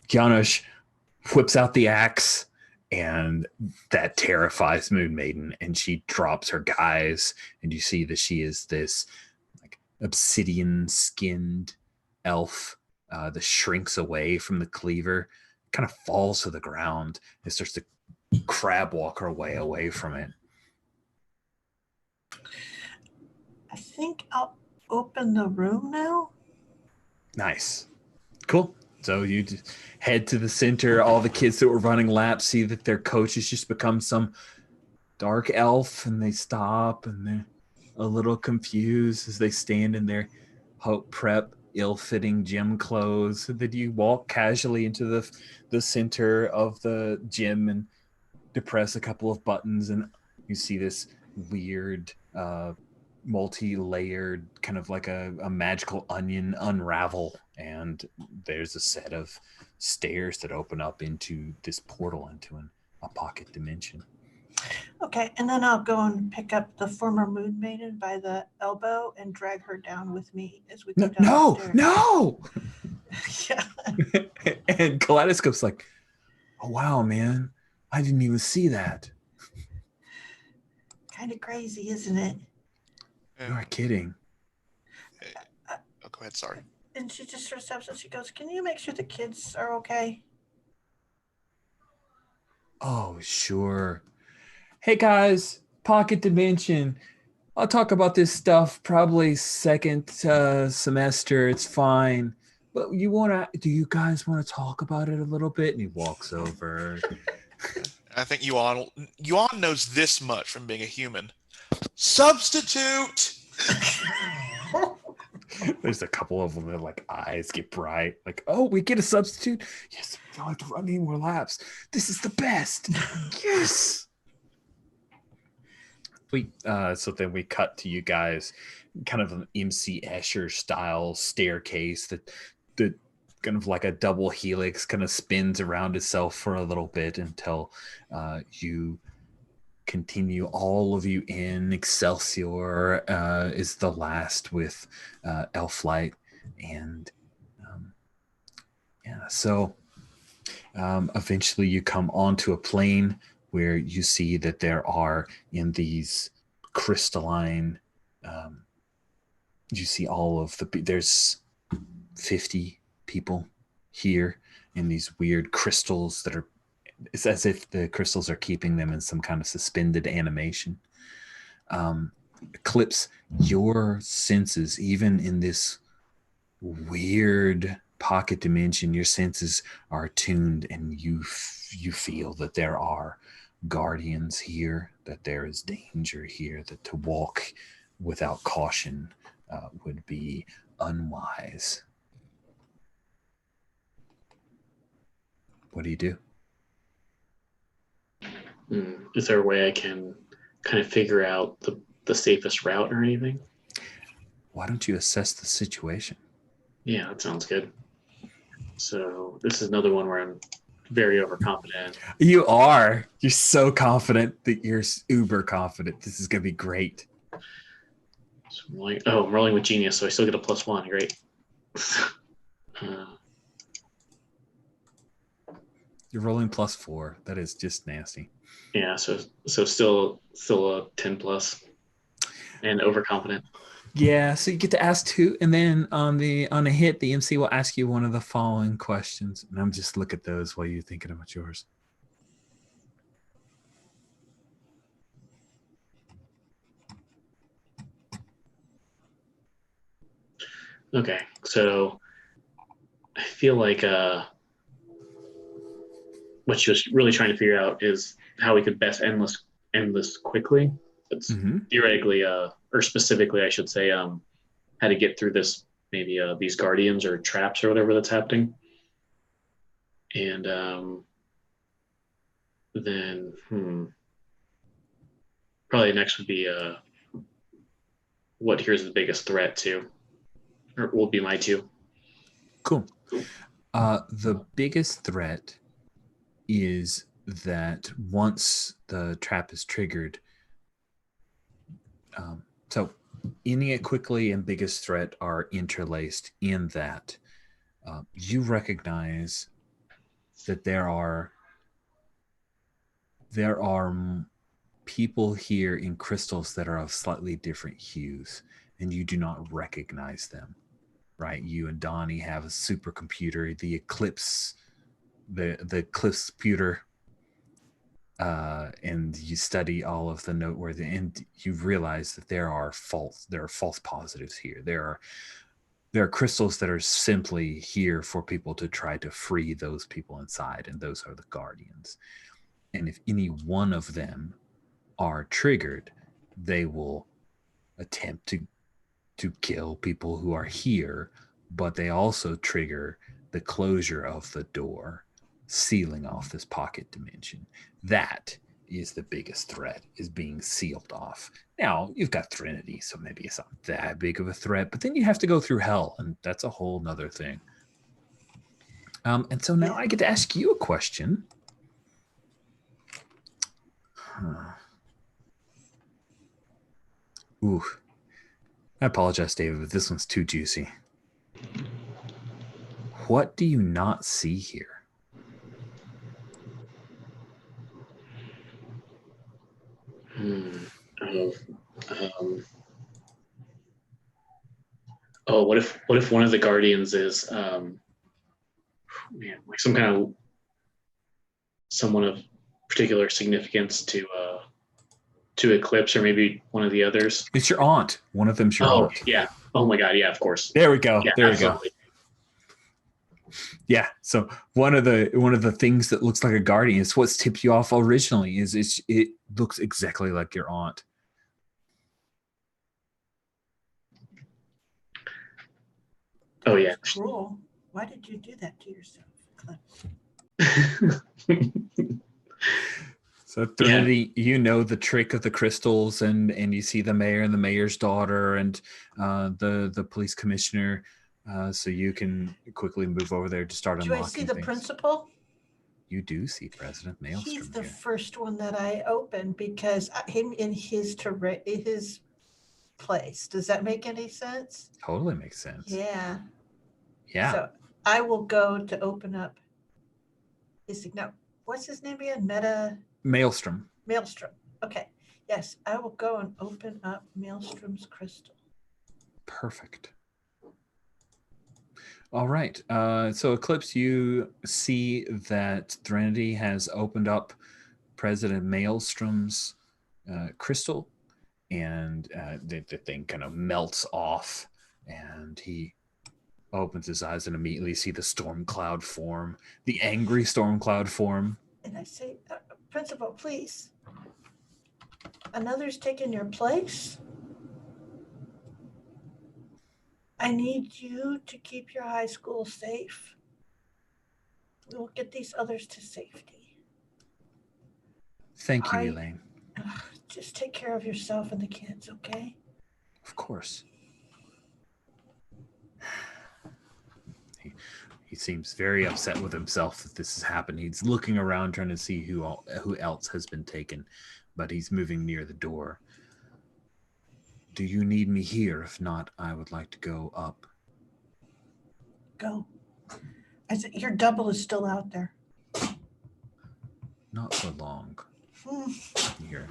Janusz whips out the axe, and that terrifies Moon Maiden, and she drops her guise, and you see that she is this like obsidian skinned elf that shrinks away from the cleaver, kind of falls to the ground, and starts to crab walk her way away from it. I think I'll open the room now. Nice. Cool. So you just head to the center. All the kids that were running laps see that their coach has just become some dark elf, and they stop and they're a little confused as they stand in their Hope Prep ill-fitting gym clothes. Then you walk casually into the center of the gym and depress a couple of buttons, and you see this weird multi-layered kind of like a magical onion unravel, and there's a set of stairs that open up into this portal into a pocket dimension. Okay, and then I'll go and pick up the former Moon Maiden by the elbow and drag her down with me as we go down the stairs. No. Yeah. And Kaleidoscope's like, oh wow, man, I didn't even see that. Kind of crazy, isn't it? You are kidding. Oh, go ahead. Sorry. And she just sort of stops and she goes, can you make sure the kids are okay? Oh, sure. Hey guys, pocket dimension. I'll talk about this stuff probably second semester. It's fine. But do you guys want to talk about it a little bit? And he walks over. I think Yuan knows this much from being a human. Substitute! There's a couple of them that like eyes get bright. Like, oh, we get a substitute? Yes, we don't have to run any more laps. This is the best. Yes. So then we cut to you guys, kind of an MC Escher style staircase that kind of like a double helix kind of spins around itself for a little bit until you continue, all of you in. Excelsior is the last with Elflight, and so eventually you come onto a plane where you see that there are in these crystalline you see all of there's 50 people here in these weird crystals that are, it's as if the crystals are keeping them in some kind of suspended animation. Eclipse, your senses, even in this weird pocket dimension, your senses are tuned, and you feel that there are guardians here, that there is danger here, that to walk without caution would be unwise. What do you do? Is there a way I can kind of figure out the safest route or anything? Why don't you assess the situation? Yeah, that sounds good. So this is another one where I'm very overconfident. You are. You're so confident that you're uber confident. This is going to be great. So I'm rolling with genius, so I still get a +1. Great. You're rolling +4. That is just nasty. Yeah, so still a 10+ and overconfident. Yeah, so you get to ask two, and then on a hit, the MC will ask you one of the following questions. And I'm just look at those while you're thinking about yours. Okay, so I feel like what she was really trying to figure out is how we could best end this quickly. It's theoretically, or specifically, I should say, how to get through this, maybe these guardians or traps or whatever that's happening. And then probably next would be what here's the biggest threat to, or will be my two. Cool. The biggest threat is that once the trap is triggered, so Any quickly and biggest threat are interlaced in that you recognize that there are people here in crystals that are of slightly different hues, and you do not recognize them. Right? You and Donnie have a supercomputer, the Eclipse, the Eclipse computer, and you study all of the noteworthy, and you realize that there are false positives here. There are crystals that are simply here for people to try to free those people inside, and those are the guardians. And if any one of them are triggered, they will attempt to kill people who are here, but they also trigger the closure of the door, sealing off this pocket dimension. That is the biggest threat, is being sealed off. Now, you've got Trinity, so maybe it's not that big of a threat, but then you have to go through hell, and that's a whole nother thing. And so now I get to ask you a question. Ooh. I apologize, David, but this one's too juicy. What do you not see here? What if one of the guardians is like someone of particular significance to Eclipse, or maybe one of the others? It's your aunt. One of them's your aunt. Yeah. Oh my God. Yeah, of course. There we go. Yeah, there absolutely. we go. Yeah. So one of the things that looks like a guardian is what's tipped you off originally. It looks exactly like your aunt. Oh yeah. Cruel. Why did you do that to yourself, Cliff? So Trinity, you know the trick of the crystals, and you see the mayor and the mayor's daughter and the police commissioner. So you can quickly move over there to start unlocking Do I see the things. principal? You do see President Maelstrom. He's the here. first one that I opened because him in his place. Does that make any sense? Totally makes sense. Yeah. Yeah. So I will go to open up. What's his name again? Maelstrom. Maelstrom. Okay. Yes, I will go and open up Maelstrom's crystal. Perfect. All right. So Eclipse, you see that Threnody has opened up President Maelstrom's crystal, and the thing kind of melts off, and he opens his eyes and immediately see the storm cloud form, the angry storm cloud form. And I say, Principal, please. Another's taken your place. I need you to keep your high school safe. We will get these others to safety. Thank you, Elaine. Just take care of yourself and the kids, okay? Of course. He seems very upset with himself that this has happened. He's looking around trying to see who else has been taken, but he's moving near the door. Do you need me here? If not, I would like to go up. Go. I said, your double is still out there. Not for long. Here.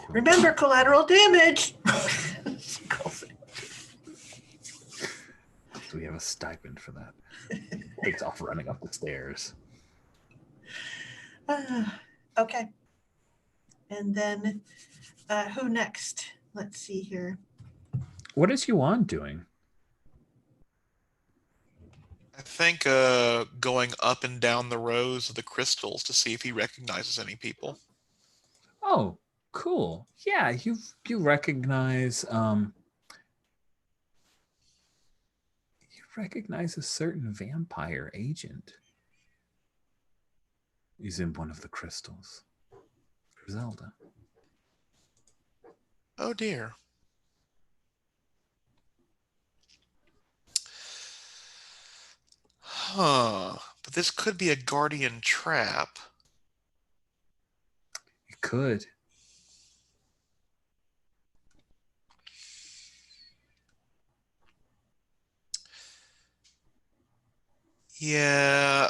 Remember collateral damage. Do we have a stipend for that? Takes off running up the stairs. Okay. And then who next? Let's see here. What is Yuan doing? I think going up and down the rows of the crystals to see if he recognizes any people. Oh, cool. Yeah, you recognize a certain vampire agent. He's in one of the crystals. Zelda. Oh dear. Huh. But this could be a guardian trap. It could. Yeah.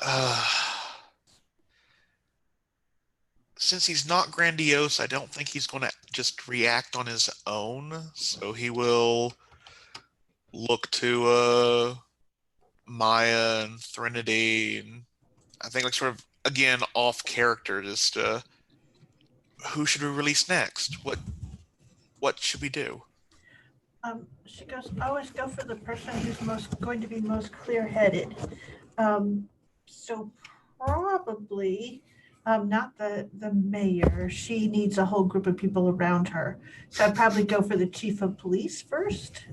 Since he's not grandiose, I don't think he's going to just react on his own. So he will look to Maya and Threnody, and I think like sort of again off character, just who should we release next? What should we do? She goes, always go for the person who's going to be most clear-headed. So probably not the mayor. She needs a whole group of people around her. So I'd probably go for the chief of police first.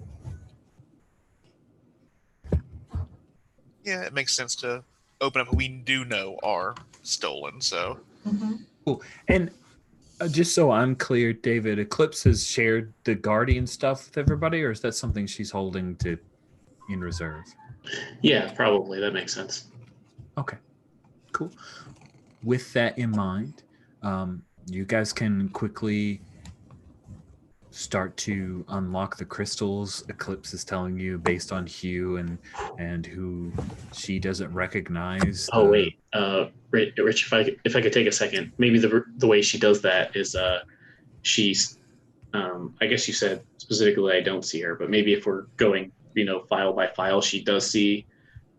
Yeah, it makes sense to open up who we do know are stolen. So Cool. And just so I'm clear, David, Eclipse has shared the Guardian stuff with everybody, or is that something she's holding to in reserve? Yeah, probably. That makes sense. Okay, cool. With that in mind, you guys can quickly start to unlock the crystals. Eclipse is telling you based on hue and who she doesn't recognize. Oh wait, Rich, if I could take a second, maybe the way she does that is she's I guess you said specifically I don't see her, but maybe if we're going file by file, she does see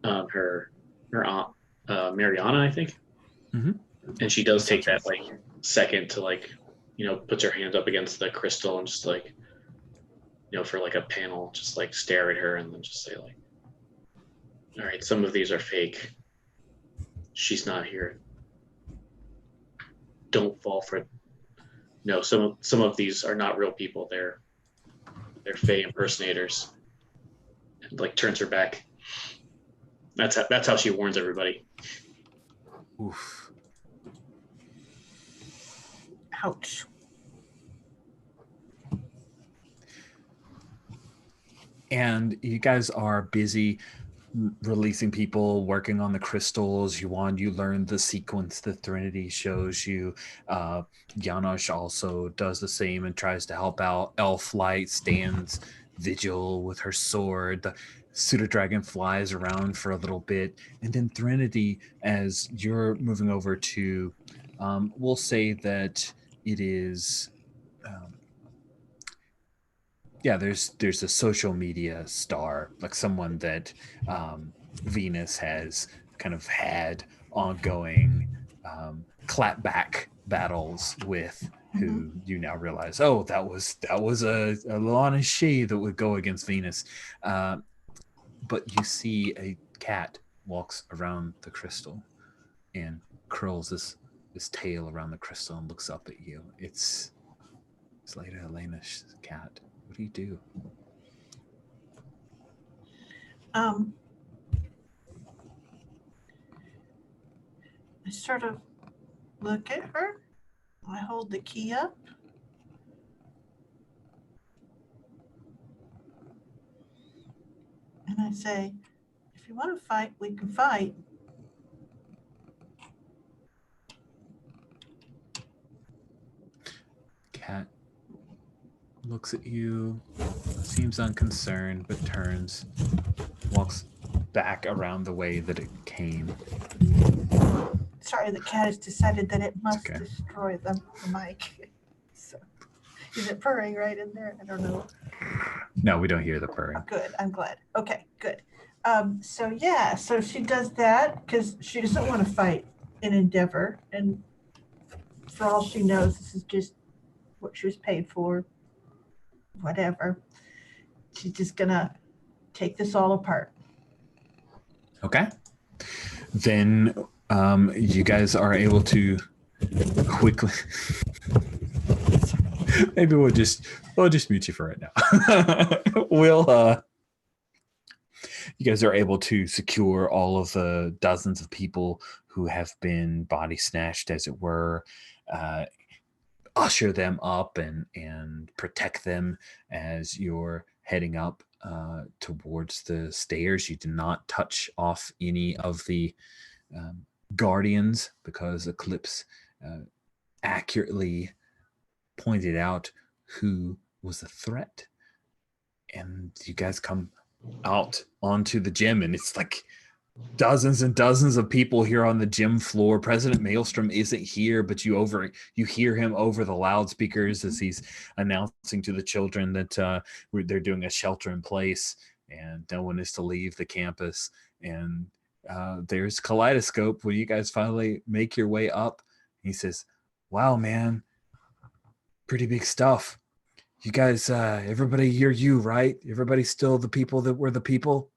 her aunt Mariana, I think. Mm-hmm. And she does take that like second to like puts her hands up against the crystal and just like for like a panel, just like stare at her and then just say like, all right, some of these are fake. She's not here. Don't fall for it. No, some of these are not real people. They're Fae impersonators. And like turns her back. That's how she warns everybody. Oof. Ouch. And you guys are busy releasing people, working on the crystals. You learn the sequence the Threnody shows you. Janosch also does the same and tries to help out. Elflight stands vigil with her sword. The pseudo-dragon flies around for a little bit. And then Threnody, as you're moving over to, we'll say that it is... there's a social media star, like someone that Venus has kind of had ongoing clapback battles with, who you now realize, oh, that was a Lana Shea that would go against Venus. But you see a cat walks around the crystal and curls this tail around the crystal and looks up at you. It's Lady Elena's cat. What do you do? I sort of look at her. I hold the key up. And I say, if you want to fight, we can fight. Cat looks at you, seems unconcerned, but turns, walks back around the way that it came. Sorry, the cat has decided that it must okay. destroy the mic. So, is it purring right in there? I don't know. No, we don't hear the purring. Oh, good. I'm glad. Okay, good. So she does that because she doesn't want to fight in Endeavor. And for all she knows, this is just what she was paid for. Whatever. She's just going to take this all apart. Okay. Then you guys are able to quickly... Maybe we'll just mute you for right now. You guys are able to secure all of the dozens of people who have been body snatched, as it were, usher them up and protect them as you're heading up towards the stairs. You do not touch off any of the guardians, because Eclipse accurately pointed out who was a threat. And you guys come out onto the gym, and it's like dozens and dozens of people here on the gym floor. President Maelstrom isn't here, but you hear him over the loudspeakers as he's announcing to the children that they're doing a shelter in place and no one is to leave the campus. And there's Kaleidoscope when you guys finally make your way up. He says, "Wow, man, pretty big stuff. You guys, everybody, you're you, right? Everybody's still the people that were the people?"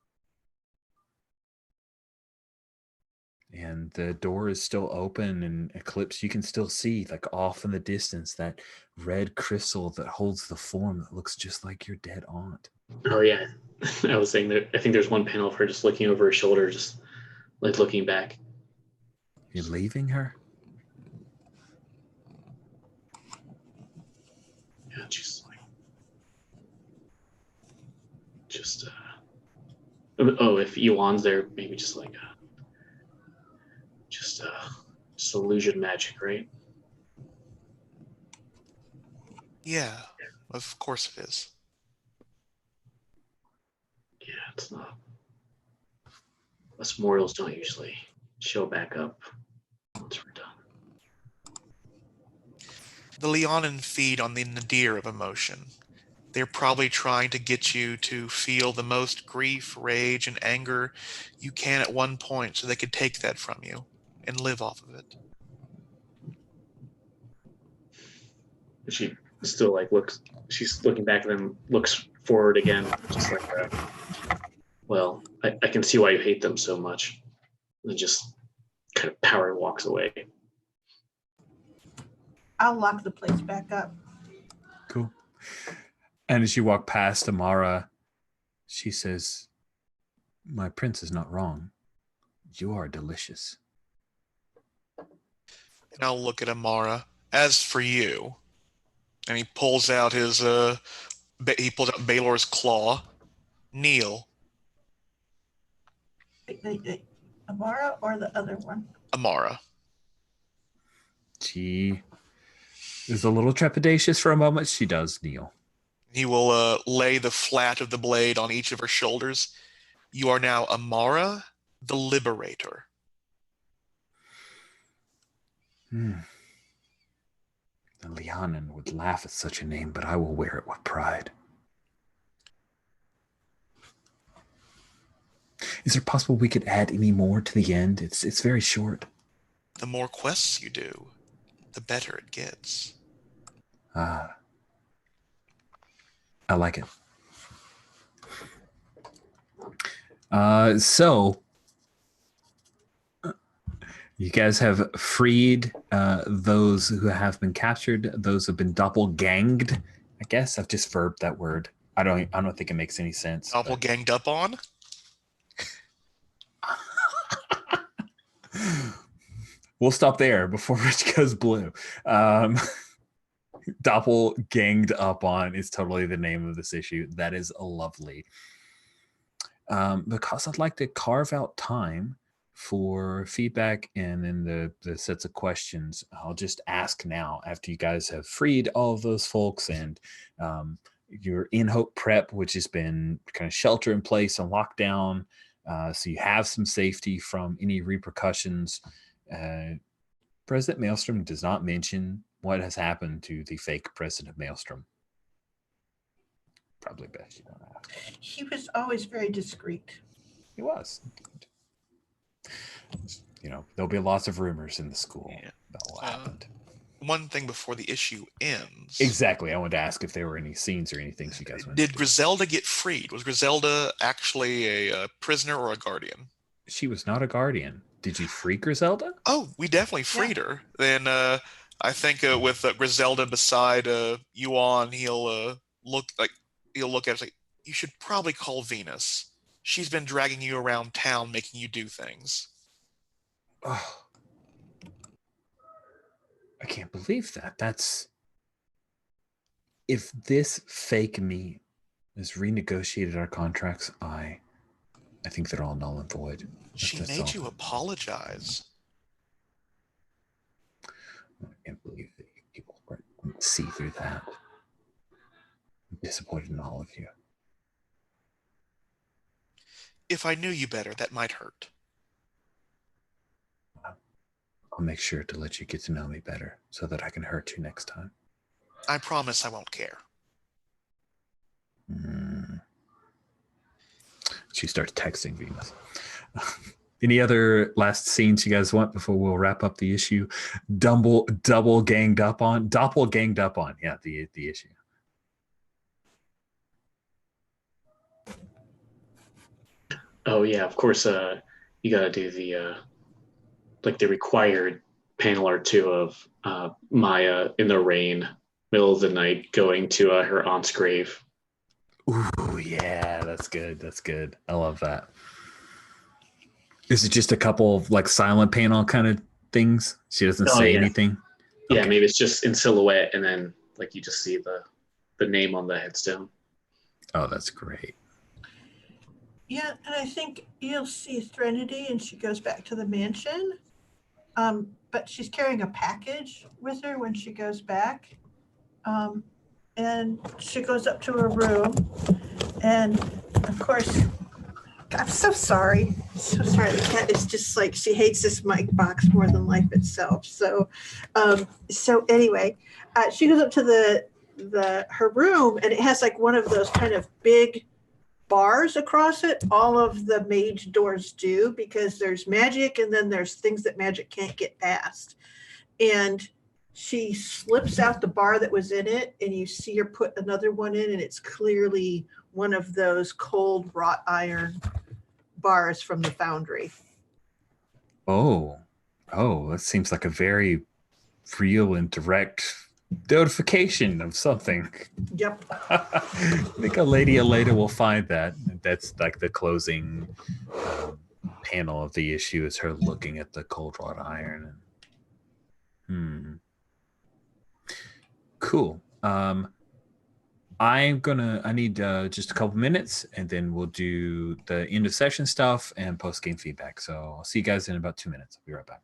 And the door is still open, and Eclipse, you can still see, like off in the distance, that red crystal that holds the form that looks just like your dead aunt. Oh yeah, I was saying that I think there's one panel of her just looking over her shoulder, just like looking back. You're leaving her? Yeah, she's like, just oh, if Yuan's there, maybe just like just illusion magic, right? Yeah, of course it is. Yeah, it's not. Us mortals don't usually show back up once we're done. The Leonin feed on the nadir of emotion. They're probably trying to get you to feel the most grief, rage, and anger you can at one point so they could take that from you and live off of it. She still like looks, she's looking back at them, looks forward again, just like, well, I can see why you hate them so much. And just kind of power walks away. I'll lock the place back up. Cool. And as you walk past Amara, she says, "My prince is not wrong. You are delicious." And I'll look at Amara. As for you, and he pulls out his Baylor's claw. Kneel. Amara or the other one? Amara. She is a little trepidatious for a moment. She does kneel. He will lay the flat of the blade on each of her shoulders. You are now Amara, the Liberator. The Leonin would laugh at such a name, but I will wear it with pride. Is it possible we could add any more to the end? It's very short. The more quests you do, the better it gets. I like it. So you guys have freed those who have been captured. Those who have been doppelganged. I guess I've just verbed that word. I don't think it makes any sense. Doppelganged up on? We'll stop there before Rich goes blue. Doppelganged up on is totally the name of this issue. That is lovely. Because I'd like to carve out time for feedback and then the sets of questions, I'll just ask now after you guys have freed all of those folks and you're in Hope Prep, which has been kind of shelter in place and lockdown. So you have some safety from any repercussions. President Maelstrom does not mention what has happened to the fake President Maelstrom. Probably best you don't ask. He was always very discreet. He was. There'll be lots of rumors in the school about what happened. One thing before the issue ends. Exactly. I wanted to ask if there were any scenes or anything you guys wanted Did to do. Griselda get freed? Was Griselda actually a prisoner or a guardian? She was not a guardian. Did you free Griselda? Oh, we definitely freed her. Then I think with Griselda beside Yuan, he'll look at it like, you should probably call Venus. She's been dragging you around town, making you do things. Oh, I can't believe that. If this fake me has renegotiated our contracts, I I think they're all null and void. She That's made all. you apologize. I can't believe that people wouldn't see through that. I'm disappointed in all of you. If I knew you better, that might hurt. I'll make sure to let you get to know me better so that I can hurt you next time. I promise I won't care. She starts texting Venus. Any other last scenes you guys want before we'll wrap up the issue? Double ganged up on. Doppel ganged up on. Yeah, the issue. Oh yeah, of course. You got to do the like the required panel or two of Maya in the rain, middle of the night, going to her aunt's grave. Ooh, yeah, that's good. That's good. I love that. Is it just a couple of like silent panel kind of things? She doesn't say anything. Yeah, Okay. maybe it's just in silhouette, and then like you just see the name on the headstone. Oh, that's great. Yeah, and I think you'll see Threnody, and she goes back to the mansion. But she's carrying a package with her when she goes back. And she goes up to her room, and of course, I'm so sorry. So sorry. The cat is just like, she hates this mic box more than life itself. So anyway, she goes up to her room, and it has like one of those kind of big bars across it. All of the mage doors do, because there's magic, and then there's things that magic can't get past. And she slips out the bar that was in it, and you see her put another one in, and it's clearly one of those cold wrought iron bars from the foundry. Oh, that seems like a very real and direct notification of something. Yep. I think a lady later will find that. That's like the closing panel of the issue is her looking at the cold wrought iron. Cool. I need just a couple minutes, and then we'll do the end of session stuff and post game feedback. So I'll see you guys in about 2 minutes. I'll be right back.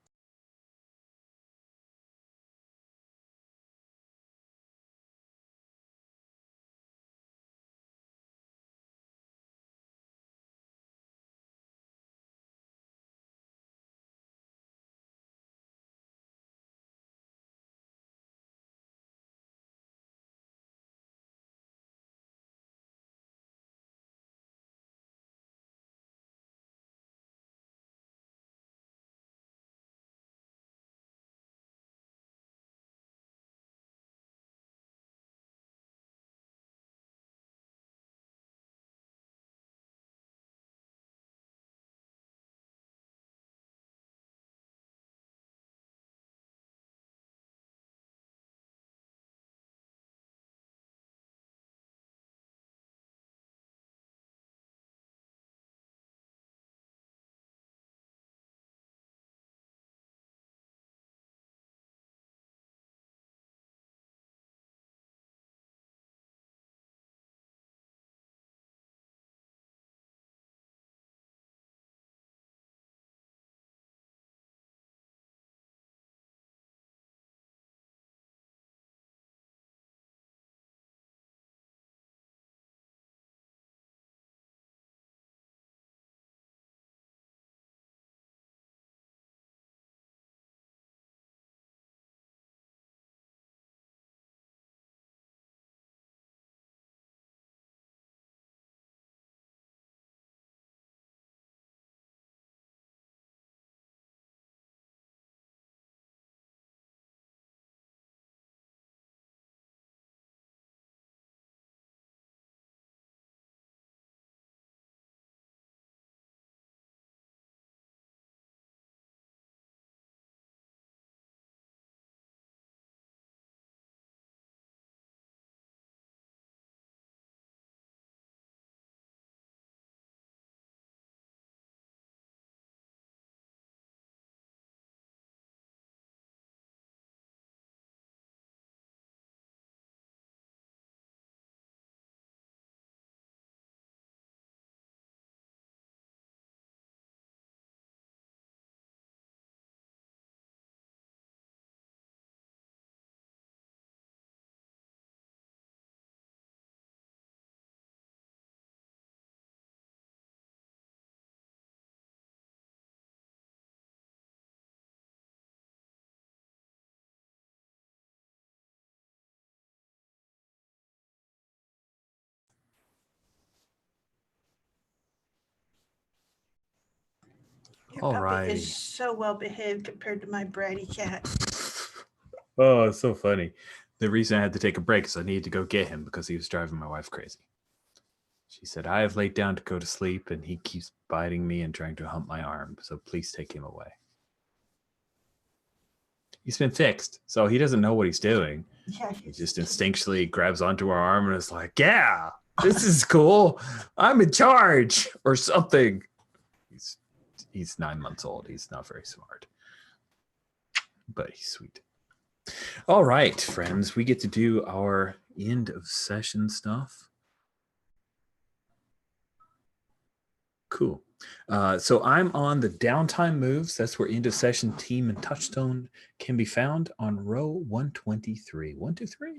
Your puppy Alrighty. is so well behaved compared to my bratty cat. Oh, it's so funny. The reason I had to take a break is I needed to go get him because he was driving my wife crazy. She said, I have laid down to go to sleep and he keeps biting me and trying to hump my arm. So please take him away. He's been fixed, so he doesn't know what he's doing. Yeah, He just instinctually grabs onto our arm and is like, yeah, this is cool. I'm in charge or something. He's 9 months old. He's not very smart, but he's sweet. All right, friends, we get to do our end of session stuff. Cool. So I'm on the downtime moves. That's where end of session team and touchstone can be found on row 123. 123.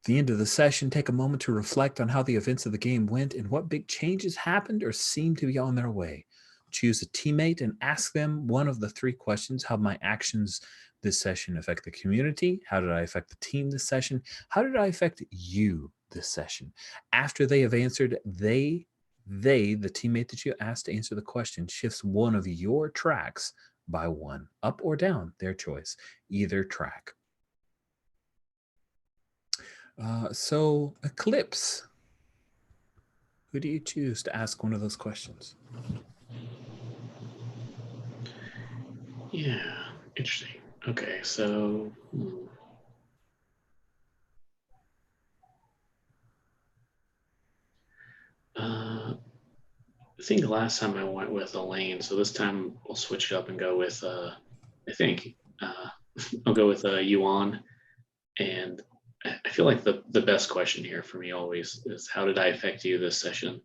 The end of the session, take a moment to reflect on how the events of the game went and what big changes happened or seem to be on their way. Choose a teammate and ask them one of the 3 questions. How my actions this session affect the community? How did I affect the team this session? How did I affect you this session? After they have answered, the teammate that you asked to answer the question, shifts one of your tracks by 1, up or down, their choice, either track. So Eclipse, who do you choose to ask one of those questions? Yeah, interesting. Okay, so I think last time I went with Elaine, so this time we'll switch it up and go with I think I'll go with Yuan. And I feel like the best question here for me always is, how did I affect you this session?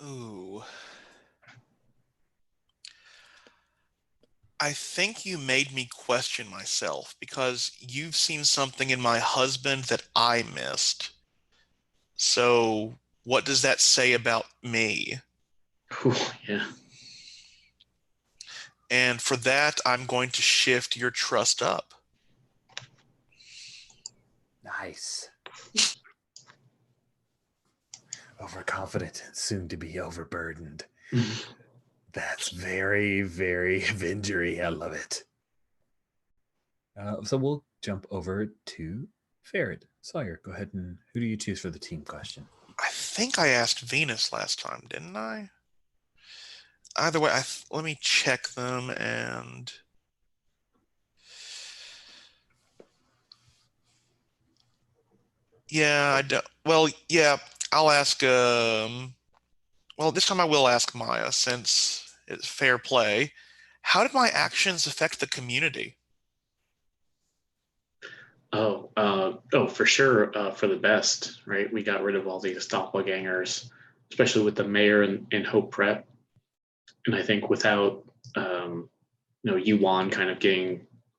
Ooh. I think you made me question myself because you've seen something in my husband that I missed. So what does that say about me? Ooh, yeah. And for that, I'm going to shift your trust up. Nice. Overconfident, soon to be overburdened. That's very, very Avengery. I love it. So we'll jump over to Ferret. Sawyer, go ahead and who do you choose for the team question? I think I asked Venus last time, didn't I? Either way, let me check them and... Yeah, I don't... Well, yeah, I'll ask... Well, this time I will ask Maya, since it's fair play. How did my actions affect the community? Oh, for sure, for the best, right? We got rid of all these doppelgangers, especially with the mayor and Hope Prep. And I think without, Yuan kind of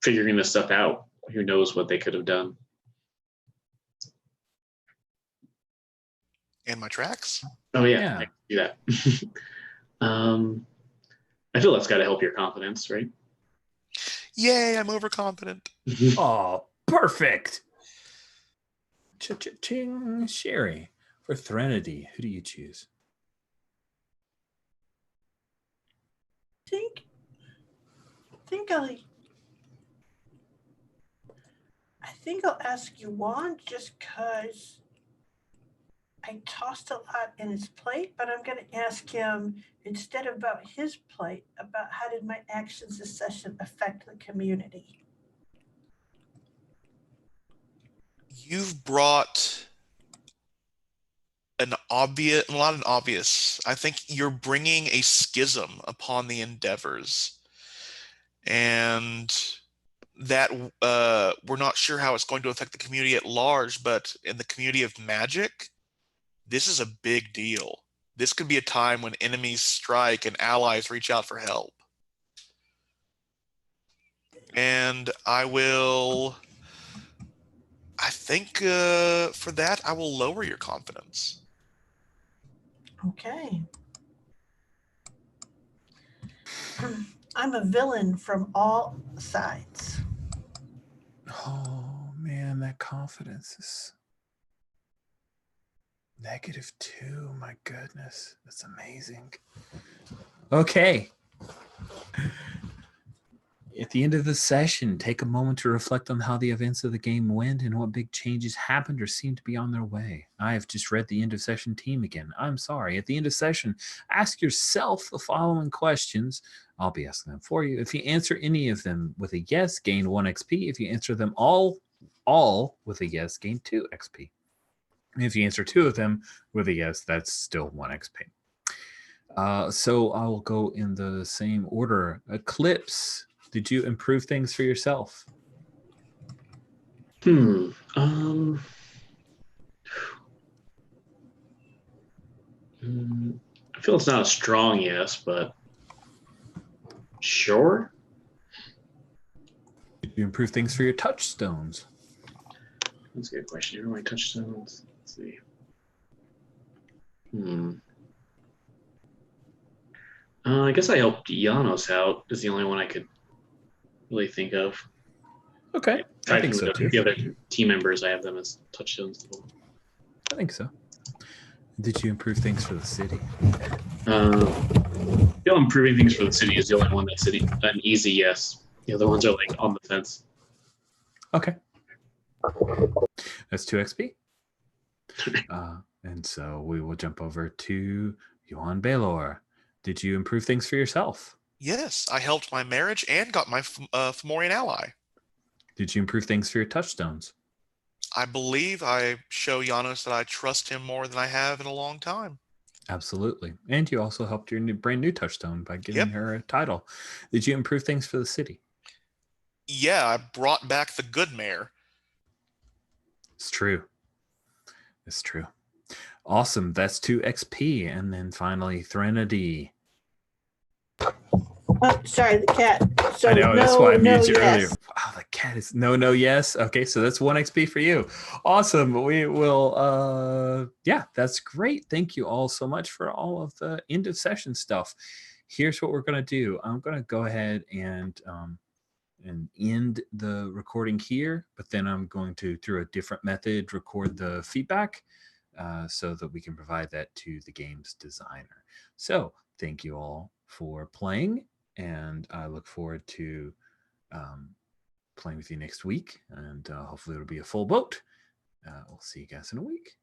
figuring this stuff out, who knows what they could have done. And my tracks? Oh yeah. I can do that. I feel that's got to help your confidence, right? Yay, I'm overconfident. Oh, perfect. Cha-cha-ching. Sherry, for Threnody, who do you choose? I think I'll ask Yuan just because I tossed a lot in his plate, but I'm going to ask him instead of about his plate, about how did my actions this session affect the community? You've brought an obvious, not an obvious, I think you're bringing a schism upon the endeavors. And that we're not sure how it's going to affect the community at large, but in the community of magic, this is a big deal. This could be a time when enemies strike and allies reach out for help. And I think for that, I will lower your confidence. Okay. I'm a villain from all sides. Oh man, that confidence is -2. My goodness, that's amazing. Okay. At the end of the session, take a moment to reflect on how the events of the game went and what big changes happened or seemed to be on their way. I have just read the end of session team again. I'm sorry. At the end of session, ask yourself the following questions. I'll be asking them for you. If you answer any of them with a yes, gain 1 XP. If you answer them all with a yes, gain 2 XP. If you answer 2 of them with a yes, that's still 1 XP. So I'll go in the same order. Eclipse, did you improve things for yourself? I feel it's not a strong yes, but sure. Did you improve things for your touchstones? That's a good question. Here are my touchstones. Let's see. I guess I helped Janos out. Is the only one I could really think of. Okay, I think so too. The other team members, I have them as touchstones. I think so. Did you improve things for the city? I feel improving things for the city is the only one that's an easy yes. The other ones are like on the fence. Okay. That's 2 XP. And so we will jump over to Johan Baylor. Did you improve things for yourself? Yes, I helped my marriage and got my Fomorian ally. Did you improve things for your touchstones? I believe I show Janos that I trust him more than I have in a long time. Absolutely. And you also helped your brand new touchstone by giving her a title. Did you improve things for the city? Yeah, I brought back the good mayor. It's true. It's true. Awesome. That's 2 XP. And then finally, Threnody. Oh, sorry, the cat. So I know, that's why I muted you earlier. yes. Oh, the cat is no, yes. Okay, so that's 1 XP for you. Awesome. We will, yeah, that's great. Thank you all so much for all of the end of session stuff. Here's what we're going to do. I'm going to go ahead and end the recording here, but then I'm going to, through a different method, record the feedback so that we can provide that to the game's designer. So thank you all for playing, and I look forward to playing with you next week, and hopefully it'll be a full boat. We'll see you guys in a week.